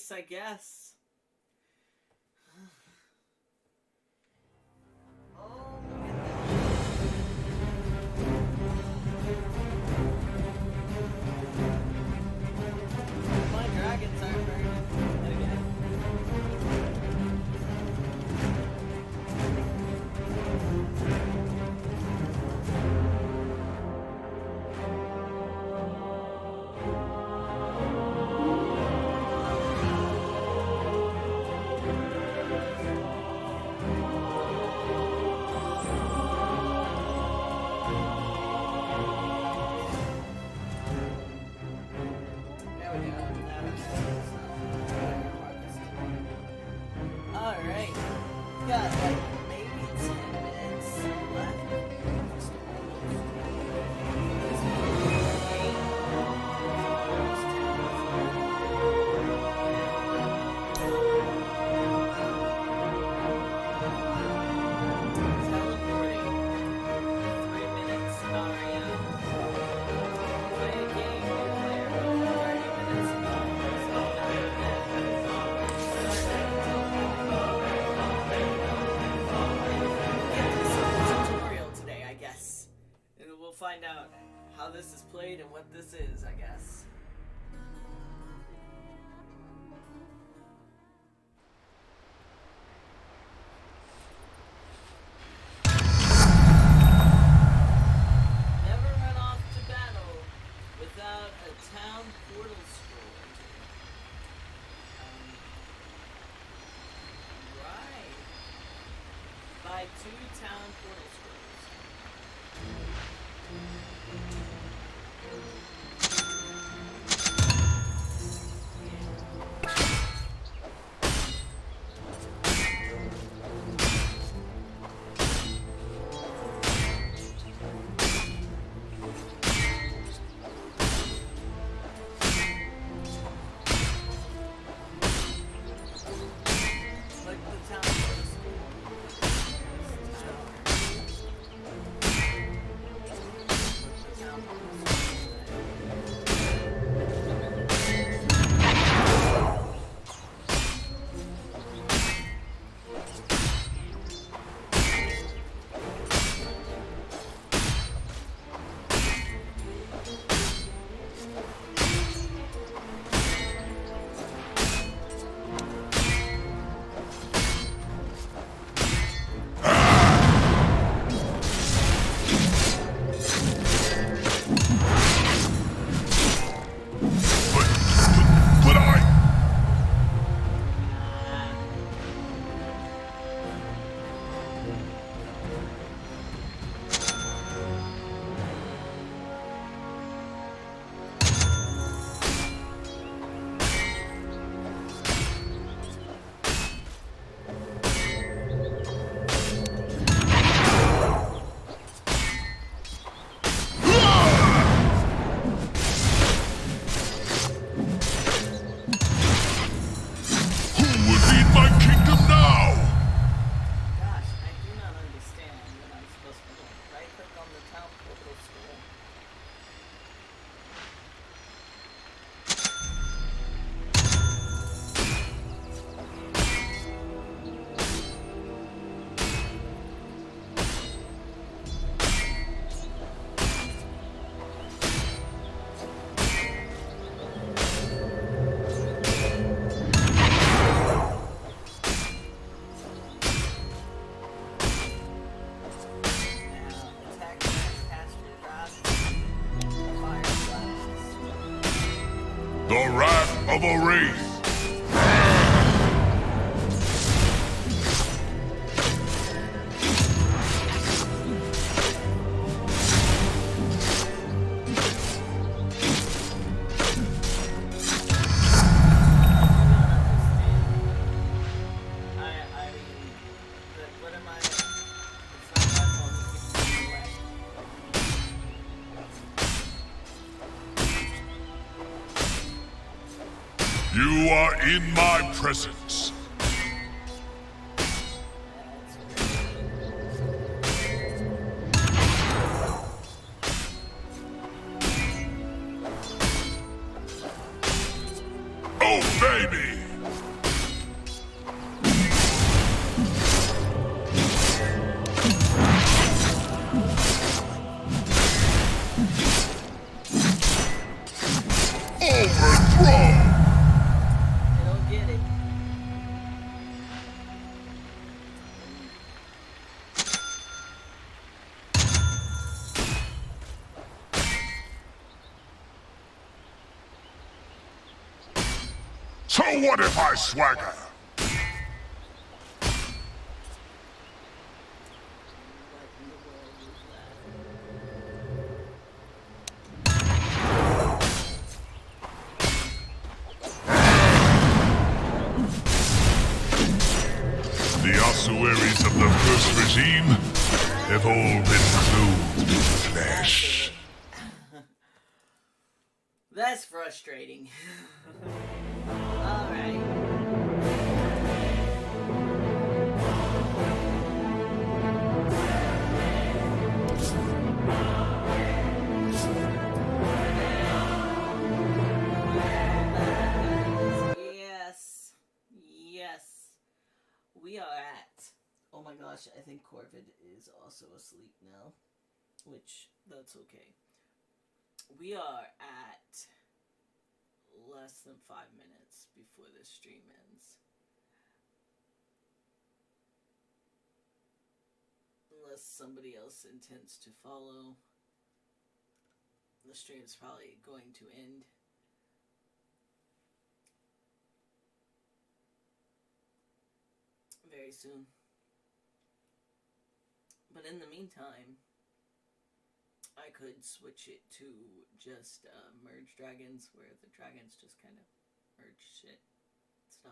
S1: nice, I guess.
S2: Oh,
S1: My dragons are burning again. There we go. Alright. Got like maybe 10 minutes left. Just teleporting. 3 minutes scenario. Play a game with Lair for 30 minutes tutorial today, I guess. And we'll find out how this is played and what this is, I guess. Never run off to battle without a town portal scroll. Right. Buy 2 town portal scrolls. Like the town portal scroll.
S6: The wrath of a wraith. You are in my presence. Oh, baby! So what if I swagger? The ossuaries of the first regime have all been clothed with flesh.
S1: That's frustrating. Alright. Yes. Yes. We are at... Oh my gosh, I think Corvid is also asleep now. Which, that's okay. We are at less than 5 minutes before this stream ends. Unless somebody else intends to follow, the stream's probably going to end. Very soon. But in the meantime, I could switch it to just merge dragons, where the dragons just kind of merge stuff. So.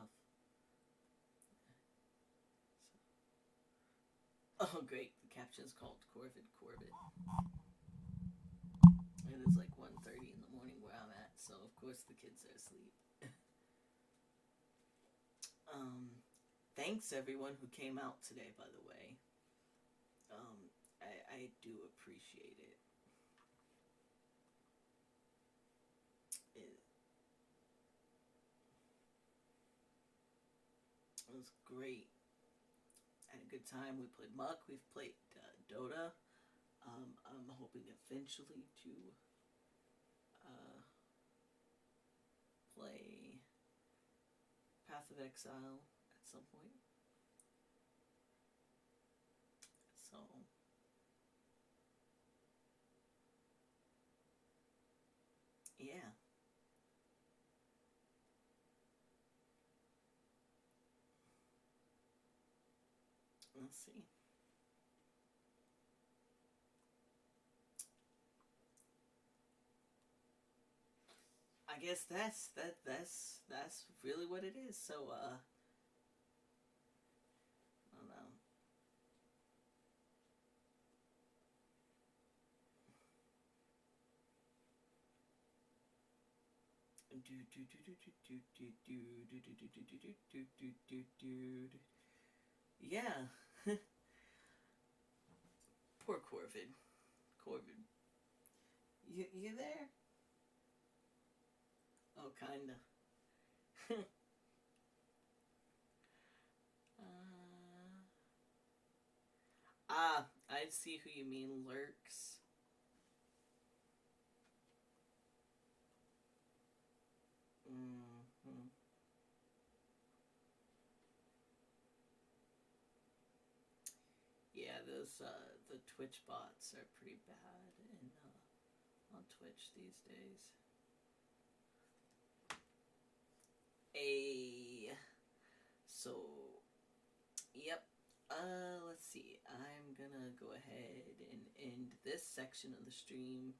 S1: Oh great, the caption's called Corvid. It is like 1:30 in the morning where I'm at, so of course the kids are asleep. Thanks everyone who came out today, by the way. I do appreciate it. It was great. I had a good time. We played Muck. We've played Dota. I'm hoping eventually to play Path of Exile at some point. So yeah. Let's see. I guess that's really what it is. So I don't know. Yeah. Poor Corvid. You there? Oh, kinda. I see who you mean, Lurks. Yeah, those the Twitch bots are pretty bad on Twitch these days. So yep. Let's see. I'm gonna go ahead and end this section of the stream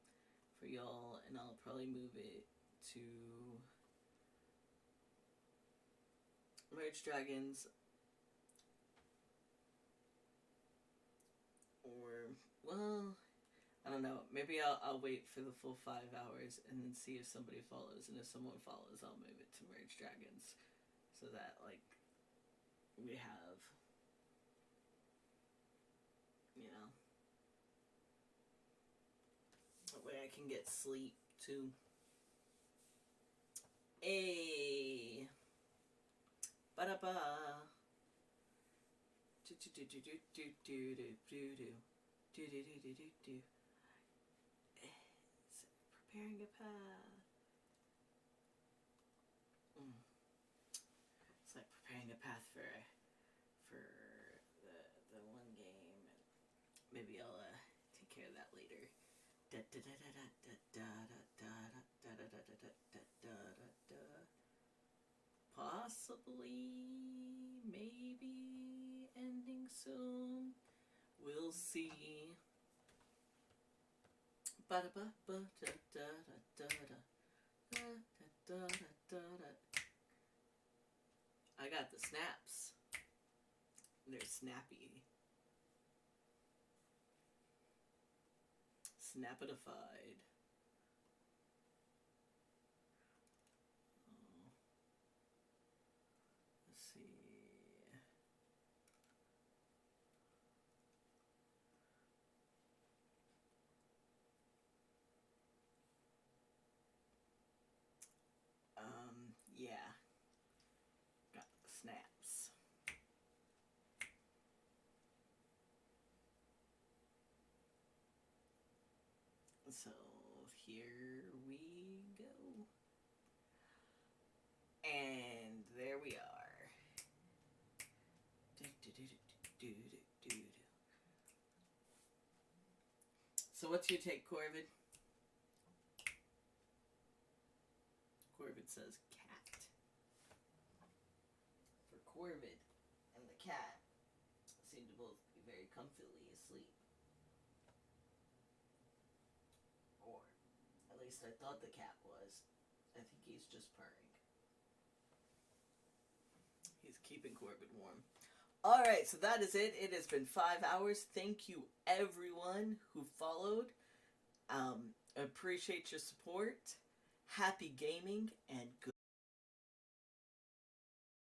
S1: for y'all, and I'll probably move it to Merge Dragons, or, well, I don't know. Maybe I'll wait for the full 5 hours and then see if somebody follows, and if someone follows, I'll move it to Merge Dragons, so that, like, we have, you know, that way I can get sleep too. Hey, ba-da-ba. Preparing a path. It's like preparing a path for the one game, and maybe I'll take care of that later.
S8: possibly, maybe ending soon. We'll see. I got the snaps. They're snappy. Snapitified. Oh. Let's see. Yeah. Got the snaps. So here we go. And there we are. So what's your take, Corvid? Corvid says cat. For Corvid and the cat seem to both be very comfortably asleep. Or at least I thought the cat was. I think he's just purring. He's keeping Corvid warm. Alright, so that is it. It has been 5 hours. Thank you everyone who followed. Appreciate your support. Happy gaming and good.